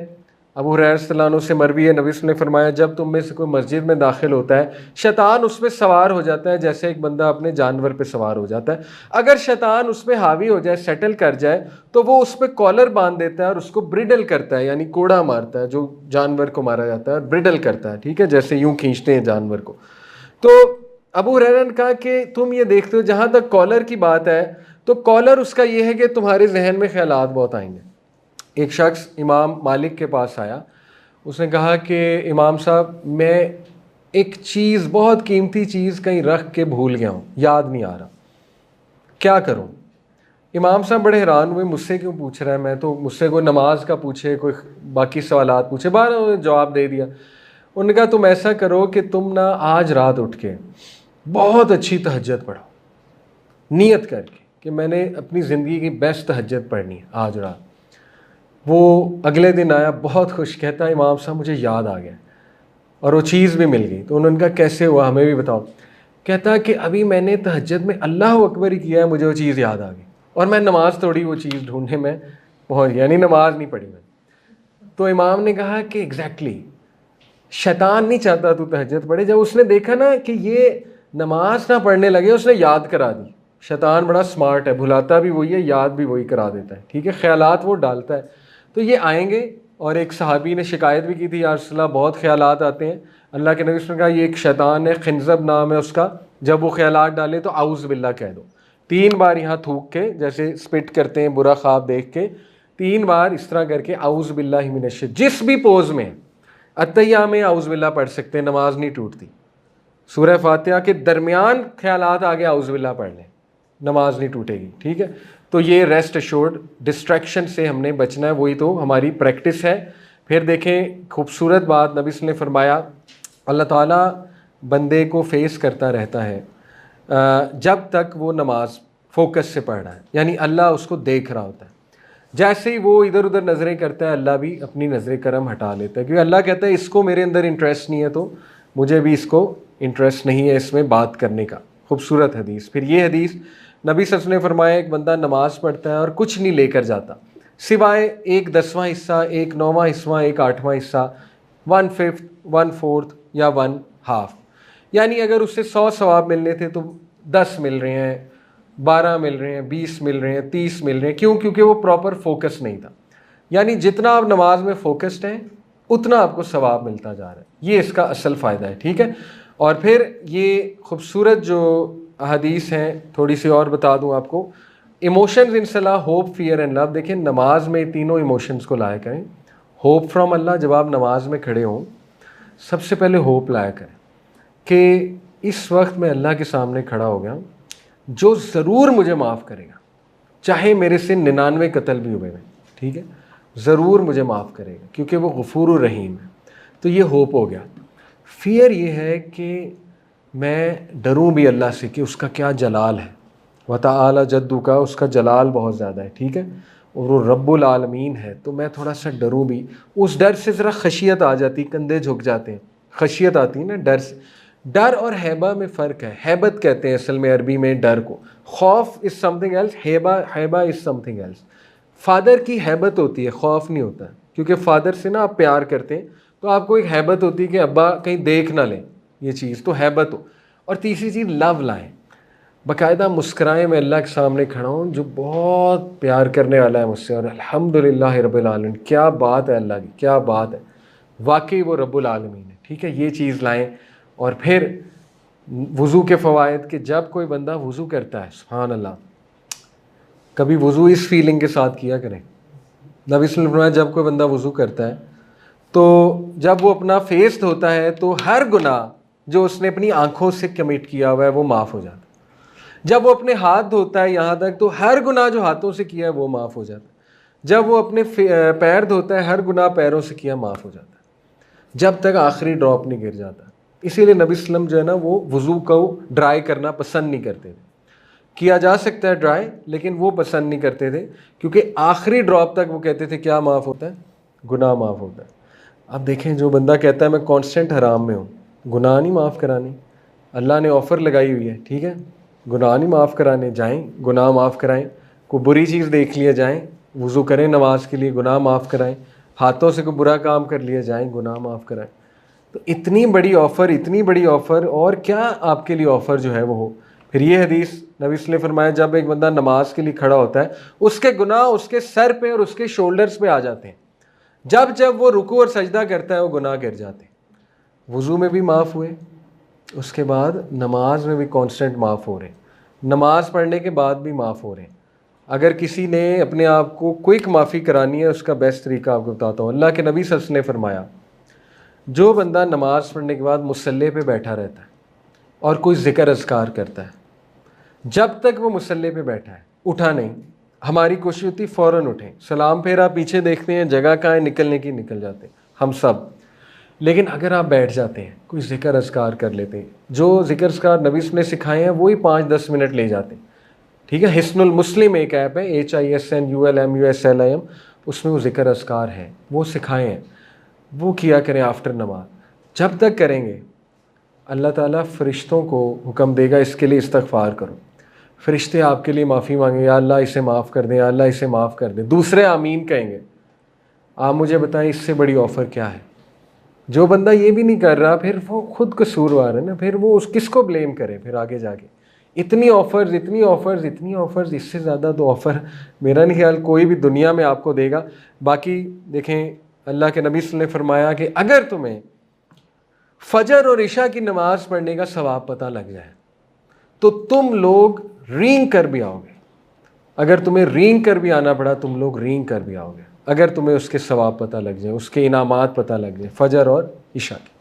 अबू हुरैरा रज़ियल्लाहु अन्हु से मरवी है, नबी सल्लल्लाहु अलैहि वसल्लम ने फरमाया जब तुम में से कोई मस्जिद में दाखिल होता है, शैतान उस पर सवार हो जाता है जैसे एक बंदा अपने जानवर पे सवार हो जाता है। अगर शैतान उस पर हावी हो जाए, सेटल कर जाए, तो वो उस पर कॉलर बांध देता है और उसको ब्रिडल करता है, यानी कोड़ा मारता है, जो जानवर को मारा जाता है, और ब्रिडल करता है। ठीक है, जैसे यूं खींचते हैं जानवर को। तो अबू हुरैरा ने कहा कि तुम ये देखते हो, जहाँ तक कॉलर की बात है, तो कॉलर उसका ये है कि तुम्हारे जहन में ख्यालात बहुत आएंगे। एक शख्स इमाम मालिक के पास आया, उसने कहा कि इमाम साहब मैं एक चीज़, बहुत कीमती चीज़ कहीं रख के भूल गया हूँ, याद नहीं आ रहा, क्या करूँ। इमाम साहब बड़े हैरान हुए, मुझसे क्यों पूछ रहा है, मैं तो मुझसे कोई नमाज का पूछे, कोई बाकी सवालात पूछे। बाहर उन्होंने जवाब दे दिया। उन्होंने कहा तुम ऐसा करो कि तुम ना आज रात उठ के बहुत अच्छी तहज्जुद पढ़ो, नियत करके कि मैंने अपनी ज़िंदगी की बेस्ट तहज्जुद पढ़नी है आज रात। वो अगले दिन आया बहुत खुश, कहता इमाम साहब मुझे याद आ गया और वो चीज़ भी मिल गई। तो उन्होंने कहा कैसे हुआ, हमें भी बताओ। कहता कि अभी मैंने तहज्जुद में अल्लाह अकबर ही किया है, मुझे वो चीज़ याद आ गई और मैं नमाज तोड़ी वो चीज़ ढूंढने में पहुँच गया, यानी नमाज नहीं पढ़ी मैंने। तो इमाम ने कहा कि एग्जैक्टली शैतान नहीं चाहता तू तहज्जुद पढ़े। जब उसने देखा ना कि ये नमाज ना पढ़ने लगे, उसने याद करा दी। शैतान बड़ा स्मार्ट है, भुलाता भी वही है, याद भी वही करा देता है। ठीक है, ख्यालात वो डालता है। तो ये आएंगे। और एक सहाबी ने शिकायत भी की थी, या रसूलल्लाह बहुत ख्यालात आते हैं। अल्लाह के नबी ने कहा ये एक शैतान है, खिंजब नाम है उसका, जब वो ख्यालात डाले तो आउज़ बिल्लाह कह दो 3 बार, यहाँ थूक के जैसे स्पिट करते हैं बुरा ख्वाब देख के, 3 बार इस तरह करके आउज़ बिल्लाहि मिनश, जिस भी पोज में, अत्तहिया में आउज़ बिल्लाह पढ़ सकते हैं, नमाज नहीं टूटती। सूरह फातिहा के दरमियान ख्यालात आगे आउज़ बिल्लाह पढ़ लें, नमाज नहीं टूटेगी। ठीक है, तो ये रेस्ट अश्योर्ड, डिस्ट्रैक्शन से हमने बचना है, वही तो हमारी प्रैक्टिस है। फिर देखें खूबसूरत बात नबी ने फरमाया, अल्लाह ताला बंदे को फेस करता रहता है जब तक वो नमाज फोकस से पढ़ रहा है, यानी अल्लाह उसको देख रहा होता है। जैसे ही वो इधर उधर नज़रें करता है, अल्लाह भी अपनी नज़रें करम हटा लेता है, क्योंकि अल्लाह कहता है इसको मेरे अंदर इंटरेस्ट नहीं है, तो मुझे भी इसको इंटरेस्ट नहीं है इसमें बात करने का। खूबसूरत हदीस। फिर ये हदीस नबी सल्लल्लाहु अलैहि वसल्लम ने फरमाया, एक बंदा नमाज पढ़ता है और कुछ नहीं लेकर जाता सिवाय एक 10वां हिस्सा, एक 9वां हिस्सा, एक 8वां हिस्सा, 1/5, 1/4 या 1/2, यानी अगर उससे 100 सवाब मिलने थे तो 10 मिल रहे हैं, 12 मिल रहे हैं, 20 मिल रहे हैं, 30 मिल रहे हैं। क्यों? क्योंकि वो प्रॉपर फोकस नहीं था। यानी जितना आप नमाज में फोकस्ड हैं उतना आपको सवाब मिलता जा रहा है, ये इसका असल फ़ायदा है। ठीक है, और फिर ये खूबसूरत जो हदीस हैं थोड़ी सी और बता दूं आपको। इमोशंस इन सलाह, होप, फियर एंड लव। देखिए नमाज में तीनों इमोशंस को लाया करें। होप फ्रॉम अल्लाह, जब आप नमाज में खड़े हों सबसे पहले होप लाया करें कि इस वक्त मैं अल्लाह के सामने खड़ा हो गया जो ज़रूर मुझे माफ़ करेगा, चाहे मेरे से 99 कत्ल भी हुए हैं। ठीक है, ज़रूर मुझे माफ़ करेगा क्योंकि वो गफूर रहीम है। तो ये होप हो गया। फियर ये है कि मैं डरूं भी अल्लाह से कि उसका क्या जलाल है, व तआला जद्दू का, उसका जलाल बहुत ज़्यादा है। ठीक है, और वो रब्बुल आलमीन है, तो मैं थोड़ा सा डरूं भी। उस डर से ज़रा खशियत आ जाती, कंधे झुक जाते हैं, खशियत आती है ना डर से। डर और हैबा में फ़र्क है। हैबत कहते हैं असल में अरबी में डर को। खौफ इज़ समथिंग एल्स, हैबा इज़ समथिंग एल्स। फ़ादर की हैबत होती है, खौफ नहीं होता, क्योंकि फ़ादर से ना आप प्यार करते हैं तो आपको एक हैबत होती है कि अब्बा कहीं देख ना लें ये चीज़, तो हैबत हो। और तीसरी चीज़ लव लाएं। बाकायदा मुस्कुराए, मैं अल्लाह के सामने खड़ा हूँ जो बहुत प्यार करने वाला है मुझसे, और अल्हम्दुलिल्लाह रब्बिल आलमीन, क्या बात है अल्लाह की, क्या बात है, वाकई वो रब्बुल आलमीन है। ठीक है, ये चीज़ लाएं। और फिर वज़ू के फ़वाइद कि जब कोई बंदा वज़ू करता है, सुभान अल्लाह, कभी वज़ू इस फीलिंग के साथ किया करें। नबी सल्लल्लाहु अलैहि वसल्लम ने फरमाया जब कोई बंदा वज़ू करता है तो जब वो अपना फेस धोता है तो हर गुनाह जो उसने अपनी आंखों से कमिट किया हुआ है वो माफ़ हो जाता है। जब वो अपने हाथ धोता है यहाँ तक तो हर गुनाह जो हाथों से किया है वो माफ़ हो जाता है। जब वो अपने पैर धोता है हर गुनाह पैरों से किया माफ़ हो जाता है, जब तक आखिरी ड्रॉप नहीं गिर जाता। इसीलिए नबी सल्लम जो है ना वो वज़ू को ड्राई करना पसंद नहीं करते थे। किया जा सकता है ड्राई, लेकिन वो पसंद नहीं करते थे, क्योंकि आखिरी ड्रॉप तक वो कहते थे क्या माफ़ होता है, गुनाह माफ़ होता है। अब देखें, जो बंदा कहता है मैं कांस्टेंट हराम में हूँ, गुनाह नहीं माफ़ करानी, अल्लाह ने ऑफ़र लगाई हुई है, ठीक है, गुनाह नहीं माफ़ कराने, जाएं गुनाह माफ़ कराएं। कोई बुरी चीज़ देख लिया, जाएं वज़ू करें नमाज के लिए, गुनाह माफ़ कराएं। हाथों से कोई बुरा काम कर लिया, जाएं गुनाह माफ़ कराएं। तो इतनी बड़ी ऑफ़र, इतनी बड़ी ऑफ़र, और क्या आपके लिए ऑफ़र जो है वो हो। फिर ये हदीस नबी ने फरमाया जब एक बंदा नमाज के लिए खड़ा होता है उसके गुनाह उसके सर पे और उसके शोल्डर्स पे आ जाते हैं। जब जब वो रुकू और सजदा करता है वो गुनाह गिर जाते हैं। वज़ू में भी माफ़ हुए, उसके बाद नमाज में भी कांस्टेंट माफ़ हो रहे हैं, नमाज पढ़ने के बाद भी माफ़ हो रहे हैं। अगर किसी ने अपने आप को क्विक माफ़ी करानी है, उसका बेस्ट तरीका आपको बताता हूँ। अल्लाह के नबी सल्लल्लाहु अलैहि वसल्लम ने फरमाया जो बंदा नमाज पढ़ने के बाद मुसल्ले पे बैठा रहता है और कोई ज़िक्र अज़कार करता है, जब तक वो मुसल्ले पे बैठा है उठा नहीं, हमारी कोशिश होती फ़ौरन उठें, सलाम फेरा पीछे देखते हैं जगह कहाँ है, निकलने की निकल जाते हैं हम सब। लेकिन अगर आप बैठ जाते हैं, कोई ज़िक्र अज़कार कर लेते हैं, जो ज़िक्र अज़कार नबी ने सिखाए हैं वही 5-10 मिनट ले जाते हैं। ठीक है, हिस्नुल मुस्लिम एक ऐप है, HISNULMUSLIM, उसमें वो ज़िक्र अज़कार है, वो सिखाए हैं, वो किया करें आफ्टर नमाज। जब तक करेंगे अल्लाह ताला फ़रिश्तों को हुक्म देगा इसके लिए इस्तग़फ़ार करो, फ़रिश्ते आपके लिए माफ़ी मांगे, या अल्लाह इसे माफ़ कर दें, या अल्लाह इसे माफ़ कर दें, दूसरे आमीन कहेंगे। आप मुझे बताएं इससे बड़ी ऑफ़र क्या है। जो बंदा ये भी नहीं कर रहा फिर वो खुद कसूरवार है ना, फिर वो उस किसको ब्लेम करे फिर आगे जाके। इतनी ऑफ़र्स, इतनी ऑफ़र्स, इतनी ऑफ़र्स, इससे ज़्यादा तो ऑफ़र मेरा नहीं ख्याल कोई भी दुनिया में आपको देगा। बाकी देखें, अल्लाह के नबी सल्लल्लाहु अलैहि वसल्लम ने फरमाया कि अगर तुम्हें फजर और इशा की नमाज़ पढ़ने का सवाब पता लग जाए तो तुम लोग रींग कर भी आओगे। अगर तुम्हें रींग कर भी आना पड़ा तुम लोग रींग कर भी आओगे, अगर तुम्हें उसके सवाब पता लग जाए, उसके इनामात पता लग जाए फजर और इशा की।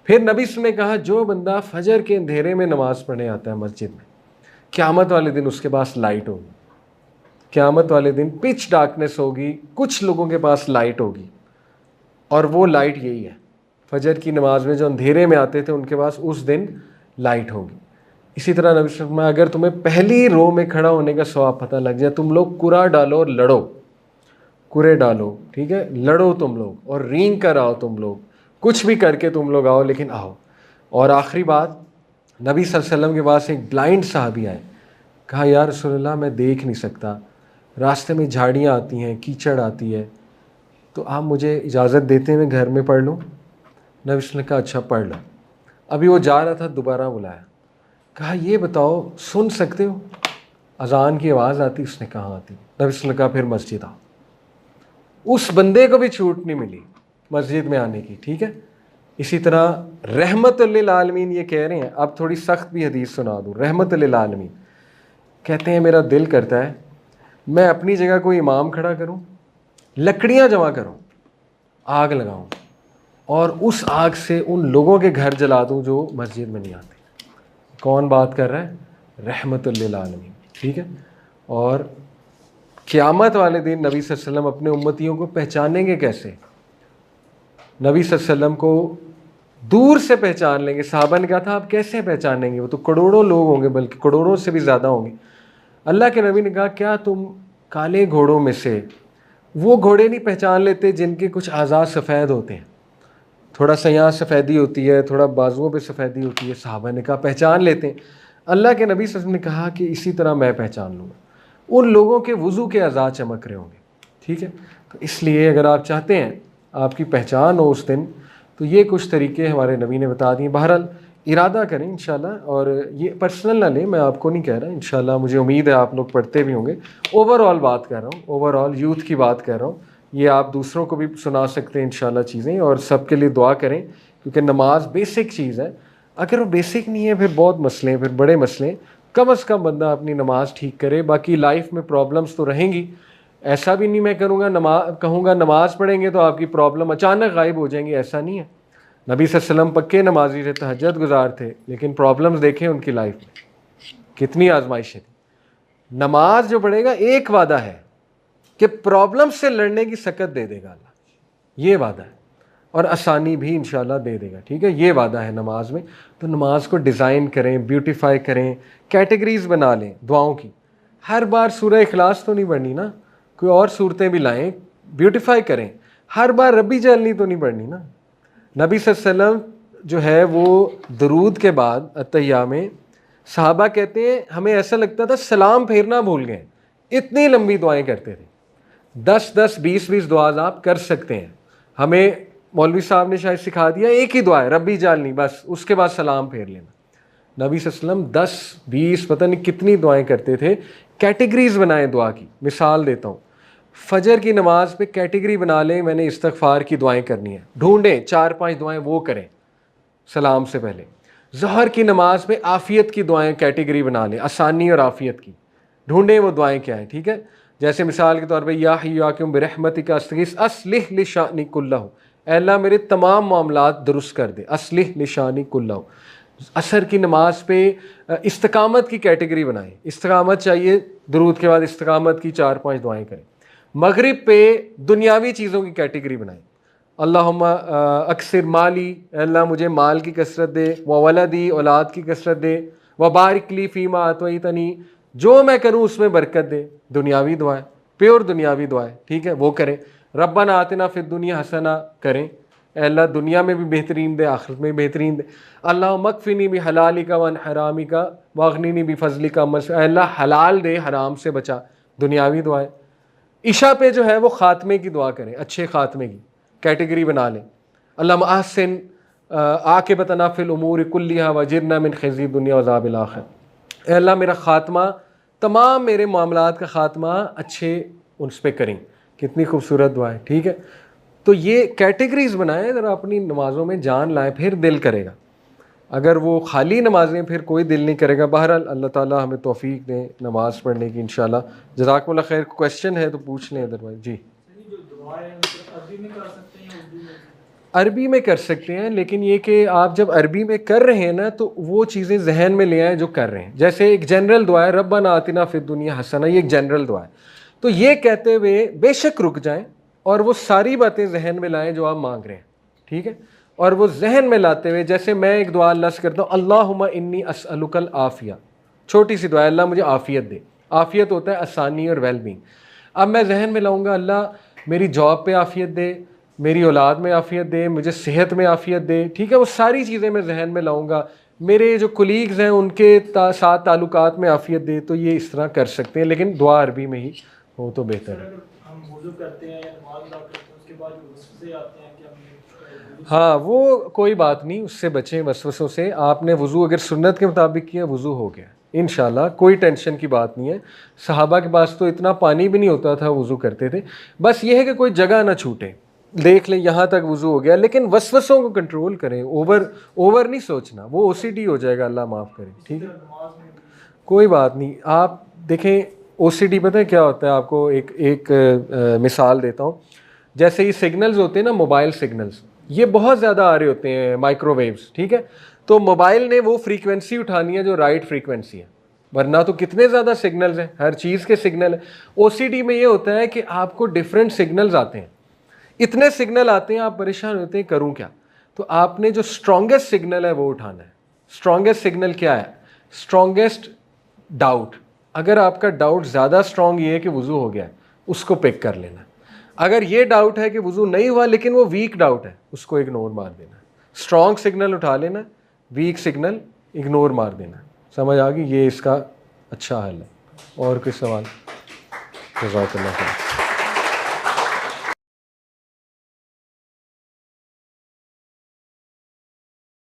फिर नबी ने कहा जो बंदा फजर के अंधेरे में नमाज़ पढ़ने आता है मस्जिद में, क़यामत वाले दिन उसके पास लाइट होगी। क़यामत वाले दिन पिच डार्कनेस होगी, कुछ लोगों के पास लाइट होगी, और वो लाइट यही है, फजर की नमाज में जो अंधेरे में आते थे उनके पास उस दिन लाइट होगी। इसी तरह नबी सल्लल्लाहु अलैहि वसल्लम, अगर तुम्हें पहली रो में खड़ा होने का सवाब पता लग जाए, तुम लोग कुरा डालो और लड़ो, कुरे डालो, ठीक है, लड़ो तुम लोग और रींग कर आओ, तुम लोग कुछ भी करके तुम लोग आओ, लेकिन आओ। और आखिरी बात, नबी सल्लल्लाहु अलैहि वसल्लम के पास एक ब्लाइंड साहबी आए, कहा या रसूलल्लाह मैं देख नहीं सकता, रास्ते में झाड़ियाँ आती हैं, कीचड़ आती है, तो आप मुझे इजाज़त देते हैं मैं घर में पढ़ लूँ। नबी ने कहा अच्छा पढ़ लो। अभी वो जा रहा था, दोबारा बुलाया, कहा ये बताओ सुन सकते हो, अजान की आवाज़ आती? उसने कहा आती। नबी ने कहा फिर मस्जिद आओ। उस बंदे को भी छूट नहीं मिली मस्जिद में आने की। ठीक है, इसी तरह रहमतुल लिल आलमीन ये कह रहे हैं, अब थोड़ी सख्त भी हदीस सुना दूँ। रहमतुल लिल आलमीन कहते हैं मेरा दिल करता है मैं अपनी जगह कोई इमाम खड़ा करूँ, लकड़ियाँ जमा करूँ, आग लगाऊँ और उस आग से उन लोगों के घर जला दूँ जो मस्जिद में नहीं आते। कौन बात कर रहा है? रहमतुल लिल आलमीन। ठीक है, और क़यामत वाले दिन नबी सल्लल्लाहु अलैहि वसल्लम अपने उम्मतियों को पहचानेंगे कैसे? नबी सल्लल्लाहु अलैहि वसल्लम को दूर से पहचान लेंगे। साहबा ने कहा था आप कैसे पहचानेंगे, वो तो करोड़ों लोग होंगे, बल्कि करोड़ों से भी ज़्यादा होंगे। अल्लाह के नबी ने कहा क्या तुम काले घोड़ों में से वो घोड़े नहीं पहचान लेते जिनके कुछ आज़ाद सफ़ेद होते हैं, थोड़ा सा यहाँ सफ़ेदी होती है, थोड़ा बाजुओं पे सफ़ेदी होती है? साहबा ने कहा पहचान लेते हैं। अल्लाह के नबी सल्लल्लाहु अलैहि वसल्लम ने कहा कि इसी तरह मैं पहचान लूँगा, उन लोगों के वज़ू के आज़ाद चमक रहे होंगे। ठीक है, तो इसलिए अगर आप चाहते हैं आपकी पहचान हो उस दिन, तो ये कुछ तरीके हमारे नबी ने बता दिए। बहरहाल इरादा करें इंशाल्लाह। और ये पर्सनल ना लें, मैं आपको नहीं कह रहा, इंशाल्लाह मुझे उम्मीद है आप लोग पढ़ते भी होंगे। ओवरऑल बात कर रहा हूँ, ओवरऑल यूथ की बात कर रहा हूँ। ये आप दूसरों को भी सुना सकते हैं इंशाल्लाह चीज़ें, और सबके लिए दुआ करें, क्योंकि नमाज बेसिक चीज़ है। अगर वो बेसिक नहीं है फिर बहुत मसले हैं, फिर बड़े मसले हैं। कम अज़ कम बंदा अपनी नमाज ठीक करे। बाकी लाइफ में प्रॉब्लम्स तो रहेंगी, ऐसा भी नहीं मैं कहूँगा नमाज पढ़ेंगे तो आपकी प्रॉब्लम अचानक गायब हो जाएंगी, ऐसा नहीं है। नबी सल्लल्लाहु अलैहि वसल्लम पक्के नमाजी थे, तहज्जुद गुजार थे, लेकिन प्रॉब्लम्स देखें उनकी लाइफ में कितनी आजमाइशें थी। नमाज जो पढ़ेगा, एक वादा है कि प्रॉब्लम से लड़ने की सकत दे देगा अल्लाह, ये वादा है, और आसानी भी इंशाल्लाह दे देगा। ठीक है, ये वादा है नमाज में। तो नमाज को डिज़ाइन करें, ब्यूटीफाई करें, कैटेगरीज बना लें दुआओं की। हर बार सूरह इखलास तो नहीं पढ़नी ना, कोई और सूरतें भी लाएं, ब्यूटीफाई करें। हर बार रब्बी जलनी तो नहीं पढ़नी ना। नबी सल्लल्लाहु अलैहि वसल्लम जो है वो दरूद के बाद अत्तहिया में सहाबा कहते हैं हमें ऐसा लगता था सलाम फेरना भूल गए, इतनी लंबी दुआएं करते थे। 10-10, 20-20 दुआज आप कर सकते हैं। हमें मौलवी साहब ने शायद सिखा दिया एक ही दुआ है, रब्बी जालनी, बस उसके बाद सलाम फेर लेना। नबी सल्लल्लाहु अलैहि वसल्लम 10-20 पता नहीं कितनी दुआएं करते थे। कैटेगरीज बनाएं दुआ की। मिसाल देता हूँ, फजर की नमाज पे कैटेगरी बना लें, मैंने इस्तगफार की दुआएं करनी है, ढूंढें 4-5 दुआएं वो करें सलाम से पहले। ज़हर की नमाज पे आफ़ियत की दुआएं कैटेगरी बना लें, आसानी और आफ़ियत की, ढूंढें वो दुआएं क्या हैं। ठीक है, जैसे मिसाल के तौर पे या हय्यु या क़य्यूम बिरहमतिका अस्तगीस अस्लिह लिशानी कुल्लहु, अल्लाह मेरे तमाम मामलात दुरुस्त कर दे, अस्लिह लिशानी कुल्लहु। असर की नमाज पे इस्तकामत की कैटेगरी बनाएं, इस्तकामत चाहिए, दरूद के बाद इस्तकामत की 4-5 दुआएं करें। मगरिब पे दुनियावी चीज़ों की कैटेगरी बनाएं, अल्लाहुम्मा अक्सर माली, अल्लाह मुझे माल की कसरत दे, व वलदी, औलाद की कसरत दे, व बारिक ली फ़ीमा अतवैतनी, जो मैं करूँ उसमें बरकत दे। दुनियावी दुआएं, प्योर दुनियावी दुआएं, ठीक है, वो करें। रब्बना आतिना फिद दुनिया हसना करें, अल्लाह दुनिया में भी बेहतरीन दे, आखिरत में भी बेहतरीन दे। अल्लाह मकफ़िनी भी हलालिका वन हरामिका वागनिनी भी फजलिका, अल्लाह हलाल दे, हराम से बचा। दुनियावी दुआएं। इशा पे जो है वो ख़ात्मे की दुआ करें, अच्छे ख़ात्मे की कैटेगरी बना लें। अल्लाह अहसिन आक़िबतना फ़िल उमूर कुल्लिहा वजिरना मिन ख़िज़्यि दुनिया व अज़ाबिल आख़िरह, अल्लाह मेरा ख़ात्मा, तमाम मेरे मामलात का ख़ात्मा अच्छे उस पर करें। कितनी खूबसूरत दुआ है। ठीक है, तो ये कैटेगरीज बनाएं, अगर अपनी नमाज़ों में जान लाएं फिर दिल करेगा। अगर वो खाली नमाजें फिर कोई दिल नहीं करेगा। बहरहाल अल्लाह ताला हमें तौफीक दें नमाज़ पढ़ने की इंशाल्लाह। जज़ाकुमुल्लाह खैर। क्वेश्चन है तो पूछ लें अदरवाइज। जी, अरबी में कर सकते हैं, लेकिन ये कि आप जब अरबी में कर रहे हैं ना तो वो चीज़ें जहन में ले आए जो कर रहे हैं। जैसे एक जनरल दुआ है रब्बना आतिना फिद दुनिया हसना, ये एक जनरल दुआ है, तो ये कहते हुए बेशक रुक जाएं और वो सारी बातें जहन में लाएं जो आप मांग रहे हैं। ठीक है, और वो जहन में लाते हुए, जैसे मैं एक दुआ अल्लाह से करता हूँ, अल्लाहुम्मा इन्नी अस्अलुकल आफिया, छोटी सी दुआ, अल्लाह मुझे आफियत दे। आफियत होता है आसानी और वेलबींग। अब मैं जहन में लाऊंगा अल्लाह मेरी जॉब पे आफियत दे, मेरी औलाद में आफियत दे, मुझे सेहत में आफियत दे। ठीक है, वो सारी चीज़ें मैं जहन में लाऊंगा, मेरे जो कुलीग्स हैं उनके साथ ताल्लुकात में आफियत दे। तो ये इस तरह कर सकते हैं, लेकिन दुआ अरबी में ही हो तो बेहतर है। हाँ, वो कोई बात नहीं, उससे बचें वसवसों से। आपने वज़ू अगर सुन्नत के मुताबिक किया, वज़ू हो गया इंशाल्लाह, कोई टेंशन की बात नहीं है। सहाबा के पास तो इतना पानी भी नहीं होता था, वज़ू करते थे। बस ये है कि कोई जगह ना छूटे, देख लें यहाँ तक वज़ू हो गया, लेकिन वसवसों को कंट्रोल करें। ओवर नहीं सोचना, वो OCD हो जाएगा, अल्लाह माफ़ करे। ठीक है, कोई बात नहीं। आप देखें OCD पता है क्या होता है, आपको एक मिसाल देता हूँ। जैसे ये सिग्नल्स होते हैं ना, मोबाइल सिग्नल्स, ये बहुत ज़्यादा आ रहे होते हैं, माइक्रोवेव्स। ठीक है, तो मोबाइल ने वो फ्रीक्वेंसी उठानी है जो राइट फ्रीक्वेंसी है, वरना तो कितने ज़्यादा सिग्नल्स हैं, हर चीज़ के सिग्नल है। OCD में ये होता है कि आपको डिफरेंट सिग्नल्स आते हैं, इतने सिग्नल आते हैं, आप परेशान होते हैं करूँ क्या। तो आपने जो स्ट्रॉन्गेस्ट सिग्नल है वो उठाना है। स्ट्रॉन्गेस्ट सिग्नल क्या है? Strongest doubt. अगर आपका डाउट ज़्यादा स्ट्रॉन्ग ये है कि वज़ू हो गया है, उसको पिक कर लेना। अगर ये डाउट है कि वज़ू नहीं हुआ लेकिन वो वीक डाउट है, उसको इग्नोर मार देना। स्ट्रॉन्ग सिग्नल उठा लेना, वीक सिग्नल इग्नोर मार देना। समझ आ गई? ये इसका अच्छा हल है। और कोई सवाल? जज़ाकल्लाह खैर।